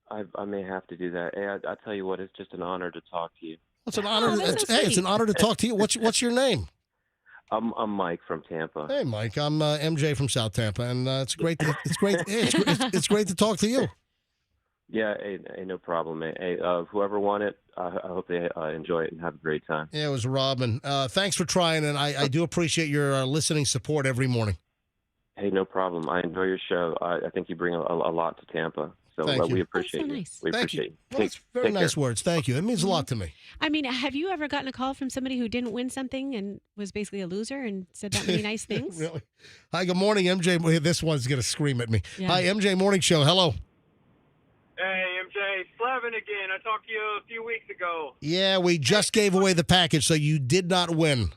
I may have to do that. Hey, I tell you what, it's just an honor to talk to you. It's an honor. It's an honor to talk to you. What's your name? I'm Mike from Tampa. Hey, Mike. I'm MJ from South Tampa, and it's great. It's great. It's great to talk to you. Yeah, hey, no problem. Hey, whoever won it, I hope they enjoy it and have a great time. Yeah, it was Robin. Thanks for trying, and I do appreciate your listening support every morning. Hey, no problem. I enjoy your show. I think you bring a lot to Tampa, so we appreciate you. We appreciate you. Well, that's very nice words. Thank you. It means a lot to me. I mean, have you ever gotten a call from somebody who didn't win something and was basically a loser and said that many nice things? Really? Hi, good morning, MJ. This one's going to scream at me. Yeah. Hi, MJ Morning Show. Hello. Hey, MJ, Slevin again. I talked to you a few weeks ago. Yeah, we just gave away the package, so you did not win.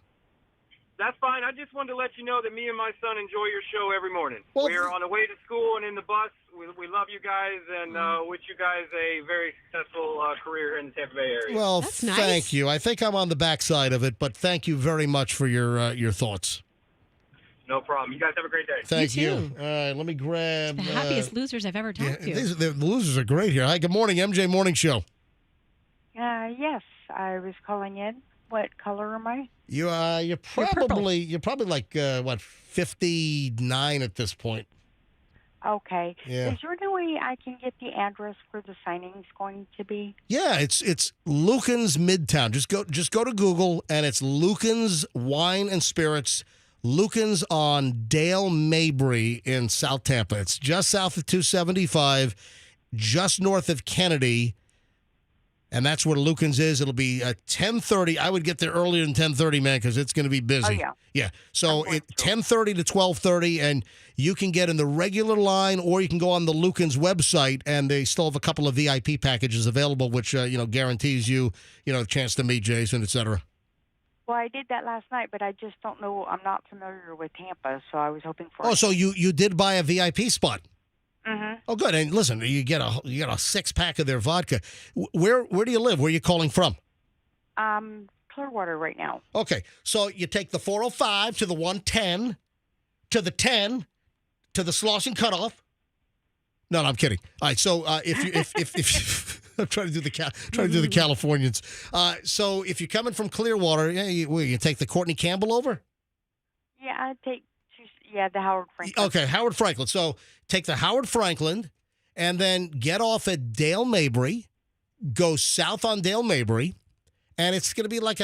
That's fine. I just wanted to let you know that me and my son enjoy your show every morning. Well, we're on the way to school and in the bus. We love you guys and wish you guys a very successful career in the Tampa Bay area. Well, thank you. I think I'm on the backside of it, but thank you very much for your thoughts. No problem. You guys have a great day. Thank you. All right, let me grab... The happiest losers I've ever talked to. The losers are great here. Hi, good morning, MJ Morning Show. Yes, I was calling in. What color am I? You're probably like 59 at this point. Okay. Yeah. Is there any way I can get the address where the signing's going to be? Yeah, it's Lucans Midtown. Just go to Google and it's Lucans Wine and Spirits, Lucans on Dale Mabry in South Tampa. It's just south of 275, just north of Kennedy. And that's where Lucans is. It'll be 10:30. I would get there earlier than 10:30, man, because it's going to be busy. Oh, yeah. Yeah. So 10:30 to 12:30, and you can get in the regular line, or you can go on the Lucans website, and they still have a couple of VIP packages available, which guarantees you a chance to meet Jason, etc. Well, I did that last night, but I just don't know. I'm not familiar with Tampa, so I was hoping for. Oh, so you did buy a VIP spot? Mm-hmm. Oh, good. And listen, you get a 6-pack of their vodka. Where do you live? Where are you calling from? Clearwater right now. Okay, so you take the 405 to the 110, to the 10, to the Slauson cutoff. No, I'm kidding. All right, so if I'm trying to do the Californians. So if you're coming from Clearwater, you take the Courtney Campbell over. Yeah, I take. Yeah, the Howard Franklin. Okay, Howard Franklin. So take the Howard Franklin and then get off at Dale Mabry, go south on Dale Mabry, and it's going to be like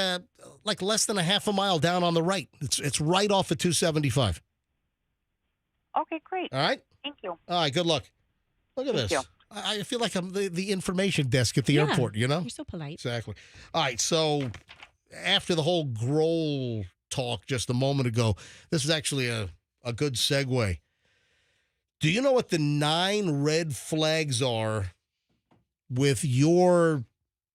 less than a half a mile down on the right. It's right off at 275. Okay, great. All right? Thank you. All right, good luck. Look at Thank this. you. I feel like I'm the information desk at the airport, you know? You're so polite. Exactly. All right, so after the whole Grohl talk just a moment ago, this is actually a good segue. Do you know what the 9 red flags are with your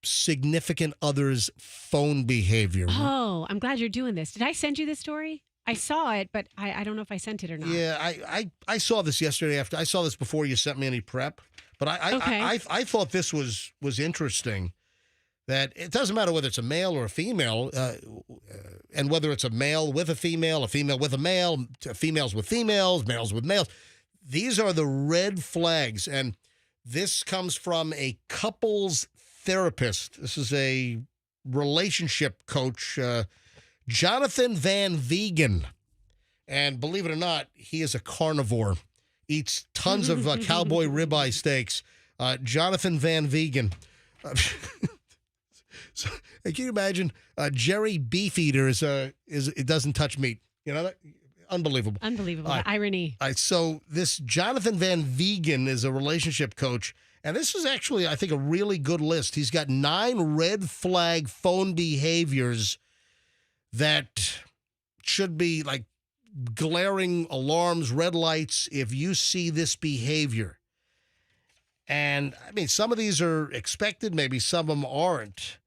significant other's phone behavior? Oh, I'm glad you're doing this. Did I send you this story? I saw it, but I don't know if I sent it or not. Yeah, I saw this yesterday. I saw this before you sent me any prep, but I thought this was interesting. That it doesn't matter whether it's a male or a female, and whether it's a male with a female with a male, females with females, males with males. These are the red flags, and this comes from a couples therapist. This is a relationship coach, Jonathan Van Vegan. And believe it or not, he is a carnivore, eats tons of cowboy ribeye steaks. Jonathan Van Vegan. So, can you imagine Jerry Beefeater it doesn't touch meat? You know that? Unbelievable. Unbelievable. All The irony. All right, so this Jonathan Van Vegan is a relationship coach, and this is actually, I think, a really good list. He's got 9 red flag phone behaviors that should be like glaring alarms, red lights if you see this behavior. And, I mean, some of these are expected, maybe some of them aren't.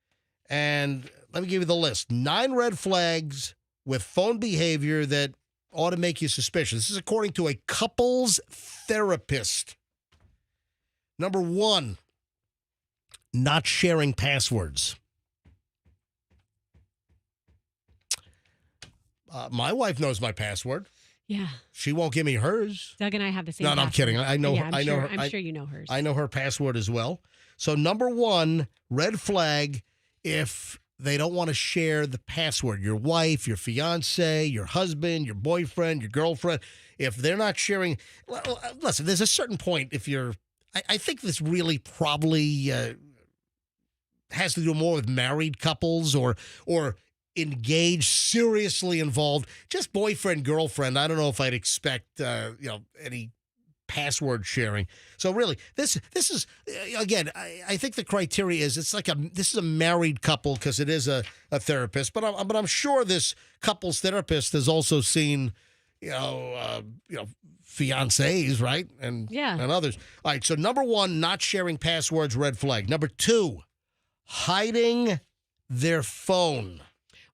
And let me give you the list. 9 red flags with phone behavior that ought to make you suspicious. This is according to a couples therapist. Number 1, not sharing passwords. My wife knows my password. Yeah. She won't give me hers. Doug and I have the same No, password. I'm kidding. I know. Yeah, I know. I'm sure you know hers. I know her password as well. So number 1, red flag, if they don't want to share the password. Your wife, your fiance, your husband, your boyfriend, your girlfriend. If they're not sharing, listen. There's a certain point. If you're, I think this really probably has to do more with married couples or engaged, seriously involved. Just boyfriend, girlfriend. I don't know if I'd expect any password sharing. So really, this is again. I think the criteria is this is a married couple because it is a therapist. But I'm sure this couple's therapist has also seen fiancés, right? And others. All right. So number 1, not sharing passwords, red flag. Number 2, hiding their phone.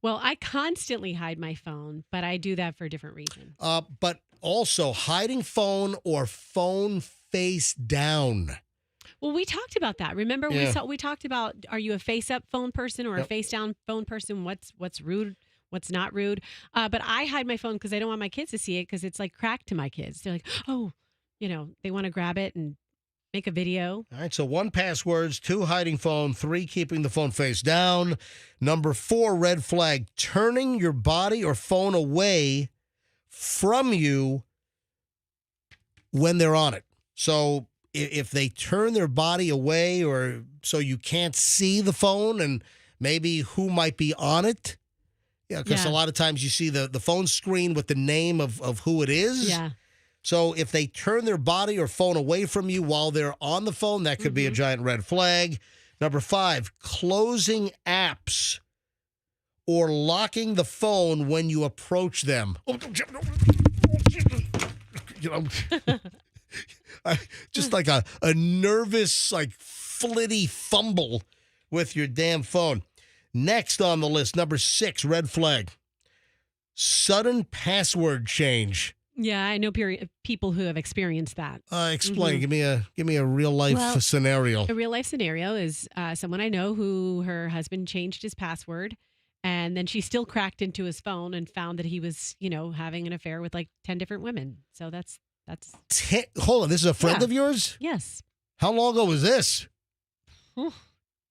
Well, I constantly hide my phone, but I do that for a different reason. But also phone phone or phone face down. Well, we talked about that. Remember, we talked about, are you a face up phone person or a face down phone person? What's rude? What's not rude? But I hide my phone because I don't want my kids to see it because it's like crack to my kids. They're like, oh, they want to grab it and make a video. All right, so 1, passwords, 2, hiding phone, 3, keeping the phone face down. Number 4, red flag, turning your body or phone away from you when they're on it. So if they turn their body away or so you can't see the phone and maybe who might be on it, Yeah, because a lot of times you see the phone screen with the name of who it is. Yeah. So if they turn their body or phone away from you while they're on the phone, that could be a giant red flag. Number 5, closing apps or locking the phone when you approach them. Just like a nervous, like flitty fumble with your damn phone. Next on the list, number 6, red flag. Sudden password change. Yeah, I know people who have experienced that. Explain. Give me a real life scenario. A real life scenario is someone I know who her husband changed his password, and then she still cracked into his phone and found that he was, having an affair with like 10 different women. So that's. Hold on, this is a friend of yours? Yes. How long ago was this?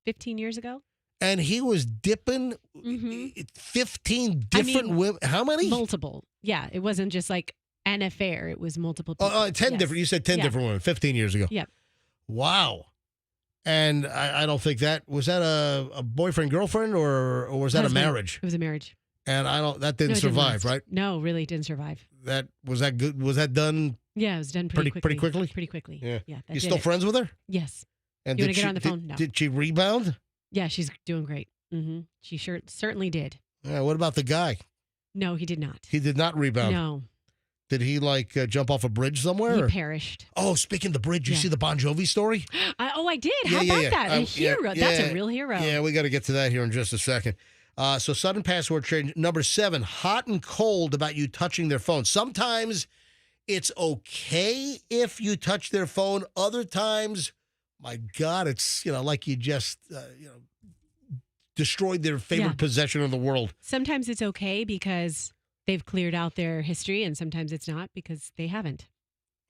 15 years ago. And he was dipping 15 different women. How many? Multiple. Yeah, it wasn't just like an affair. It was multiple people. 10 different. You said 10 different women 15 years ago. Yep. Wow. And I don't think was that a boyfriend, girlfriend, or was that Husband. a marriage? It was a marriage. And that didn't survive, right? No, really it didn't survive. Was that good? Was that done? Yeah, it was done pretty quickly. Pretty quickly? Yeah. You still friends with her? Yes. And you want to get on the phone? No. Did she rebound? Yeah, she's doing great. She certainly did. Yeah. What about the guy? No, he did not. He did not rebound. No. Did he jump off a bridge somewhere? He or? perished. Oh, speaking of the bridge, you see the Bon Jovi story? I did. How about that? A hero. That's a real hero. Yeah, we got to get to that here in just a second. So sudden password change. Number 7, hot and cold about you touching their phone. Sometimes it's okay if you touch their phone. Other times, my God, it's like you just destroyed their favorite possession in the world. Sometimes it's okay because they've cleared out their history, and sometimes it's not because they haven't.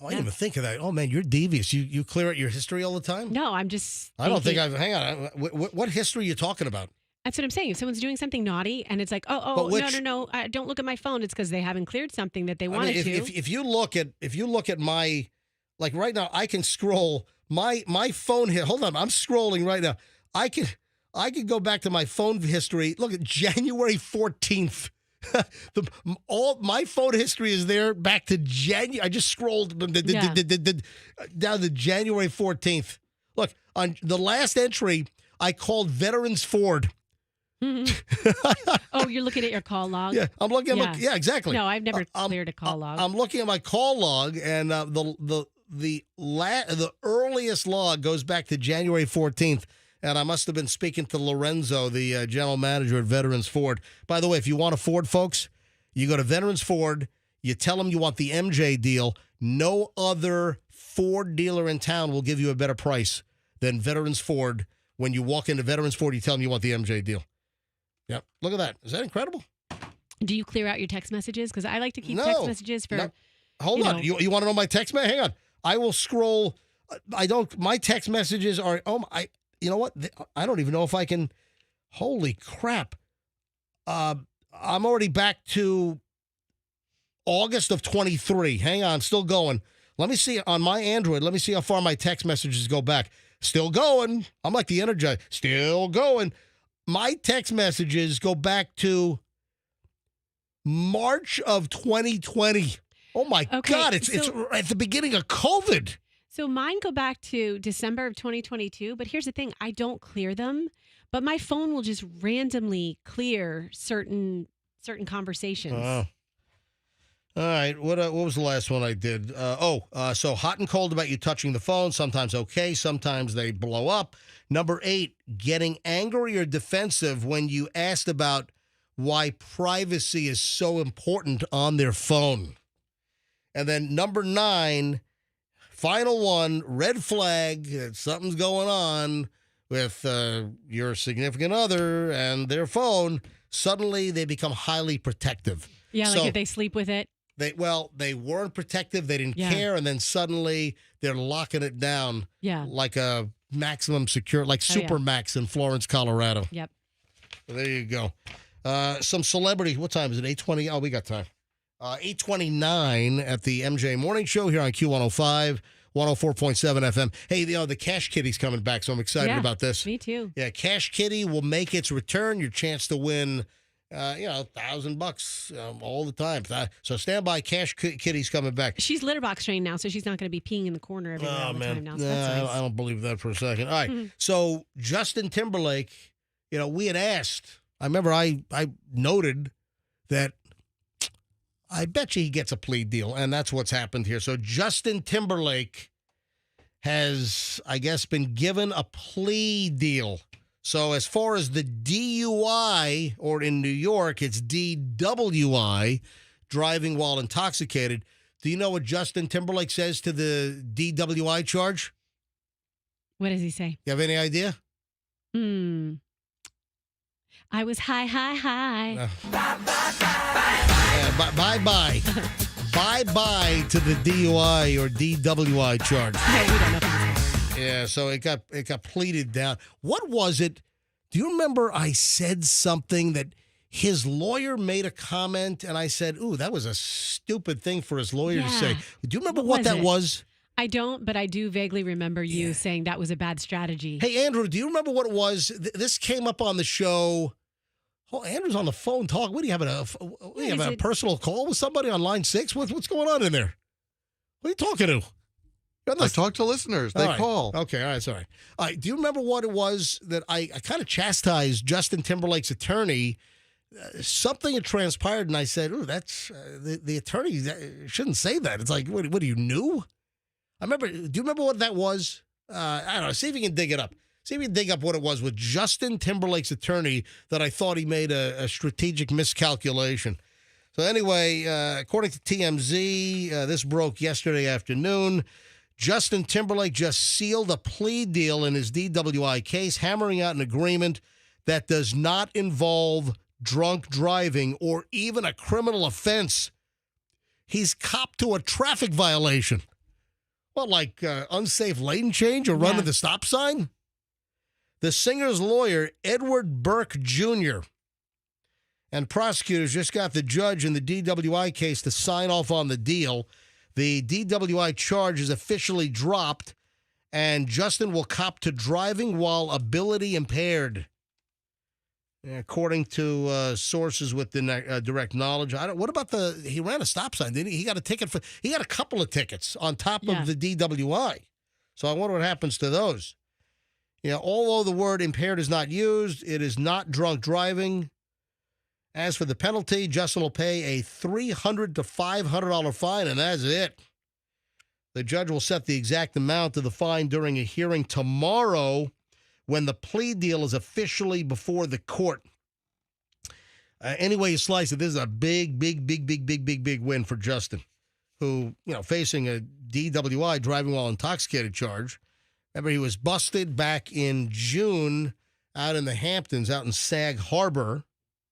Oh, I didn't even think of that. Oh, man, you're devious. You clear out your history all the time? No, I'm just I don't think hang on. What history are you talking about? That's what I'm saying. If someone's doing something naughty and it's like, no, don't look at my phone. It's because they haven't cleared something that they wanted to. If you look at my, like right now, I can scroll my phone here. Hold on, I'm scrolling right now. I can go back to my phone history. Look at January 14th. My phone history is there back to January. I just scrolled down to January 14th. Look, on the last entry, I called Veterans Ford. Oh, you're looking at your call log? Yeah, I'm looking at my, exactly. No, I've never cleared a call log. I'm looking at my call log, and the earliest log goes back to January 14th, and I must have been speaking to Lorenzo, the general manager at Veterans Ford. By the way, if you want a Ford, folks, you go to Veterans Ford, you tell them you want the MJ deal. No other Ford dealer in town will give you a better price than Veterans Ford. When you walk into Veterans Ford, you tell them you want the MJ deal. Yep. Look at that. Is that incredible? Do you clear out your text messages? Because I like to keep text messages for. No. Hold on. You want to know my text message? Hang on. I will scroll. My text messages are. You know what? I don't even know if I can. Holy crap. I'm already back to August of 23. Hang on. Still going. Let me see on my Android. Let me see how far my text messages go back. Still going. I'm like the Energizer. Still going. My text messages go back to March of 2020. Oh, my God. It's at the beginning of COVID. So mine go back to December of 2022. But here's the thing. I don't clear them. But my phone will just randomly clear certain conversations. Oh. All right. What was the last one I did? So hot and cold about you touching the phone. Sometimes okay. Sometimes they blow up. Number 8, getting angry or defensive when you asked about why privacy is so important on their phone. And then number 9, final one, red flag that something's going on with your significant other and their phone. Suddenly they become highly protective. Yeah, like if they sleep with it. They weren't protective. They didn't care. And then suddenly they're locking it down. Yeah. Like a maximum secure, like Supermax in Florence, Colorado. Yep. There you go. Some celebrity. What time is it? 8:20. Oh, we got time. 8:29 at the MJ Morning Show here on Q105, 104.7 FM. Hey, the Cash Kitty's coming back, so I'm excited about this. Me too. Yeah, Cash Kitty will make its return. Your chance to win $1,000 all the time. So stand by, Cash Kitty's coming back. She's litter box trained now, so she's not going to be peeing in the corner everywhere all the time now. So that's nice. I don't believe that for a second. All right, so Justin Timberlake, we had asked. I remember I noted that I bet you he gets a plea deal, and that's what's happened here. So Justin Timberlake has, I guess, been given a plea deal. So as far as the DUI, or in New York, it's DWI, driving while intoxicated. Do you know what Justin Timberlake says to the DWI charge? What does he say? You have any idea? I was high. Bye-bye. Bye-bye to the DUI or DWI charge. Hey, we don't know. Yeah, so it got pleaded down. What was it? Do you remember I said something that his lawyer made a comment, and I said, ooh, that was a stupid thing for his lawyer to say. Do you remember what that was? I don't, but I do vaguely remember you saying that was a bad strategy. Hey, Andrew, do you remember what it was? This came up on the show. Oh, Andrew's on the phone talking. What do you have? A personal call with somebody on line 6? What's going on in there? What are you talking to? I talk to listeners. They call. Okay, all right, sorry. All right, do you remember what it was that I kind of chastised Justin Timberlake's attorney? Something had transpired, and I said, "Ooh, that's the attorney shouldn't say that." It's like, what are you new? I remember. Do you remember what that was? I don't know. See if you can dig it up. See if you can dig up what it was with Justin Timberlake's attorney that I thought he made a strategic miscalculation. So anyway, according to TMZ, this broke yesterday afternoon. Justin Timberlake just sealed a plea deal in his DWI case, hammering out an agreement that does not involve drunk driving or even a criminal offense. He's copped to a traffic violation. What, like unsafe lane change or running the stop sign? The singer's lawyer, Edward Burke Jr., and prosecutors just got the judge in the DWI case to sign off on the deal. The DWI charge is officially dropped, and Justin will cop to driving while ability impaired. According to sources with the direct knowledge. What about he ran a stop sign, didn't he? He got a ticket he got a couple of tickets on top of the DWI. So I wonder what happens to those. Although the word impaired is not used, it is not drunk driving. As for the penalty, Justin will pay a $300 to $500 fine, and that's it. The judge will set the exact amount of the fine during a hearing tomorrow when the plea deal is officially before the court. Any way you slice it, this is a big win for Justin, who, facing a DWI, driving while intoxicated charge. Remember, he was busted back in June out in the Hamptons, out in Sag Harbor,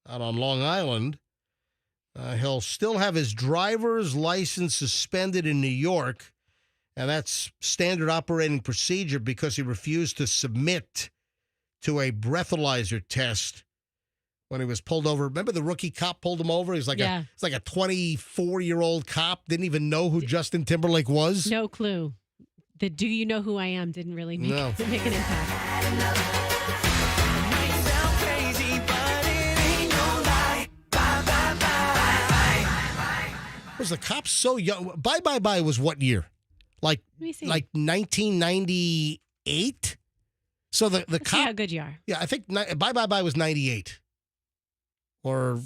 out on Long Island. He'll still have his driver's license suspended in New York, and that's standard operating procedure because he refused to submit to a breathalyzer test when he was pulled over. Remember the rookie cop pulled him over? He's like a 24-year-old cop, didn't even know who Justin Timberlake was. No clue. The "Do you know who I am" didn't really make an impact. Was the cop so young? Bye Bye Bye was what year? Like 1998? So the cop. See how good you are. Yeah, I think Bye Bye Bye was 98. Or,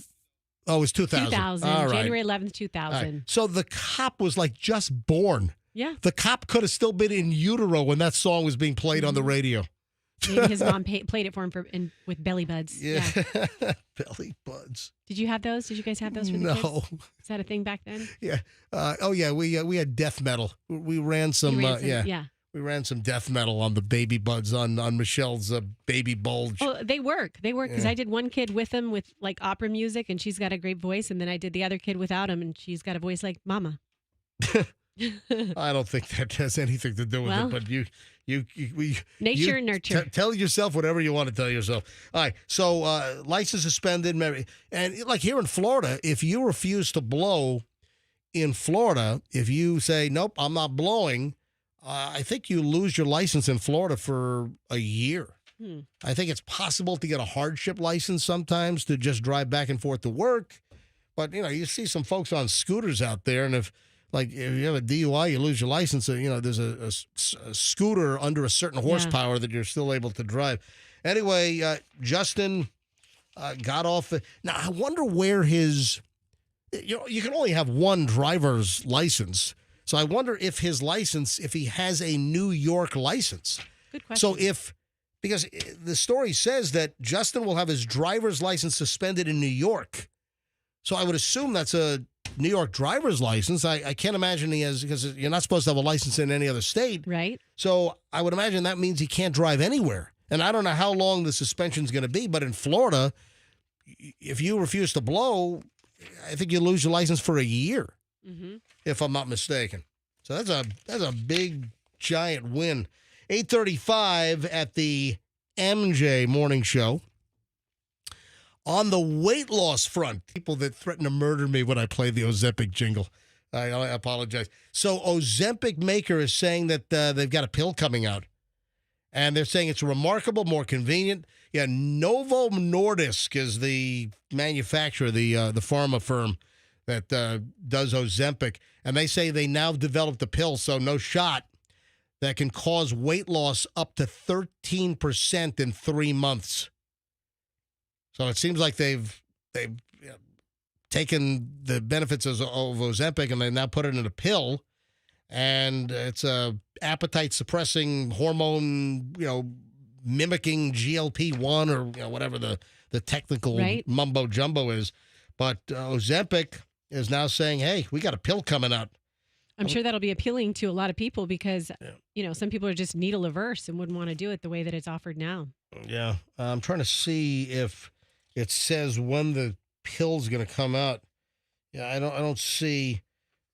it was 2000. 2000, all right. January 11th, 2000. Right. So the cop was like just born. Yeah. The cop could have still been in utero when that song was being played on the radio. Maybe his mom played it for him with belly buds. Yeah. Belly buds. Did you have those? Did you guys have those for the kids? No. Is that a thing back then? Yeah. We had death metal. We ran some, we ran some death metal on the baby buds on Michelle's baby bulge. Oh, they work. They work because I did one kid with him with like opera music, and she's got a great voice, and then I did the other kid without him, and she's got a voice like Mama. I don't think that has anything to do with it, but nature and nurture. Tell yourself whatever you want to tell yourself. All right, so license suspended, and like here in Florida, if you refuse to blow in Florida, if you say nope, I'm not blowing, I think you lose your license in Florida for a year. I think it's possible to get a hardship license sometimes to just drive back and forth to work. But, you see some folks on scooters out there, and if you have a DUI, you lose your license, there's a scooter under a certain horsepower that you're still able to drive. Anyway, Justin got off. Now, I wonder where his, you can only have one driver's license. So I wonder if his license, if he has a New York license. Good question. So because the story says that Justin will have his driver's license suspended in New York. So I would assume that's a New York driver's license. I can't imagine he has, because you're not supposed to have a license in any other state. Right. So I would imagine that means he can't drive anywhere. And I don't know how long the suspension is going to be, but in Florida, if you refuse to blow, I think you lose your license for a year, if I'm not mistaken. So that's a big, giant win. 8:35 at the MJ Morning Show. On the weight loss front, people that threaten to murder me when I play the Ozempic jingle. I apologize. So Ozempic maker is saying that they've got a pill coming out. And they're saying it's remarkable, more convenient. Yeah, Novo Nordisk is the manufacturer, the pharma firm that does Ozempic. And they say they now developed a pill, so no shot, that can cause weight loss up to 13% in 3 months. So it seems like they've taken the benefits of Ozempic and they now put it in a pill, and it's a appetite suppressing hormone, mimicking GLP-1 or whatever the technical mumbo jumbo is. But Ozempic is now saying, "Hey, we got a pill coming out." I'm sure that'll be appealing to a lot of people because some people are just needle averse and wouldn't want to do it the way that it's offered now. Yeah, I'm trying to see if it says when the pill's going to come out. Yeah, I don't see.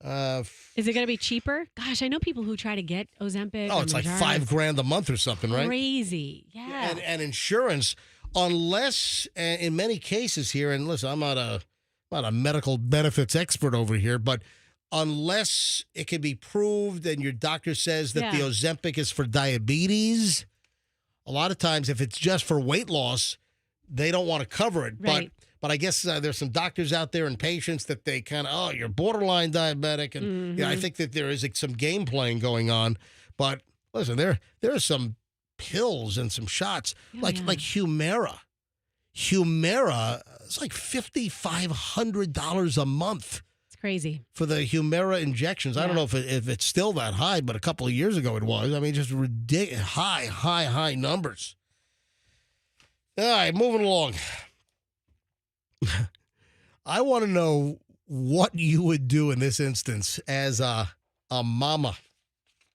Is it going to be cheaper? Gosh, I know people who try to get Ozempic. Oh, it's like $5,000 a month or something, right? Crazy, yeah. And insurance, unless in many cases here, and listen, I'm not a medical benefits expert over here, but unless it can be proved and your doctor says that the Ozempic is for diabetes, a lot of times if it's just for weight loss, they don't want to cover it. Right. But I guess there's some doctors out there and patients that they kind of, you're borderline diabetic. And I think that there is some game playing going on. But listen, there are some pills and some shots like Humira. Humira, it's like $5,500 a month. It's crazy. For the Humira injections. I don't know if it's still that high, but a couple of years ago it was. I mean, just ridiculous, high numbers. All right, moving along. I want to know what you would do in this instance as a mama.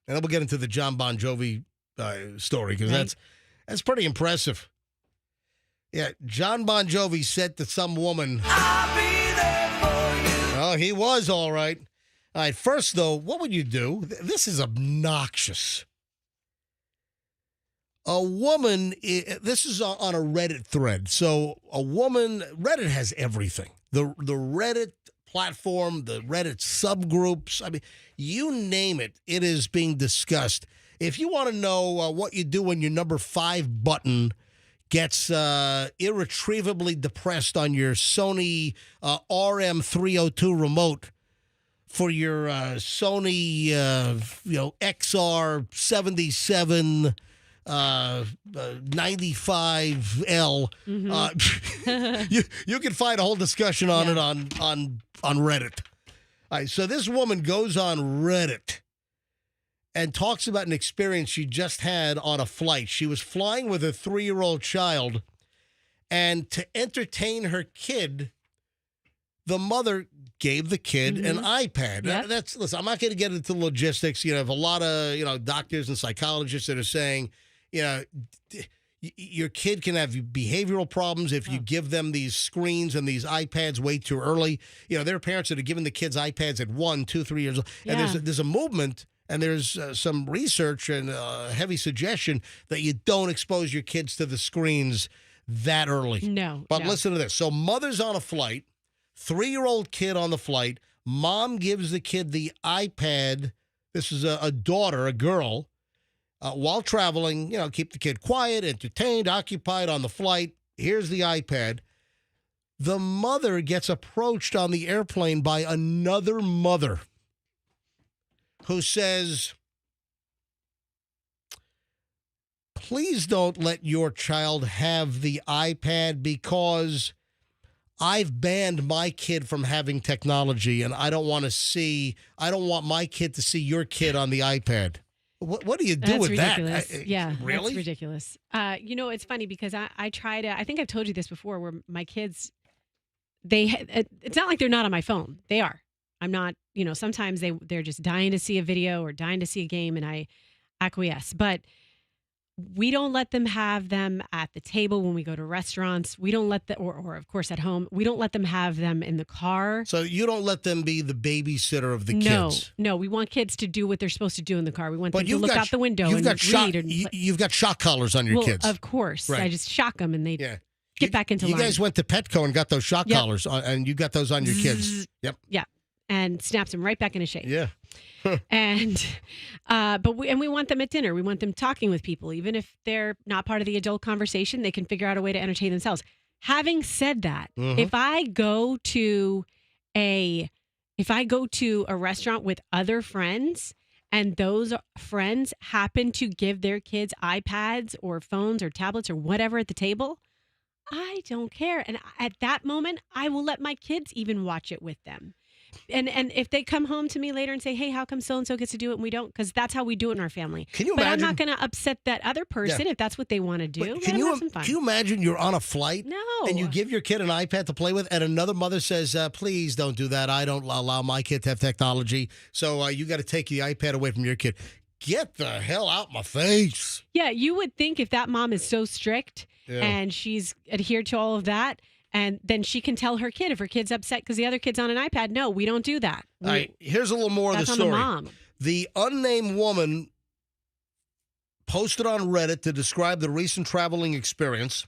And then we'll get into the Jon Bon Jovi story because that's pretty impressive. Yeah, Jon Bon Jovi said to some woman, "I'll be there for you." Oh, he was all right. All right, first, though, what would you do? This is obnoxious. A woman, this is on a Reddit thread. So a woman, Reddit has everything. The Reddit platform, the Reddit subgroups, I mean, you name it, it is being discussed. If you want to know what you do when your number 5 button gets irretrievably depressed on your Sony RM302 remote for your Sony XR77 95L. You can find a whole discussion on it on Reddit. All right, so this woman goes on Reddit and talks about an experience she just had on a flight. She was flying with a 3-year-old child, and to entertain her kid, the mother gave the kid an iPad. Yep. Listen, I'm not going to get into logistics. You know, have a lot of, doctors and psychologists that are saying, your kid can have behavioral problems if you give them these screens and these iPads way too early. There are parents that are giving the kids iPads at 1, 2, 3 years old. And there's a movement and there's some research and heavy suggestion that you don't expose your kids to the screens that early. No. But listen to this. So mother's on a flight, 3-year-old kid on the flight. Mom gives the kid the iPad. This is a daughter, a girl. while traveling, keep the kid quiet, entertained, occupied on the flight. Here's the iPad. The mother gets approached on the airplane by another mother who says, please don't let your child have the iPad because I've banned my kid from having technology, and I don't want my kid to see your kid on the iPad. What do you do with ridiculous. that? Yeah, really? That's ridiculous. It's funny because I try to, I think I've told you this before, where my kids, it's not like they're not on my phone. They are. I'm not, sometimes they're just dying to see a video or dying to see a game, and I acquiesce. But we don't let them have them at the table when we go to restaurants. We don't let them, or of course at home, we don't let them have them in the car. So you don't let them be the babysitter of the kids? No, we want kids to do what they're supposed to do in the car. We want them to look out the window and read. You've got shock collars on your kids. Of course. Right. I just shock them and they get back into line. line. You guys went to Petco and got those shock collars, and you got those on your kids. Yep. Yeah. And snaps them right back into shape. Yeah. And we want them at dinner. We want them talking with people, even if they're not part of the adult conversation. They can figure out a way to entertain themselves. Having said that, if I go to a restaurant with other friends and those friends happen to give their kids iPads or phones or tablets or whatever at the table, I don't care. And at that moment, I will let my kids even watch it with them. And if they come home to me later and say, hey, how come so-and-so gets to do it and we don't? Because that's how we do it in our family. Can you but imagine? I'm not going to upset that other person if that's what they want to do. Let them have some fun. Can you imagine you're on a flight? No. And you give your kid an iPad to play with, and another mother says, please don't do that. I don't allow my kid to have technology. So you got to take the iPad away from your kid. Get the hell out my face. Yeah, you would think if that mom is so strict and she's adhered to all of that, and then she can tell her kid if her kid's upset because the other kid's on an iPad. No, we don't do that. All right, here's a little more of the story. On the mom. The unnamed woman posted on Reddit to describe the recent traveling experience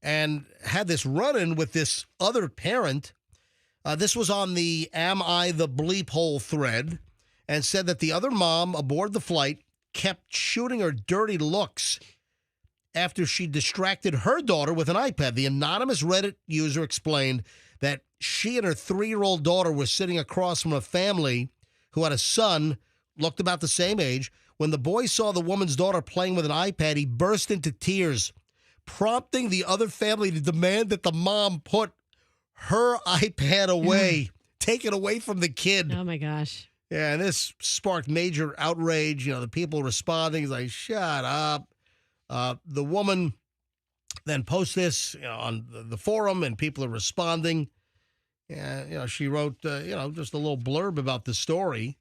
and had this run-in with this other parent. This was on the Am I the Bleep Hole thread, and said that the other mom aboard the flight kept shooting her dirty looks after she distracted her daughter with an iPad. The anonymous Reddit user explained that she and her 3-year-old daughter were sitting across from a family who had a son, looked about the same age. When the boy saw the woman's daughter playing with an iPad, he burst into tears, prompting the other family to demand that the mom put her iPad away, take it away from the kid. Oh, my gosh. Yeah, and this sparked major outrage. The people responding is like, shut up. The woman then posts this on the forum, and people are responding. And, she wrote, just a little blurb about the story.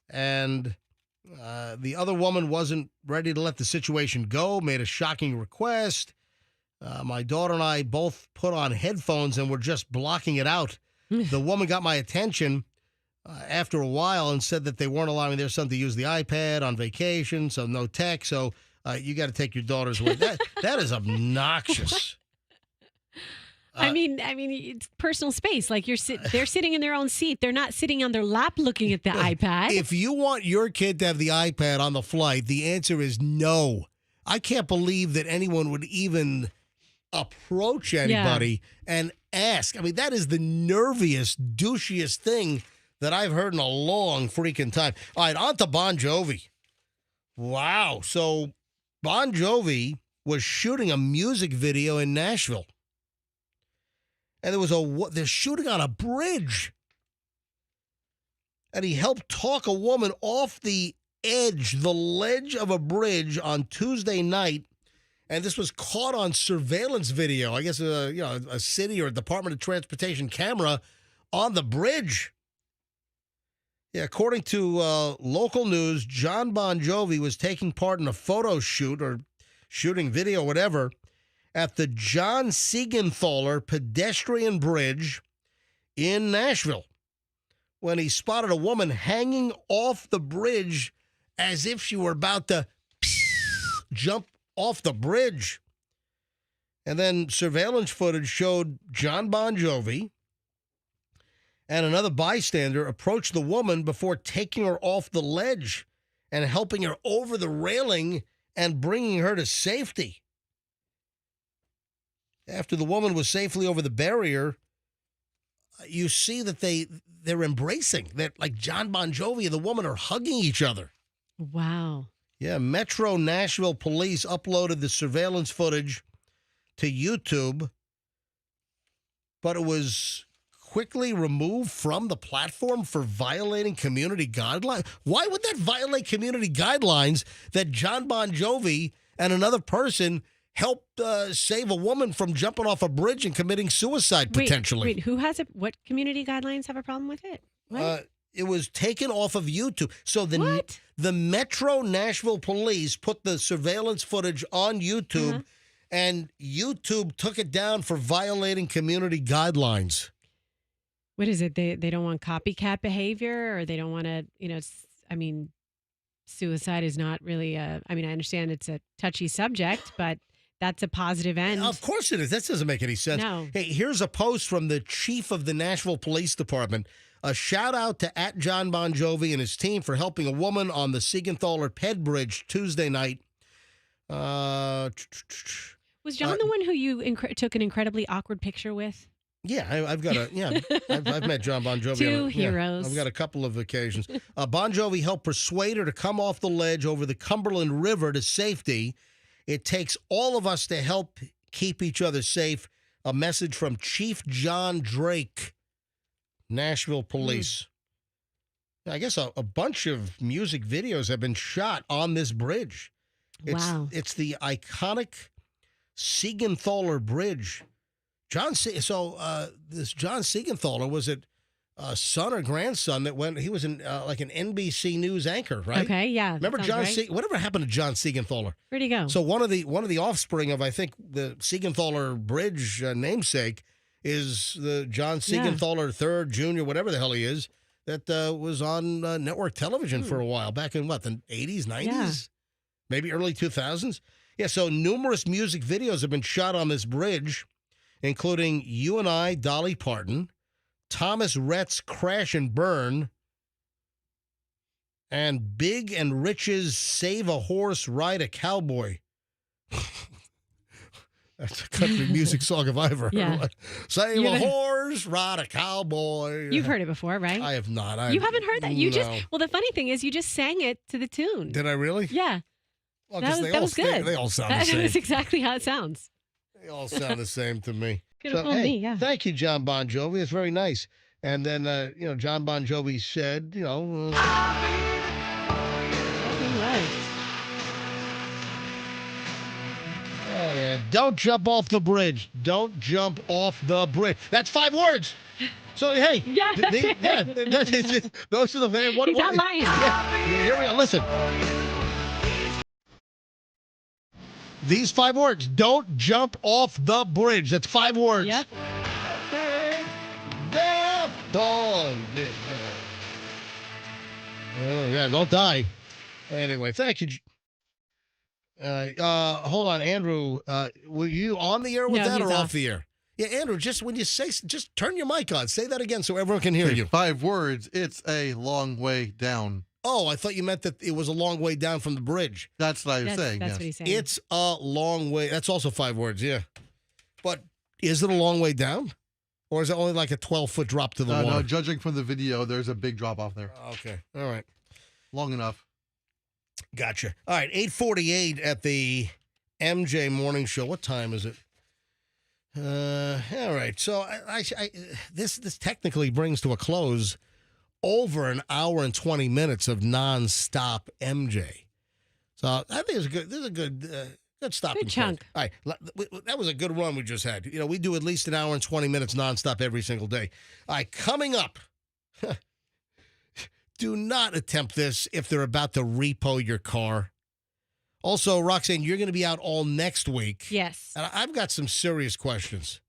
And the other woman wasn't ready to let the situation go, made a shocking request. My daughter and I both put on headphones and were just blocking it out. The woman got my attention after a while and said that they weren't allowing their son to use the iPad on vacation, so no tech. So you got to take your daughters away. That is obnoxious. I mean, it's personal space. Like they're sitting in their own seat. They're not sitting on their lap looking at the iPad. If you want your kid to have the iPad on the flight, the answer is no. I can't believe that anyone would even approach anybody and ask. I mean, that is the nerviest, douchiest thing that I've heard in a long freaking time. All right, on to Bon Jovi. Wow. So Bon Jovi was shooting a music video in Nashville. And they're shooting on a bridge. And he helped talk a woman off the ledge of a bridge on Tuesday night. And this was caught on surveillance video. I guess a city or a Department of Transportation camera on the bridge. Yeah, according to local news, Jon Bon Jovi was taking part in a photo shoot or shooting video, whatever, at the John Siegenthaler pedestrian bridge in Nashville when he spotted a woman hanging off the bridge as if she were about to jump off the bridge. And then surveillance footage showed Jon Bon Jovi and another bystander approached the woman before taking her off the ledge and helping her over the railing and bringing her to safety. After the woman was safely over the barrier, you see that they're embracing. That like Jon Bon Jovi and the woman are hugging each other. Wow. Yeah, Metro Nashville police uploaded the surveillance footage to YouTube, but it was quickly removed from the platform for violating community guidelines. Why would that violate community guidelines that Jon Bon Jovi and another person helped save a woman from jumping off a bridge and committing suicide potentially? Wait, who has it? What community guidelines have a problem with it? What? It was taken off of YouTube. So the Metro Nashville police put the surveillance footage on YouTube, and YouTube took it down for violating community guidelines. What is it? They don't want copycat behavior, or they don't want to, suicide is not really I understand it's a touchy subject, but that's a positive end. Of course it is. That doesn't make any sense. No. Hey, here's a post from the chief of the Nashville Police Department. A shout out to @Jon Bon Jovi and his team for helping a woman on the Siegenthaler Ped Bridge Tuesday night. Was John the one who you took an incredibly awkward picture with? Yeah, I've met Jon Bon Jovi. Two heroes. I've got a couple of occasions. Bon Jovi helped persuade her to come off the ledge over the Cumberland River to safety. It takes all of us to help keep each other safe. A message from Chief John Drake, Nashville Police. I guess a bunch of music videos have been shot on this bridge. Wow. It's the iconic Siegenthaler Bridge. This John Siegenthaler, was it son or grandson that went? He was like an NBC News anchor, right? Okay, yeah. Remember John? Whatever happened to John Siegenthaler? Where'd he go? So one of the offspring of, I think, the Siegenthaler Bridge namesake is the John Siegenthaler III Jr., whatever the hell he is, that was on network television for a while back in the 80s, 90s, maybe early 2000s. Yeah. So numerous music videos have been shot on this bridge, including You and I, Dolly Parton, Thomas Rhett's Crash and Burn, and Big and Rich's Save a Horse, Ride a Cowboy. That's a country music song if I ever heard one. Save a horse, ride a cowboy. You've heard it before, right? I have not. You haven't heard that? Well, the funny thing is you just sang it to the tune. Did I really? Yeah. Well, that was good. They all sound the same. That's exactly how it sounds. They all sound the same to me. Could have fooled me, yeah. Thank you, Jon Bon Jovi. It's very nice. And then, Jon Bon Jovi said, don't jump off the bridge. Don't jump off the bridge. That's 5 words. So, hey. Those are the very... He's not lying. Yeah, here we go. Listen. These 5 words. Don't jump off the bridge. That's 5 words. Yep. Don't die. Anyway, thank you. Hold on, Andrew. Were you on the air with that or off the air? Yeah, Andrew, just when you say, just turn your mic on. Say that again so everyone can hear you. 5 words. It's a long way down. Oh, I thought you meant that it was a long way down from the bridge. That's what I was saying. That's what he's saying. It's a long way. That's also 5 words, yeah. But is it a long way down? Or is it only like a 12-foot drop to the water? No, judging from the video, there's a big drop off there. Okay. All right. Long enough. Gotcha. All right, 8:48 at the MJ Morning Show. What time is it? All right. So this technically brings to a close over an hour and 20 minutes of nonstop MJ. So I think this is a good stopping chunk. All right, that was a good run we just had. We do at least an hour and 20 minutes nonstop every single day. All right, coming up. Do not attempt this if they're about to repo your car. Also, Roxanne, you're going to be out all next week. Yes. And I've got some serious questions.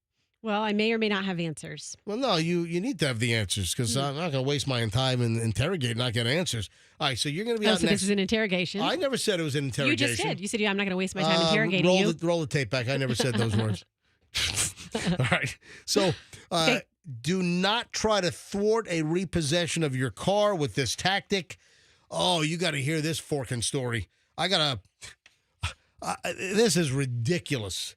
Well, I may or may not have answers. Well, no, you need to have the answers because I'm not going to waste my time and interrogate and not get answers. All right, so you're going to be out so next. This is an interrogation? I never said it was an interrogation. You just did. You said, I'm not going to waste my time interrogating you. Roll the tape back. I never said those words. All right. So do not try to thwart a repossession of your car with this tactic. Oh, you got to hear this forking story. I got This is ridiculous.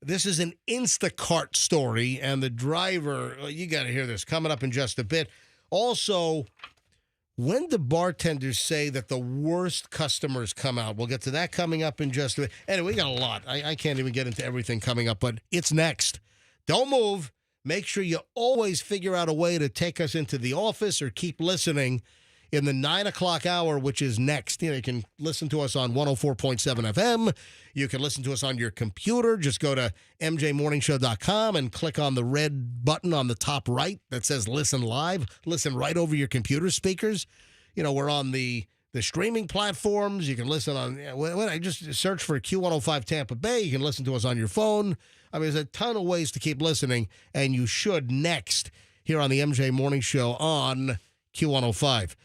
This is an Instacart story, and the driver, you got to hear this, coming up in just a bit. Also, when do bartenders say that the worst customers come out? We'll get to that coming up in just a bit. Anyway, we got a lot. I can't even get into everything coming up, but it's next. Don't move. Make sure you always figure out a way to take us into the office or keep listening in the 9 o'clock hour, which is next. You can listen to us on 104.7 FM. You can listen to us on your computer. Just go to mjmorningshow.com and click on the red button on the top right that says Listen Live. Listen right over your computer speakers. We're on the streaming platforms. You can listen on, I just search for Q105 Tampa Bay. You can listen to us on your phone. There's a ton of ways to keep listening, and you should next here on the MJ Morning Show on Q105.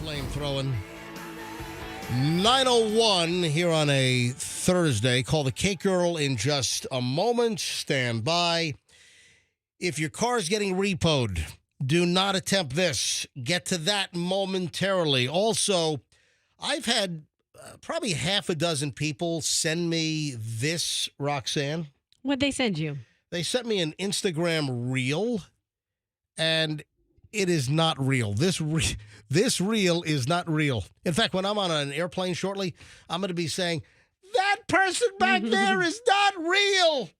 flame throwing. 9:01 here on a Thursday. Call the Cake Girl in just a moment. Stand by. If your car's getting repoed, do not attempt this. Get to that momentarily. Also, I've had probably half a dozen people send me this, Roxanne. What'd they send you? They sent me an Instagram reel, and it is not real. This reel is not real. In fact, when I'm on an airplane shortly, I'm going to be saying, that person back there is not real.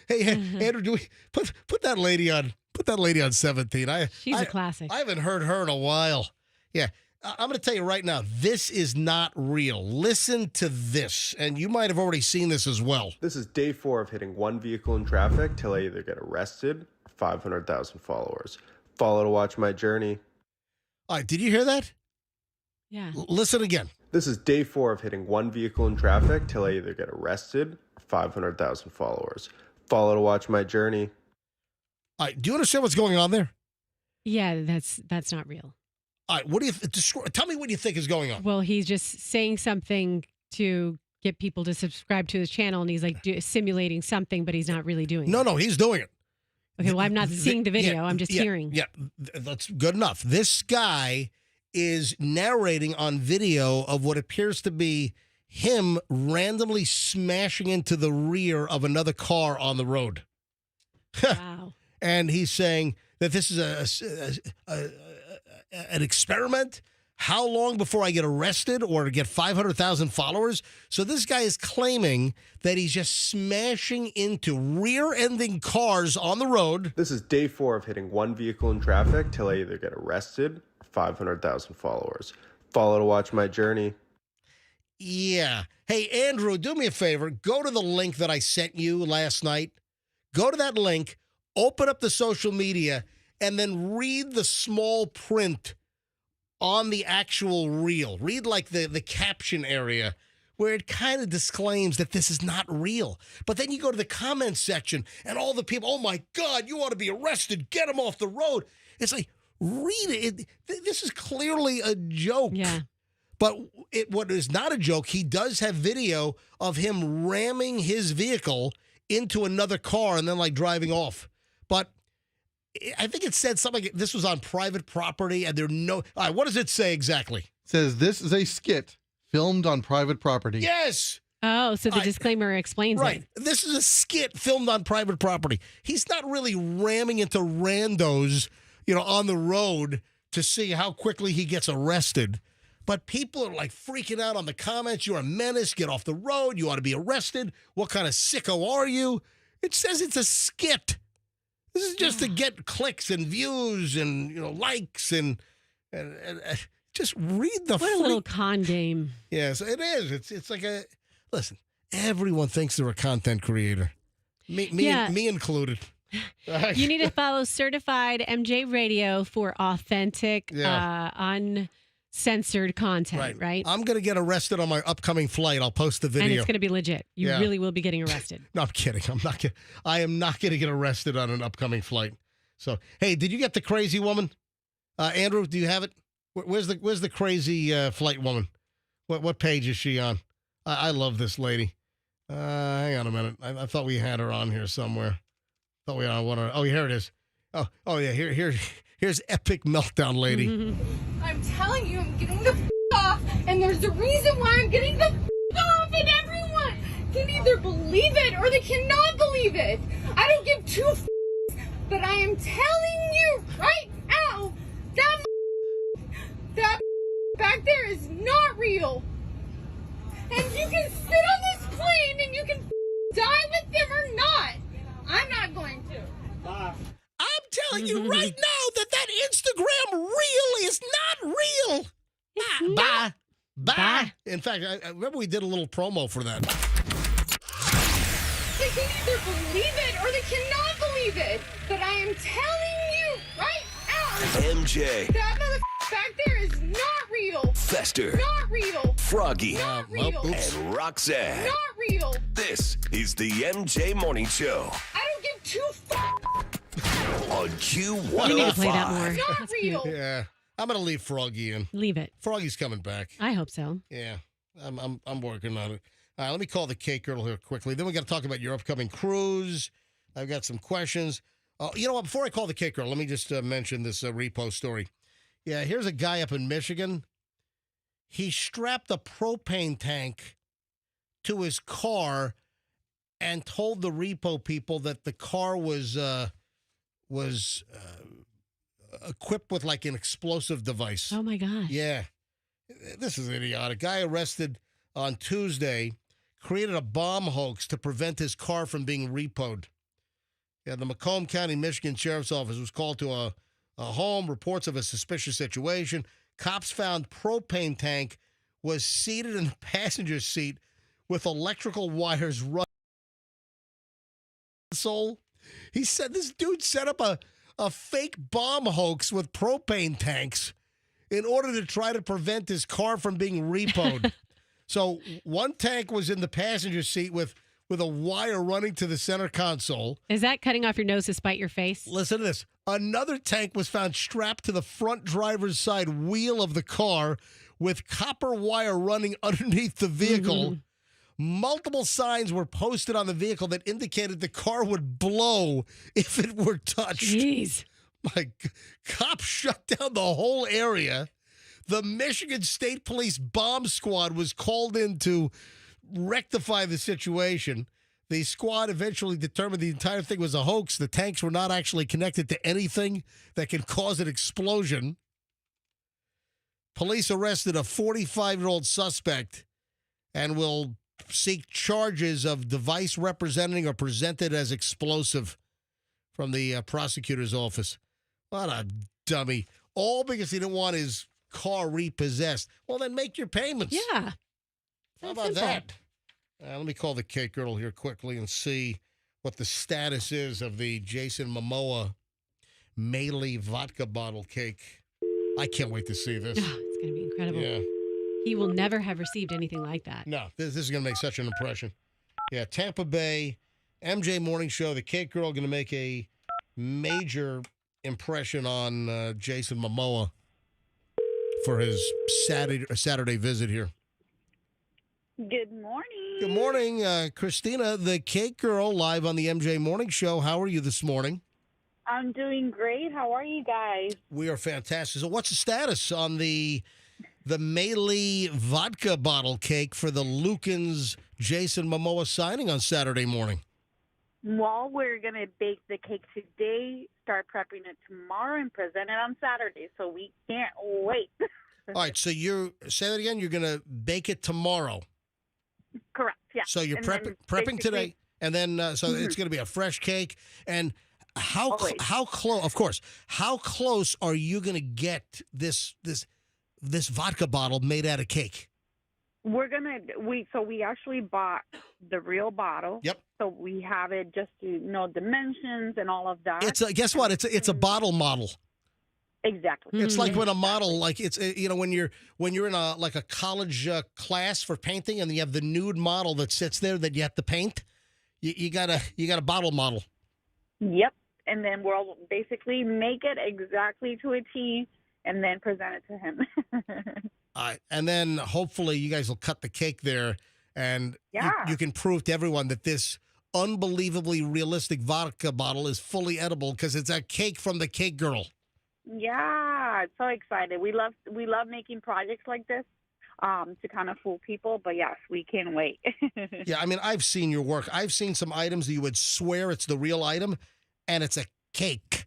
Hey, Andrew, do we put that lady on? Put that lady on 17. She's a classic. I haven't heard her in a while. Yeah, I'm going to tell you right now, this is not real. Listen to this, and you might have already seen this as well. This is day 4 of hitting one vehicle in traffic till I either get arrested or 500,000 followers. Follow to watch my journey. All right, did you hear that? Yeah. Listen again. This is day 4 of hitting one vehicle in traffic till I either get arrested or 500,000 followers. Follow to watch my journey. All right, do you understand what's going on there? Yeah, that's not real. All right, what do you tell me what you think is going on? Well, he's just saying something to get people to subscribe to his channel, and he's like simulating something, but he's not really doing it. No, he's doing it. Okay, well, I'm not seeing the video. I'm just hearing. Yeah, that's good enough. This guy is narrating on video of what appears to be him randomly smashing into the rear of another car on the road. Wow. And he's saying that this is an experiment. How long before I get arrested or get 500,000 followers? So this guy is claiming that he's just smashing into rear-ending cars on the road. This is day 4 of hitting one vehicle in traffic till I either get arrested or 500,000 followers. Follow to watch my journey. Yeah. Hey, Andrew, do me a favor. Go to the link that I sent you last night. Go to that link, open up the social media, and then read the small print on the actual reel. Read like the caption area where it kind of disclaims that this is not real. But then you go to the comments section and all the people, oh my God, you ought to be arrested. Get him off the road. It's like, read it. This is clearly a joke. Yeah. But what is not a joke, he does have video of him ramming his vehicle into another car and then like driving off. But I think it said something like this was on private property and all right, what does it say exactly? It says this is a skit filmed on private property. Yes. Oh, so the disclaimer explains it. Right. This is a skit filmed on private property. He's not really ramming into randos, on the road to see how quickly he gets arrested. But people are like freaking out on the comments. You're a menace. Get off the road. You ought to be arrested. What kind of sicko are you? It says it's a skit. This is just to get clicks and views and likes and just read the. What a little con game. Yes, it is. It's like listen. Everyone thinks they're a content creator, me included. You need to follow Certified MJ Radio for authentic, uncensored content. Right. I'm gonna get arrested on my upcoming flight. I'll post the video, and it's gonna be legit. You really will be getting arrested. No, I'm kidding. I am not gonna get arrested on an upcoming flight. So, hey, did you get the crazy woman? Andrew, do you have it? Where's the crazy flight woman? What page is she on? I love this lady. Hang on a minute. I thought we had her on here somewhere. Thought we had one. Oh, here it is. Oh yeah. Here's epic meltdown lady. I'm telling you, I'm getting the off, and there's a reason why I'm getting the off, and everyone can either believe it or they cannot believe it. I don't give two but I am telling you right now that back there is not real. And you can sit on this plane and you can die with them or not. I'm not going to. I'm telling you right now that Instagram reel is not real. Bye. In fact, I remember we did a little promo for that. They can either believe it or they cannot believe it. But I am telling you right now. MJ. That motherfucker back there is not real. Fester. Not real. Froggy. Not real. And Roxanne. Not real. This is the MJ Morning Show. I don't give two on Q105. You need to play that more. Not real. Yeah. I'm going to leave Froggy in. Leave it. Froggy's coming back. I hope so. Yeah, I'm working on it. All right, let me call the cake girl here quickly. Then we got to talk about your upcoming cruise. I've got some questions. You know what? Before I call the cake girl, let me just mention this repo story. Yeah, here's a guy up in Michigan. He strapped a propane tank to his car and told the repo people that the car was equipped with like an explosive device. Oh my gosh. Yeah. This is idiotic. Guy arrested on Tuesday created a bomb hoax to prevent his car from being repoed. Yeah, the Macomb County, Michigan Sheriff's Office was called to a home, reports of a suspicious situation. Cops found propane tank was seated in the passenger seat with electrical wires running. He said this dude set up a fake bomb hoax with propane tanks in order to try to prevent his car from being repoed. So one tank was in the passenger seat with a wire running to the center console. Is that cutting off your nose to spite your face? Listen to this. Another tank was found strapped to the front driver's side wheel of the car with copper wire running underneath the vehicle. Multiple signs were posted on the vehicle that indicated the car would blow if it were touched. Jeez. Cops shut down the whole area. The Michigan State Police bomb squad was called in to rectify the situation. The squad eventually determined the entire thing was a hoax. The tanks were not actually connected to anything that could cause an explosion. Police arrested a 45-year-old suspect and will seek charges of device representing or presented as explosive from the prosecutor's office. What a dummy. All because he didn't want his car repossessed. Well, then make your payments. Yeah. How about that? Let me call the cake girl here quickly and see what the status is of the Jason Momoa Melee vodka bottle cake. I can't wait to see this. Oh, it's going to be incredible. Yeah. He will never have received anything like that. No, this is going to make such an impression. Yeah, Tampa Bay, MJ Morning Show, the cake girl going to make a major impression on Jason Momoa for his Saturday visit here. Good morning. Good morning, Christina, the cake girl, live on the MJ Morning Show. How are you this morning? I'm doing great. How are you guys? We are fantastic. So what's the status on the Melee vodka bottle cake for the Lucans Jason Momoa signing on Saturday morning? Well, we're going to bake the cake today, start prepping it tomorrow, and present it on Saturday. So we can't wait. All right. So say that again. You're going to bake it tomorrow. Correct. Yeah. So you're prepping today, and then it's going to be a fresh cake. And how close? Of course. How close are you going to get this vodka bottle made out of cake? We actually bought the real bottle. Yep. So we have it just to know dimensions and all of that. Guess what? It's a bottle model. Exactly. It's like when a model, like it's when you're in a college class for painting, and you have the nude model that sits there that you have to paint. You got a bottle model. Yep. And then we'll basically make it exactly to a T, and then present it to him. All right, and then hopefully you guys will cut the cake there, and you can prove to everyone that this unbelievably realistic vodka bottle is fully edible because it's a cake from the cake girl. Yeah, so excited. We love making projects like this to kind of fool people, but yes, we can't wait. Yeah, I mean, I've seen your work. I've seen some items that you would swear it's the real item, and it's a cake.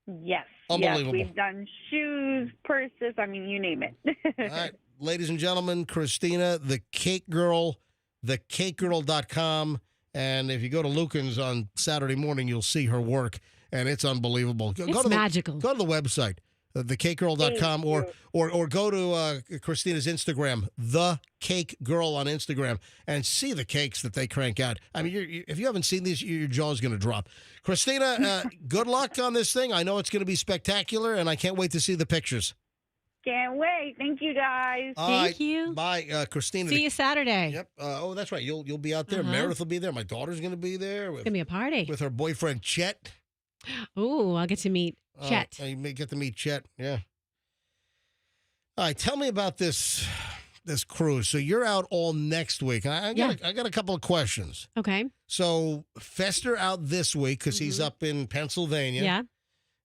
Yes. Unbelievable. Yes, we've done shoes, purses, I mean, you name it. All right, ladies and gentlemen, Christina, the cake girl, thecakegirl.com. And if you go to Lucans on Saturday morning, you'll see her work, and it's unbelievable. It's magical. Go to the website, thecakegirl.com, or go to Christina's Instagram, The Cake Girl on Instagram, and see the cakes that they crank out. I mean, if you haven't seen these, your jaw's going to drop. Christina, good luck on this thing. I know it's going to be spectacular, and I can't wait to see the pictures. Can't wait. Thank you, guys. Thank you. Bye, Christina. See you Saturday. Yep. Oh, that's right. You'll be out there. Meredith will be there. My daughter's going to be there. It's going to be a party. With her boyfriend, Chet. Ooh, I'll get to meet Chet. You may get to meet Chet, yeah. All right, tell me about this cruise. So you're out all next week. I got a couple of questions. Okay. So Fester out this week because he's up in Pennsylvania. Yeah.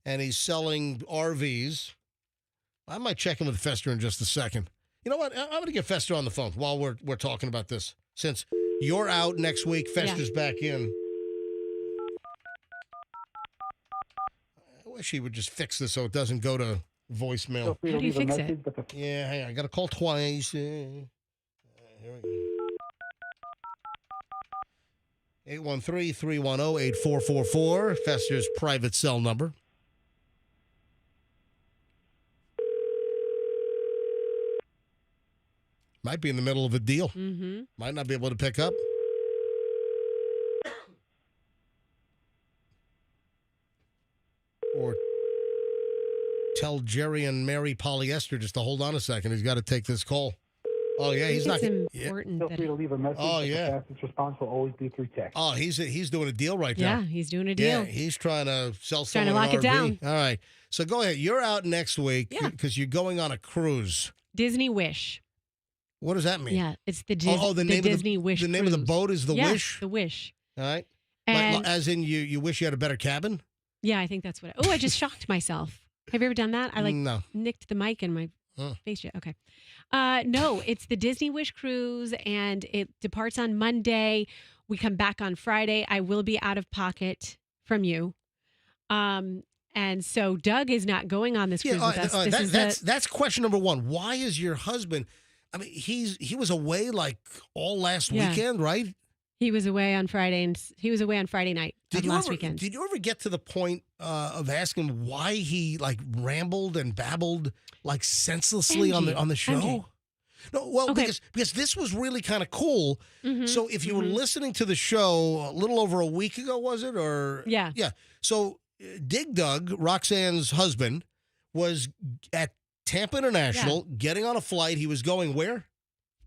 And he's selling RVs. I might check in with Fester in just a second. You know what? I'm going to get Fester on the phone while we're talking about this. Since you're out next week, Fester's back in. I wish he would just fix this so it doesn't go to voicemail. How do you fix it? Yeah, hang on. I got to call twice. Here we go. 813-310-8444. Fester's private cell number. Might be in the middle of a deal. Mm-hmm. Might not be able to pick up. Or tell Jerry and Mary Polyester just to hold on a second. He's got to take this call. Oh, yeah, he's not. Important. Feel free to leave a message. The fastest response will always be through text. Oh, he's doing a deal right now. Yeah, he's doing a deal. Yeah, he's trying to sell Trying someone to lock an it RV. down. All right. So go ahead. You're out next week because you're going on a cruise. Disney Wish. What does that mean? Yeah, it's the, the name Disney of Wish. The name of the cruise. boat is the Wish? The Wish. All right. And As in you wish you had a better cabin? yeah, I think that's what. I just shocked myself. Have you ever done that? I nicked the mic in my face. Okay. No, it's the Disney Wish cruise, and it departs on Monday. We come back on Friday. I will be out of pocket from you. And so Doug is not going on this cruise with us. That's question number one. Why is your husband? I mean, he was away like all last weekend, right? He was away on Friday, and he was away on Friday night last weekend. Did you ever get to the point of asking why he like rambled and babbled like senselessly on the show? MJ. No, well, because this was really kind of cool. Mm-hmm. So if you were listening to the show a little over a week ago, was it? Or yeah. So Dig Dug, Roxanne's husband, was at Tampa International getting on a flight. He was going where?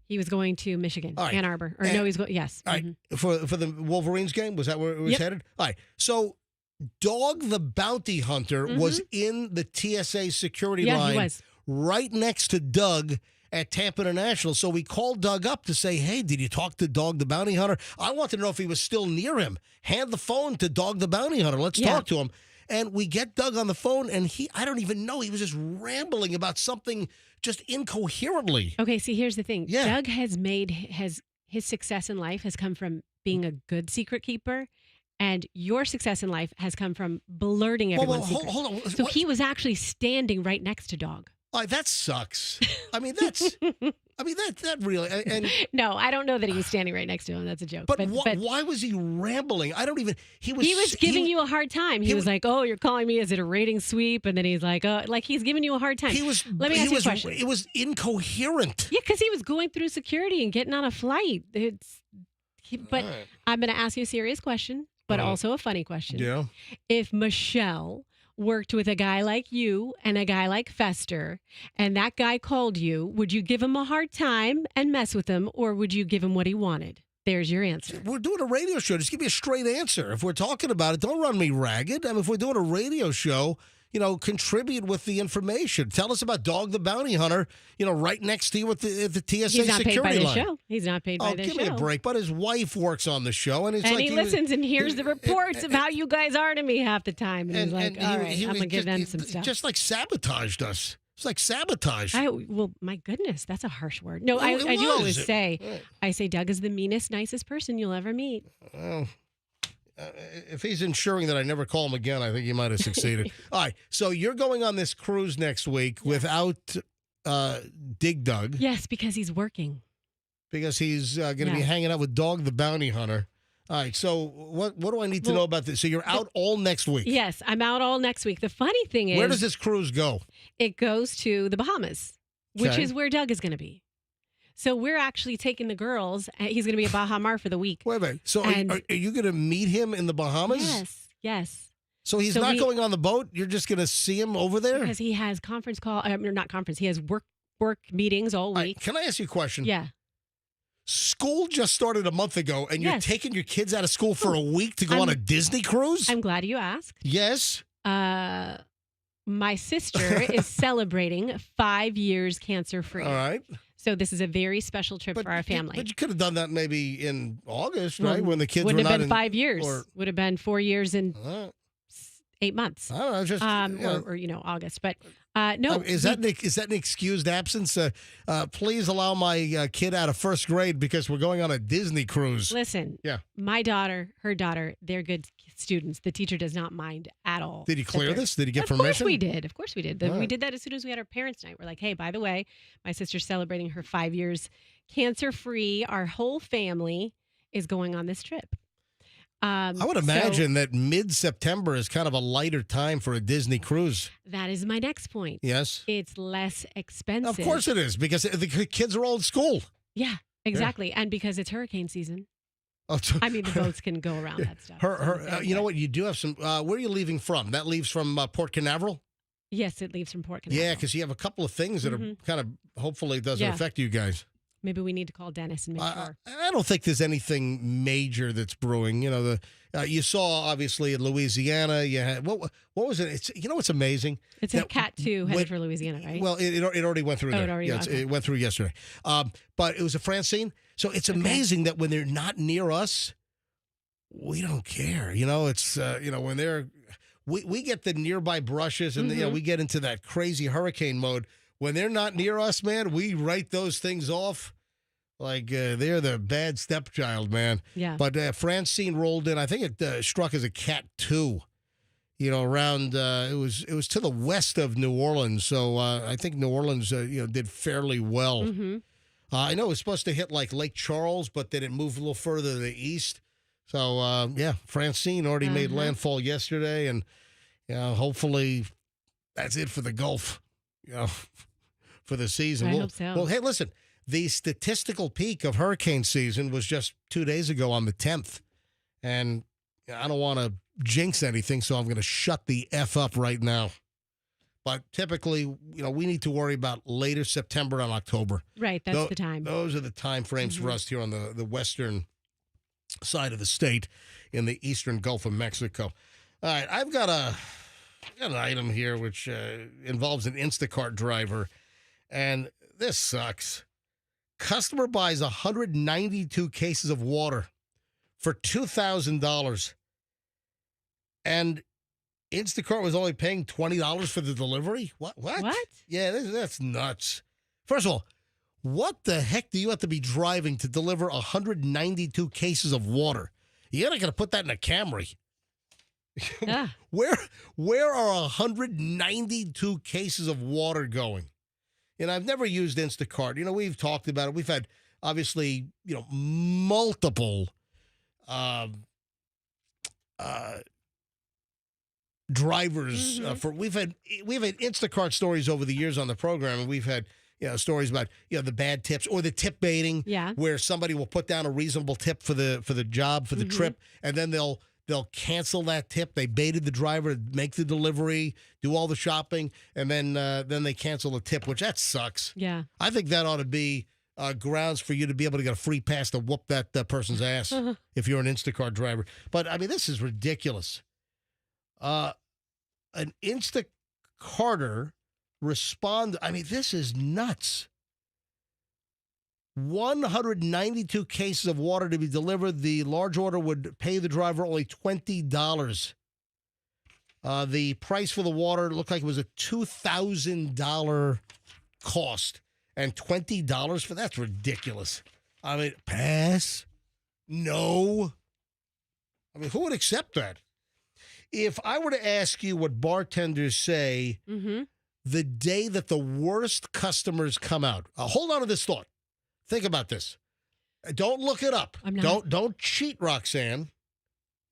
He was going to Michigan, right. Ann Arbor. Or no, he's going, yes. All right. For the Wolverines game? Was that where it was headed? All right. So Dog the Bounty Hunter was in the TSA security line he was. right next to Doug at Tampa International. So we called Doug up to say, hey, did you talk to Dog the Bounty Hunter? I wanted to know if he was still near him. Hand the phone to Dog the Bounty Hunter. Let's talk to him. And we get Doug on the phone, and I don't even know. He was just rambling about something just incoherently. Okay, see, here's the thing. Yeah. Doug has his success in life has come from being a good secret keeper, and your success in life has come from blurting everyone's secrets. Hold on. So he was actually standing right next to Dog. That sucks. I mean, that really. And no, I don't know that he was standing right next to him. That's a joke. But why was he rambling? I don't even. He was giving you a hard time. He was like, "Oh, you're calling me? Is it a rating sweep?" And then he's like, "Oh, like he's giving you a hard time." Let me ask you a question. It was incoherent. Yeah, because he was going through security and getting on a flight. But I'm going to ask you a serious question, but also a funny question. Yeah. If Michelle worked with a guy like you and a guy like Fester, and that guy called you, would you give him a hard time and mess with him, or would you give him what he wanted? There's your answer. We're doing a radio show. Just give me a straight answer. If we're talking about it, don't run me ragged. I mean, if we're doing a radio show, contribute with the information. Tell us about Dog the Bounty Hunter, right next to you at the TSA He's not security paid by line. the show. He's not paid by the show. Give me a break. But his wife works on the show, and he listens and hears the reports of how you guys are to me half the time. And he's like, all right, I'm going to give them some stuff. Just like sabotaged us. It's like sabotage. Well, my goodness, that's a harsh word. No, I do always say, I say Doug is the meanest, nicest person you'll ever meet. Well, if he's ensuring that I never call him again, I think he might have succeeded. All right, so you're going on this cruise next week without Dig Dug. Yes, because he's working. Because he's going to be hanging out with Dog the Bounty Hunter. All right, so what do I need to know about this? So you're out all next week. Yes, I'm out all next week. The funny thing is... Where does this cruise go? It goes to the Bahamas, which is where Doug is going to be. So we're actually taking the girls. He's going to be a Bahamar for the week. Wait a minute. So are you going to meet him in the Bahamas? Yes. So he's not going on the boat? You're just going to see him over there? Because he has he has work meetings all week. Right, can I ask you a question? Yeah. School just started a month ago, and you're taking your kids out of school for a week to go on a Disney cruise? I'm glad you asked. Yes. My sister is celebrating 5 years cancer-free. All right. So this is a very special trip for our family. But you could have done that maybe in August, right? When the kids wouldn't were have not been 5 years. Would have been 4 years and 8 months. I don't know, just or August. But no, is that an excused absence? Please allow my kid out of first grade because we're going on a Disney cruise. Listen, my daughter, her daughter, they're good students. The teacher does not mind at all. Did he clear this? Did he get permission? Of course we did. Of course we did. All We right. did that as soon as we had our parents' night. We're like, hey, by the way, my sister's celebrating her 5 years cancer-free. Our whole family is going on this trip. I would imagine that mid-September is kind of a lighter time for a Disney cruise. That is my next point. Yes. It's less expensive. Of course it is, because the kids are all in school. Yeah, exactly. And because it's hurricane season. Oh, I mean, the boats can go around that stuff. You know what? You do have some. Where are you leaving from? That leaves from Port Canaveral? Yes, it leaves from Port Canaveral. Yeah, because you have a couple of things that are kind of, hopefully, doesn't affect you guys. Maybe we need to call Dennis and make sure. I don't think there's anything major that's brewing. You know, you saw obviously in Louisiana. You had what was it? It's what's amazing. It's a Cat 2 headed for Louisiana, right? Well, it already went through. There. It went through yesterday. But it was a Francine. So it's amazing that when they're not near us, we don't care. You know, it's when they're we get the nearby brushes and we get into that crazy hurricane mode. When they're not near us, man, we write those things off like they're the bad stepchild, man. Yeah. But Francine rolled in. I think it struck as a Cat 2. You know, around it was to the west of New Orleans. So I think New Orleans did fairly well. Mm-hmm. I know it was supposed to hit like Lake Charles, but then it moved a little further to the east. So Francine already made landfall yesterday, and hopefully that's it for the Gulf. For the season. I hope so. Well, hey, listen, the statistical peak of hurricane season was just 2 days ago on the 10th. And I don't want to jinx anything, so I'm going to shut the F up right now. But typically, we need to worry about later September and October. Right, that's the time. Those are the time frames for us here on the western side of the state in the eastern Gulf of Mexico. All right, I've got an item here which involves an Instacart driver, and this sucks. Customer buys 192 cases of water for $2,000, and Instacart was only paying $20 for the delivery? What? Yeah, that's nuts. First of all, what the heck do you have to be driving to deliver 192 cases of water? You're not going to put that in a Camry. Yeah. Where are 192 cases of water going? I've never used Instacart. We've talked about it. We've had obviously, multiple drivers we've had Instacart stories over the years on the program, and we've had stories about the bad tips or the tip baiting, where somebody will put down a reasonable tip for the job, for the trip, and then they'll cancel that tip. They baited the driver to make the delivery, do all the shopping, and then they cancel the tip, which that sucks. Yeah. I think that ought to be grounds for you to be able to get a free pass to whoop that person's ass if you're an Instacart driver. But, I mean, this is ridiculous. An Instacarter respond. I mean, this is nuts. 192 cases of water to be delivered. The large order would pay the driver only $20. The price for the water looked like it was a $2,000 cost, and $20 for that's ridiculous. I mean, pass? No. I mean, who would accept that? If I were to ask you what bartenders say the day that the worst customers come out, hold on to this thought. Think about this. Don't look it up. I'm not. Don't cheat, Roxanne.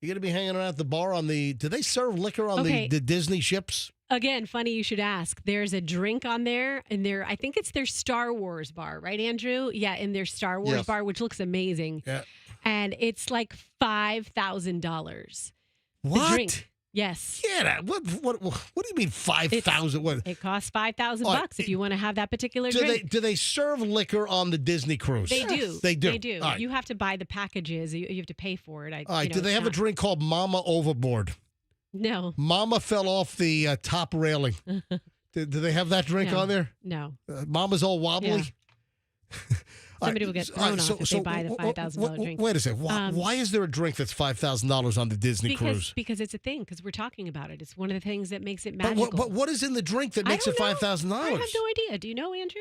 You're going to be hanging out at the bar on the... Do they serve liquor on the Disney ships? Again, funny you should ask. There's a drink on there, and I think it's their Star Wars bar, right, Andrew? Yeah, in their Star Wars bar, which looks amazing. Yeah. And it's like $5,000. What? The drink. Yes. Yeah. What do you mean 5,000? What? It costs $5,000 if you want to have that particular drink. Do they serve liquor on the Disney cruise? They do. They do. They do. Right. You have to buy the packages. You have to pay for it. All right. Do they have a drink called Mama Overboard? No. Mama fell off the top railing. Do they have that drink No. on there? No. Mama's all wobbly? Yeah. Somebody will get thrown off if they buy the $5,000 drink. Wait a second. Why is there a drink that's $5,000 on the Disney cruise? Because it's a thing. Because we're talking about it. It's one of the things that makes it magical. But what is in the drink that makes it $5,000? I have no idea. Do you know, Andrew?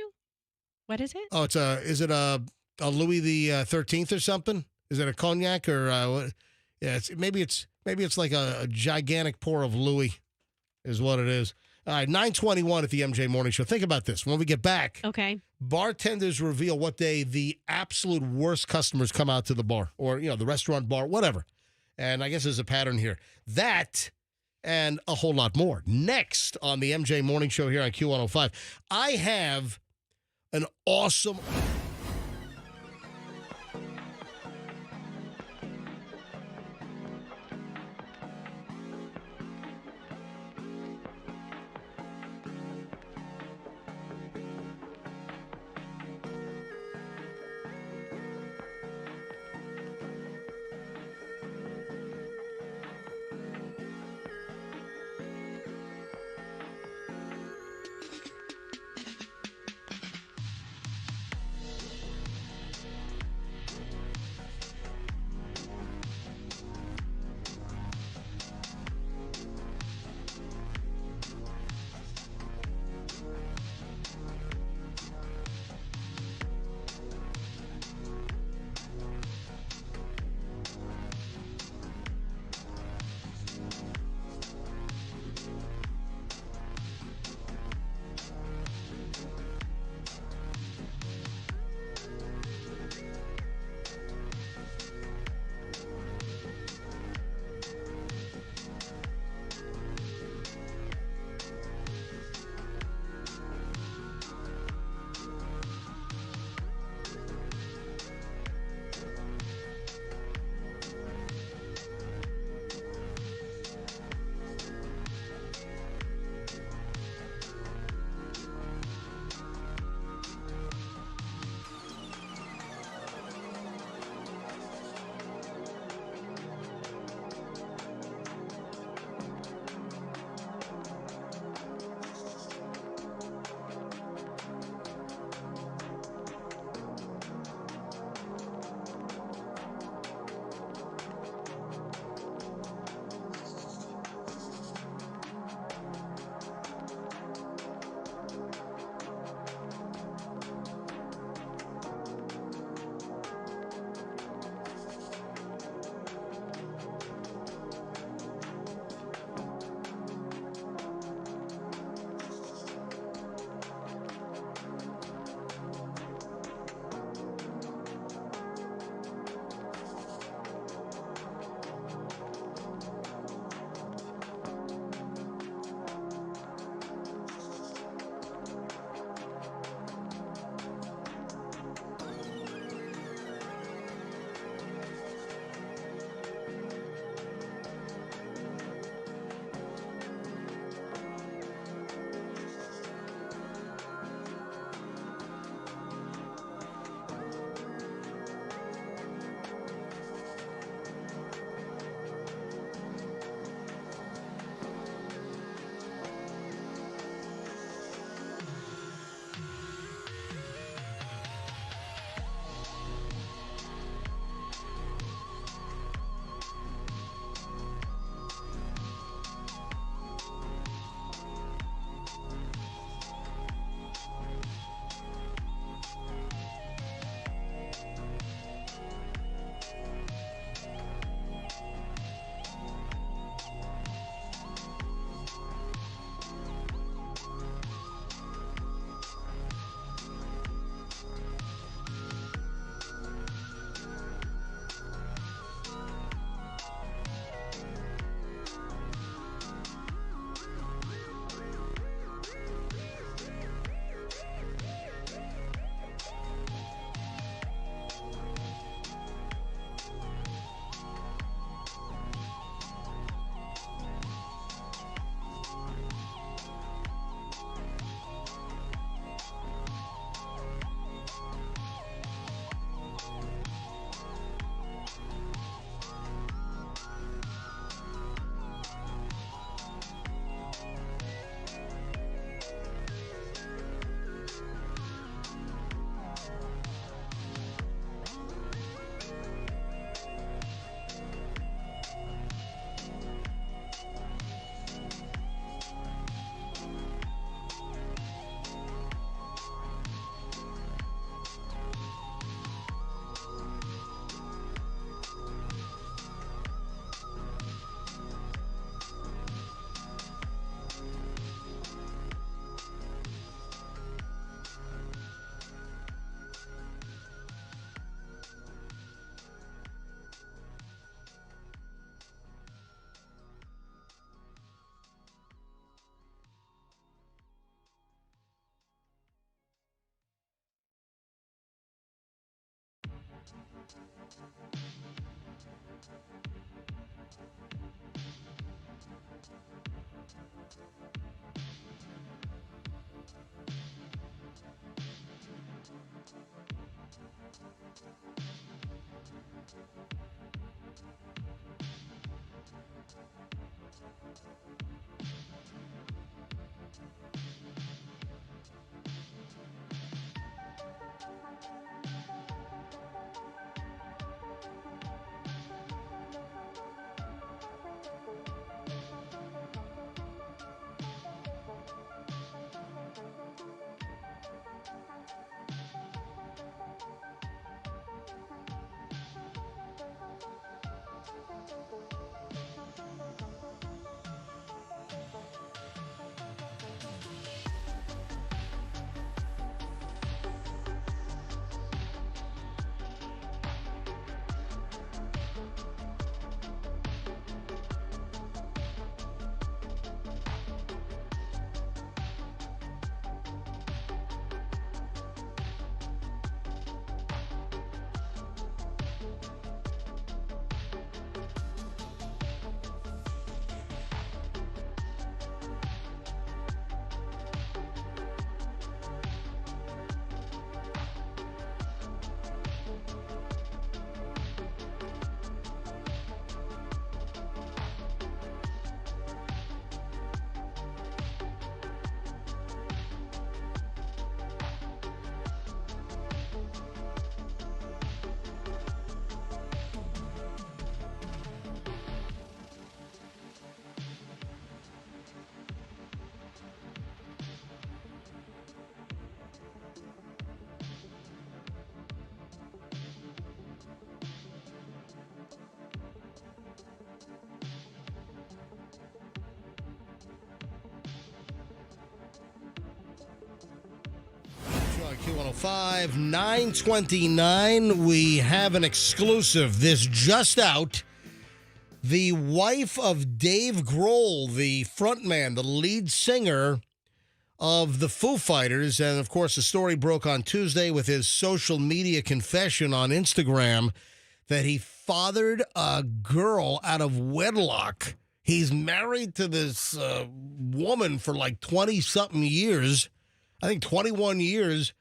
What is it? Oh, is it a Louis the 13th or something? Is it a cognac or what? Yeah, maybe it's like a gigantic pour of Louis, is what it is. All right, 9:21 at the MJ Morning Show. Think about this. When we get back, okay, bartenders reveal what day the absolute worst customers come out to the bar or, the restaurant, bar, whatever. And I guess there's a pattern here. That and a whole lot more. Next on the MJ Morning Show here on Q105, I have an awesome... Q105, 929. We have an exclusive. This just out. The wife of Dave Grohl, the frontman, the lead singer of the Foo Fighters, and of course the story broke on Tuesday with his social media confession on Instagram that he fathered a girl out of wedlock. He's married to this woman for like 20-something years, I think 21 years,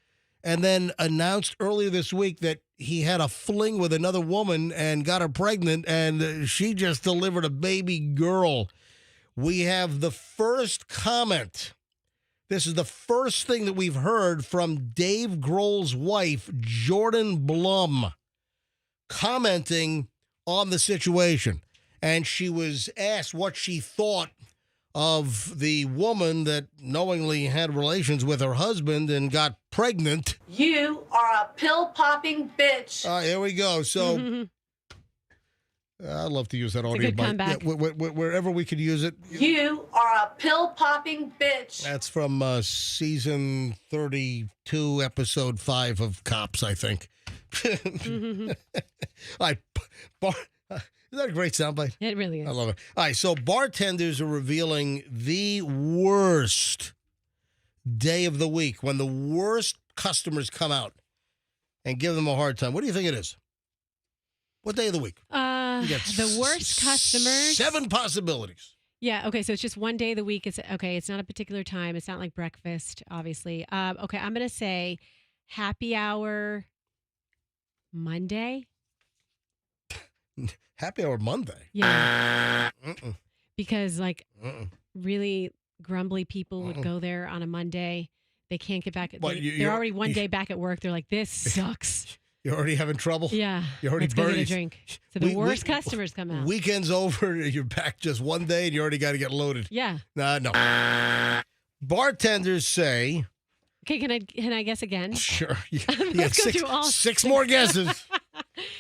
and then announced earlier this week that he had a fling with another woman and got her pregnant, and she just delivered a baby girl. We have the first comment. This is the first thing that we've heard from Dave Grohl's wife, Jordan Blum, commenting on the situation. And she was asked what she thought of the woman that knowingly had relations with her husband and got pregnant. You are a pill-popping bitch. Here we go. So I'd love to use that audio. It's a good comeback. Yeah, wherever we could use it. You are a pill-popping bitch. That's from season 32, episode 5 of Cops, I think. Isn't that a great soundbite? It really is. I love it. All right, so bartenders are revealing the worst day of the week when the worst customers come out and give them a hard time. What do you think it is? What day of the week? The worst customers. 7 possibilities. Yeah, okay, so it's just one day of the week. It's not a particular time. It's not like breakfast, obviously. Okay, I'm going to say happy hour Monday. Happy hour Monday? Yeah. Because, really grumbly people would go there on a Monday. They can't get back. They're already one day back at work. They're like, this sucks. You're already having trouble? Yeah. You're already let's go burning. get a drink. So the worst customers come out. Weekend's over. You're back just one day, and you already got to get loaded. Yeah. No. Bartenders say. Okay, can I guess again? Sure. You Let's got go through all 6 more guesses.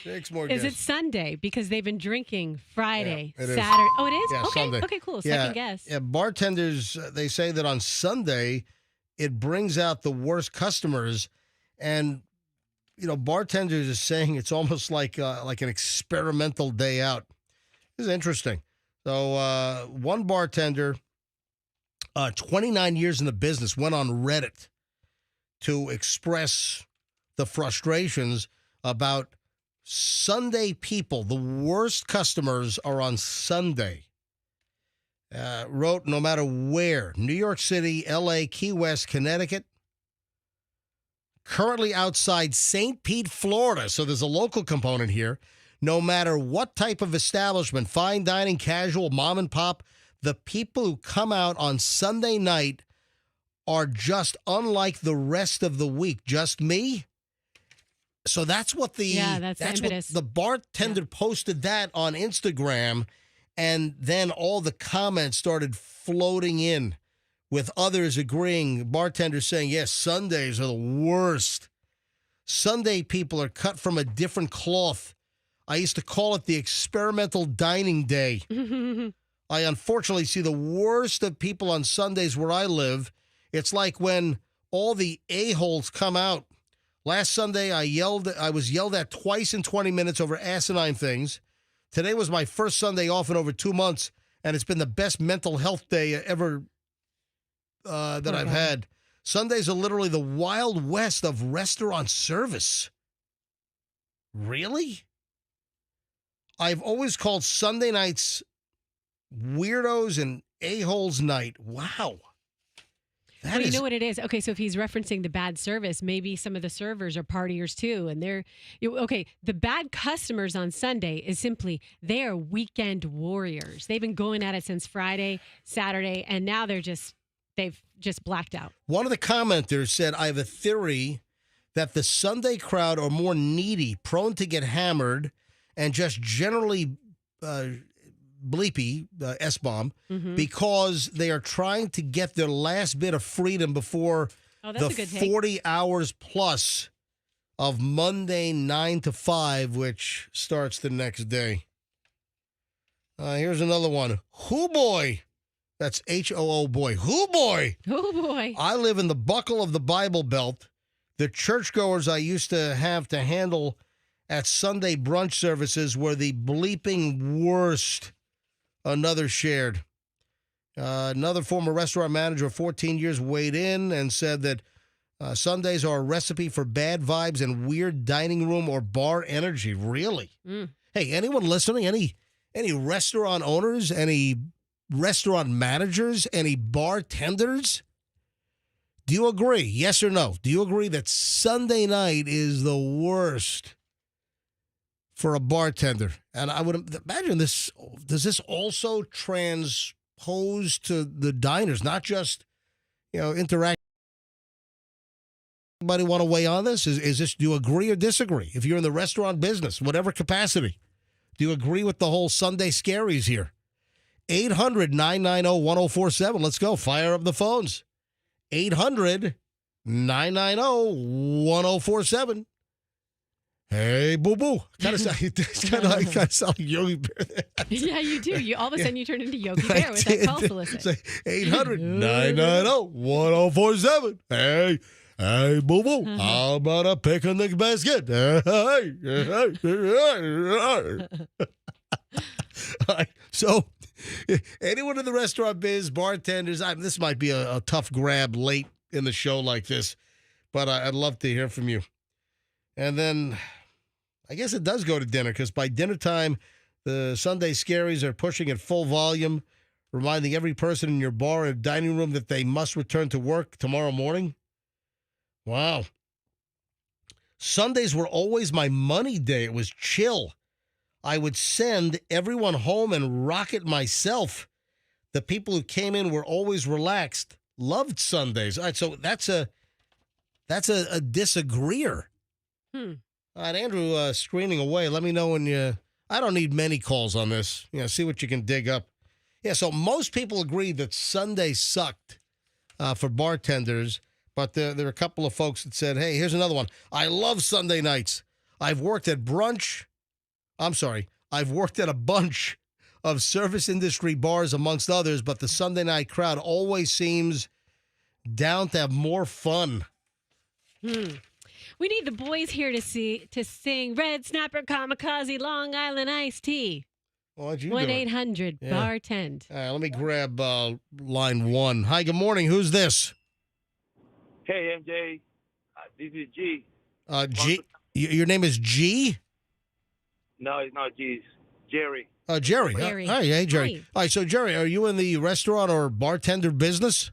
6 more guesses. Is it Sunday? Because they've been drinking Friday, Yeah, it is. Saturday. Oh, it is? Yeah, okay. Sunday. Okay, cool. Second guess. Yeah, bartenders, they say that on Sunday, it brings out the worst customers. And, bartenders are saying it's almost like an experimental day out. This is interesting. So one bartender, 29 years in the business, went on Reddit to express the frustrations about Sunday people, the worst customers are on Sunday. Wrote no matter where, New York City, L.A., Key West, Connecticut. Currently outside St. Pete, Florida. So there's a local component here. No matter what type of establishment, fine dining, casual, mom and pop, the people who come out on Sunday night are just unlike the rest of the week. Just me? So that's what the that's the what impetus. the bartender posted that on Instagram, and then all the comments started floating in with others agreeing, bartenders saying, yes, Sundays are the worst. Sunday people are cut from a different cloth. I used to call it the experimental dining day. I unfortunately see the worst of people on Sundays where I live. It's like when all the a-holes come out. Last Sunday, I was yelled at twice in 20 minutes over asinine things. Today was my first Sunday off in over 2 months, and it's been the best mental health day ever that I've had. Sundays are literally the Wild West of restaurant service. Really? I've always called Sunday nights weirdos and a-holes night. Wow. Well, you know what it is? Okay, so if he's referencing the bad service, maybe some of the servers are partiers too. And the bad customers on Sunday is simply, they are weekend warriors. They've been going at it since Friday, Saturday, and now they've just blacked out. One of the commenters said, I have a theory that the Sunday crowd are more needy, prone to get hammered, and just generally bleepy, S-bomb, because they are trying to get their last bit of freedom before the 40 hours plus of Monday 9 to 5, which starts the next day. Here's another one. Hoo boy. That's H-O-O boy. Hoo boy. Hoo boy. I live in the buckle of the Bible Belt. The churchgoers I used to have to handle at Sunday brunch services were the bleeping worst. Another shared. Another former restaurant manager of 14 years weighed in and said that Sundays are a recipe for bad vibes and weird dining room or bar energy. Really? Hey, anyone listening? Any restaurant owners? Any restaurant managers? Any bartenders? Do you agree? Yes or no? Do you agree that Sunday night is the worst for a bartender? And I would imagine this, does this also transpose to the diners, not just, interact? Anybody want to weigh on this? Is this, do you agree or disagree? If you're in the restaurant business, whatever capacity, do you agree with the whole Sunday scaries here? 800-990-1047. Let's go. Fire up the phones. 800-990-1047. Hey, boo-boo. Kind of sound like Yogi Bear. Yeah, you do. All of a sudden, you turn into Yogi Bear with that call solicit. 800-990-1047. Hey, boo-boo. How about a picnic basket? Hey. All right, so anyone in the restaurant biz, bartenders, this might be a tough grab late in the show like this, but I'd love to hear from you. And then I guess it does go to dinner, because by dinner time, the Sunday scaries are pushing at full volume, reminding every person in your bar or dining room that they must return to work tomorrow morning. Wow. Sundays were always my money day. It was chill. I would send everyone home and rock it myself. The people who came in were always relaxed. Loved Sundays. All right, so that's a disagreeer. All right, Andrew, screening away. Let me know when you. I don't need many calls on this. See what you can dig up. Yeah, so most people agree that Sunday sucked for bartenders, but there are a couple of folks that said, "Hey, here's another one. I love Sunday nights. I've worked at a bunch of service industry bars, amongst others, but the Sunday night crowd always seems down to have more fun." We need the boys here to sing Red Snapper Kamikaze Long Island Iced Tea. Why'd you 1-800-BARTEND. All right, let me grab line one. Hi, good morning. Who's this? Hey, MJ. This is G. G. Your name is G? No, it's not G's. Jerry. Jerry. Jerry. Hi, hey, Jerry. Hi. All right, so Jerry, are you in the restaurant or bartender business?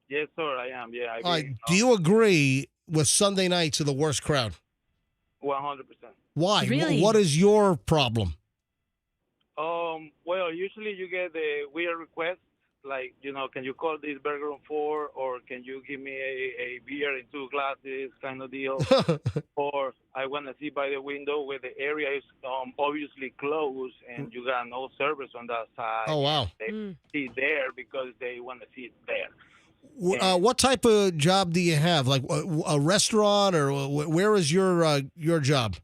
Yes, sir, I am. Yeah, All right, do you agree with Sunday nights are the worst crowd? 100%. Why? Really? What is your problem? Well, usually you get the weird requests, like, can you call this burger on 4, or can you give me a beer in 2 glasses kind of deal, or I want to see by the window where the area is obviously closed and you got no service on that side. Oh, wow. They see there because they want to see it there. What type of job do you have? Like a restaurant, or where is your job?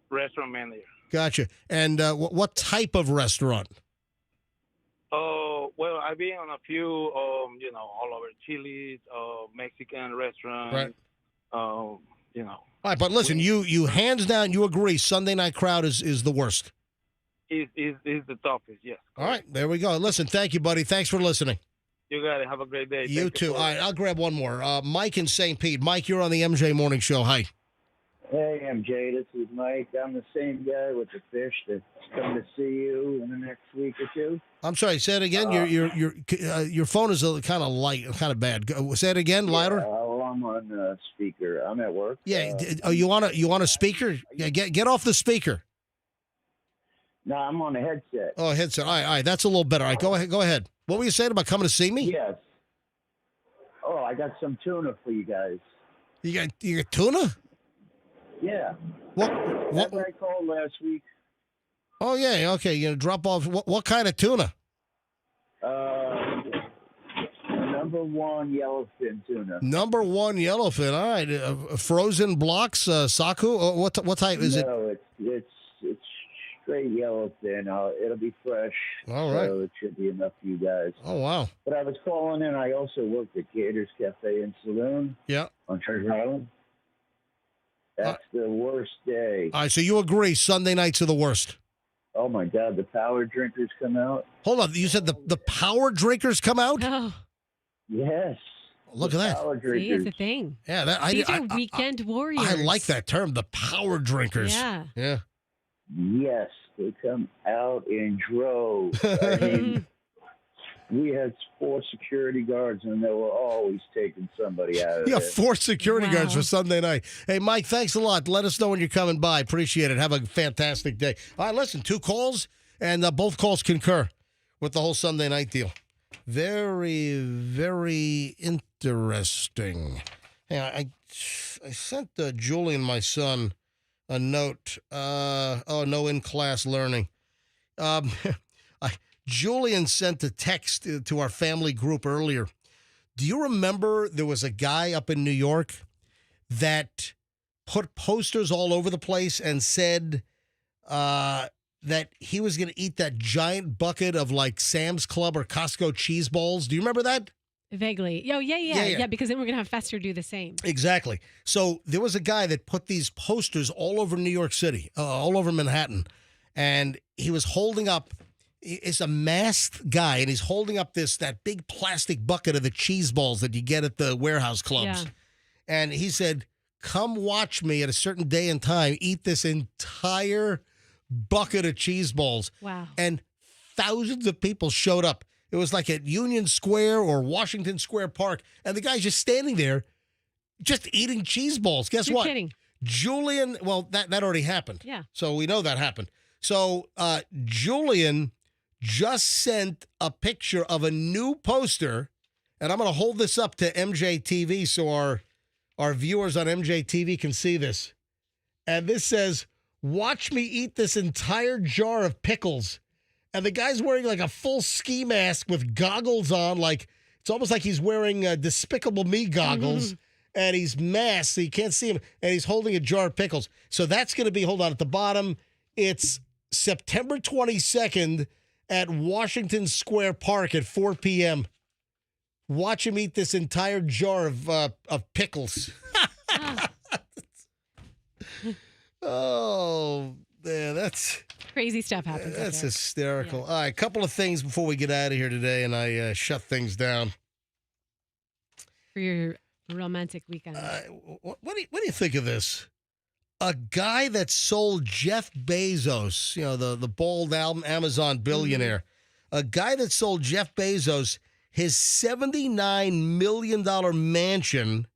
Restaurant manager. Gotcha. And what type of restaurant? Oh, well, I've been on a few, all over Chili's, Mexican restaurants, Right. All right, but listen, you hands down, you agree Sunday night crowd is the worst. Is the toughest, yes. All right, there we go. Listen, thank you, buddy. Thanks for listening. You got it. Have a great day. You Thank too. for- All right, I'll grab one more. Mike in St. Pete. Mike, you're on the MJ Morning Show. Hi. Hey, MJ, this is Mike. I'm the same guy with the fish that's coming to see you in the next week or two. I'm sorry. Say it again. Your phone is kind of light, kind of bad. Say it again, louder. Well, I'm on speaker. I'm at work. Yeah. You want a speaker? Yeah. Get off the speaker. No, I'm on a headset. Oh, headset. All right. That's a little better. All right. Go ahead. Go ahead. What were you saying about coming to see me? Yes. Oh, I got some tuna for you guys. You got tuna? Yeah. What? Remember I called last week? Oh yeah. Okay. You drop off. What kind of tuna? Number 1 yellowfin tuna. Number 1 yellowfin. All right. Frozen blocks. Saku. What type is it? No, it's straight yellowfin. It'll be fresh. All right. So it should be enough for you guys. Oh wow. But I was calling in. I also worked at Gators Cafe and Saloon. Yeah. On Treasure Island. That's the worst day. All right. So you agree Sunday nights are the worst? Oh my God, the power drinkers come out. Hold on. You said the power drinkers come out? Oh. Yes. Look at that. Power See, drinkers. it's a thing. Yeah. These are weekend warriors. I like that term, the power drinkers. Yeah. Yeah. Yes, they come out in droves. I mean, we had 4 security guards, and they were always taking somebody out of You got there. 4 security guards for Sunday night. Hey, Mike, thanks a lot. Let us know when you're coming by. Appreciate it. Have a fantastic day. All right, listen, 2 calls, and both calls concur with the whole Sunday night deal. Very, very interesting. Hey, I sent Julian, my son, a note. No in-class learning. Julian sent a text to our family group earlier. Do you remember there was a guy up in New York that put posters all over the place and said that he was going to eat that giant bucket of like Sam's Club or Costco cheese balls? Do you remember that? Vaguely. Oh, yeah. Because then we're going to have Fester do the same. Exactly. So there was a guy that put these posters all over New York City, all over Manhattan, and he was holding up. It's a masked guy, and he's holding up that big plastic bucket of the cheese balls that you get at the warehouse clubs. Yeah. And he said, "Come watch me at a certain day and time eat this entire bucket of cheese balls." Wow. And thousands of people showed up. It was like at Union Square or Washington Square Park, and the guy's just standing there, just eating cheese balls. Guess You're what? kidding. Julian, well, that already happened. Yeah. So we know that happened. So Julian just sent a picture of a new poster, and I'm going to hold this up to MJTV so our viewers on MJTV can see this. And this says, "Watch me eat this entire jar of pickles." And the guy's wearing like a full ski mask with goggles on, like it's almost like he's wearing Despicable Me goggles, and he's masked so you can't see him, and he's holding a jar of pickles. So that's going to be, hold on, at the bottom, it's September 22nd at Washington Square Park at 4 p.m. Watch him eat this entire jar of pickles. Oh, man, that's... Crazy stuff happens. That's up there. hysterical. All right, a couple of things before we get out of here today, and I shut things down. For your romantic weekend. What do you think of this? A guy that sold Jeff Bezos, the bald Amazon billionaire, a guy that sold Jeff Bezos his $79 million mansion,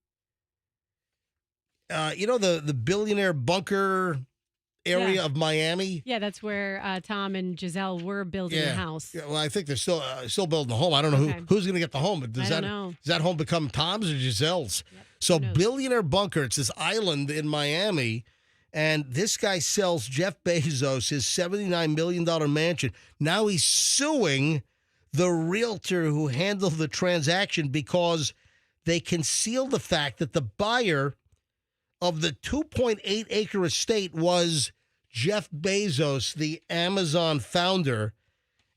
the billionaire bunker area of Miami. Yeah, that's where Tom and Giselle were building a house. Yeah, well, I think they're still building a home. I don't know who's going to get the home. But does that home become Tom's or Giselle's? Yep. So billionaire bunker, it's this island in Miami, and this guy sells Jeff Bezos his $79 million mansion. Now he's suing the realtor who handled the transaction because they concealed the fact that the buyer of the 2.8-acre estate was Jeff Bezos, the Amazon founder,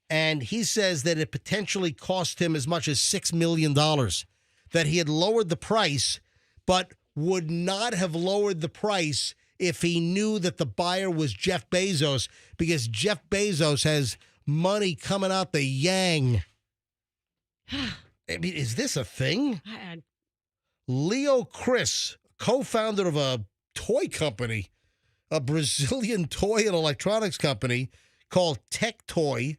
and he says that it potentially cost him as much as $6 million, that he had lowered the price, but would not have lowered the price if he knew that the buyer was Jeff Bezos, because Jeff Bezos has money coming out the yang. I mean, is this a thing? Leo Chris, co-founder of a toy company, a Brazilian toy and electronics company called Tech Toy,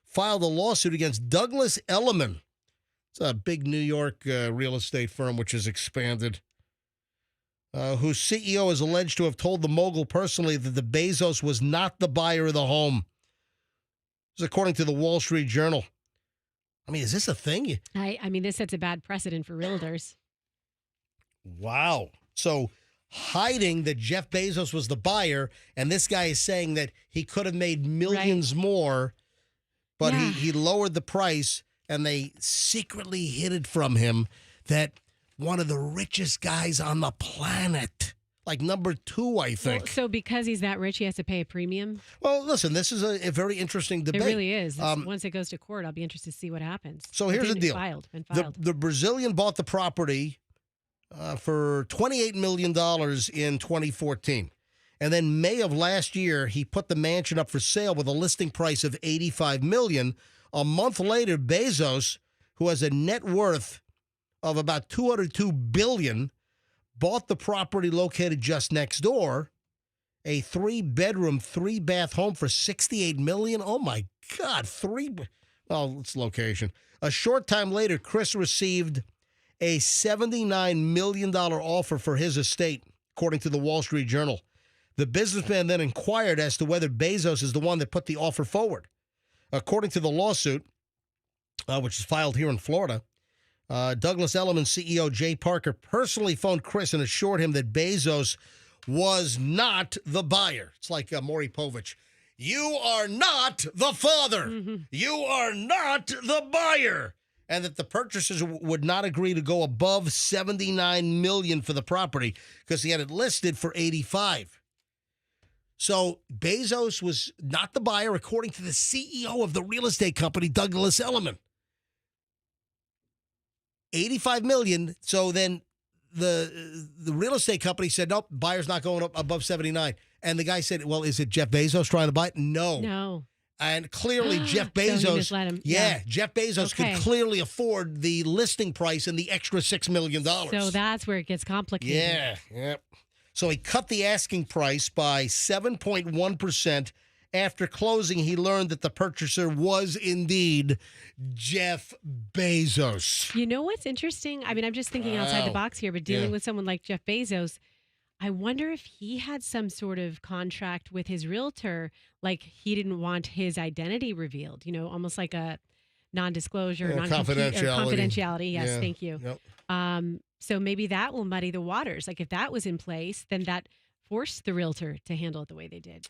filed a lawsuit against Douglas Elliman. It's a big New York real estate firm which has expanded, whose CEO is alleged to have told the mogul personally that the Bezos was not the buyer of the home. This is according to the Wall Street Journal. I mean, is this a thing? I mean, this sets a bad precedent for realtors. Wow. So hiding that Jeff Bezos was the buyer, and this guy is saying that he could have made millions more, but he lowered the price, and they secretly hid it from him that one of the richest guys on the planet, like number 2, I think. Well, so because he's that rich, he has to pay a premium? Well, listen, this is a very interesting debate. It really is. Once it goes to court, I'll be interested to see what happens. So here's the deal. Been filed. The Brazilian bought the property for $28 million in 2014. And then May of last year, he put the mansion up for sale with a listing price of $85 million. A month later, Bezos, who has a net worth of about $202 billion, bought the property located just next door, a 3-bedroom, 3-bath home for $68 million. Oh, my God. It's location. A short time later, Chris received a $79 million offer for his estate, according to the Wall Street Journal. The businessman then inquired as to whether Bezos is the one that put the offer forward. According to the lawsuit, which is filed here in Florida, Douglas Elliman CEO Jay Parker personally phoned Chris and assured him that Bezos was not the buyer. It's like Maury Povich. You are not the father. Mm-hmm. You are not the buyer. And that the purchasers would not agree to go above $79 million for the property because he had it listed for $85. So Bezos was not the buyer, according to the CEO of the real estate company, Douglas Elliman. $85 million. So then the real estate company said, nope, buyer's not going up above 79. And the guy said, well, is it Jeff Bezos trying to buy it? No. And clearly Jeff Bezos, so he misled him. Yeah, Jeff Bezos could clearly afford the listing price and the extra $6 million. So that's where it gets complicated. Yeah. So he cut the asking price by 7.1%. After closing, he learned that the purchaser was indeed Jeff Bezos. You know what's interesting? I mean, I'm just thinking outside the box here, but dealing with someone like Jeff Bezos, I wonder if he had some sort of contract with his realtor, like he didn't want his identity revealed, almost like a non-disclosure, confidentiality. Yes, thank you. Yep. So maybe that will muddy the waters. Like if that was in place, then that forced the realtor to handle it the way they did.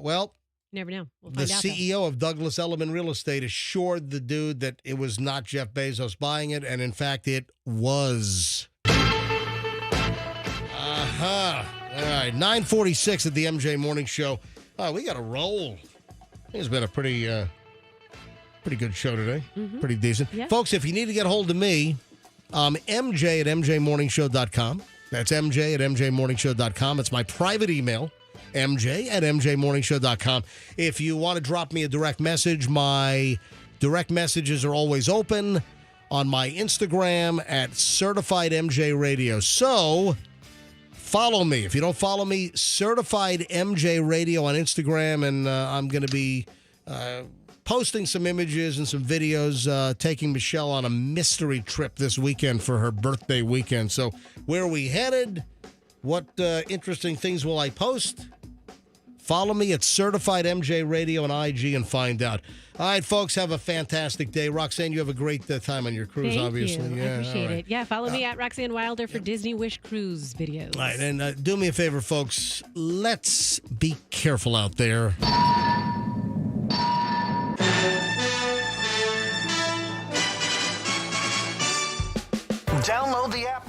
Well, you never know. We'll the find out, CEO of Douglas Elliman Real Estate assured the dude that it was not Jeff Bezos buying it, and in fact, it was. All right, 9:46 at the MJ Morning Show. We got to roll. I think it's been a pretty good show today. Mm-hmm. Pretty decent. Yeah. Folks, if you need to get a hold of me, MJ at MJMorningShow.com. That's MJ at MJMorningShow.com. It's my private email, MJ at MJMorningShow.com. If you want to drop me a direct message, my direct messages are always open on my Instagram at Certified MJ Radio. So, follow me. If you don't follow me, Certified MJ Radio on Instagram, and I'm going to be posting some images and some videos, taking Michelle on a mystery trip this weekend for her birthday weekend. So where are we headed? What interesting things will I post? Follow me at Certified MJ Radio on IG and find out. All right, folks, have a fantastic day. Roxanne, you have a great time on your cruise, Thank obviously. you. Yeah, I appreciate all right. it. Yeah, follow me at Roxanne Wilder for Disney Wish Cruise videos. All right, and do me a favor, folks. Let's be careful out there. Download the app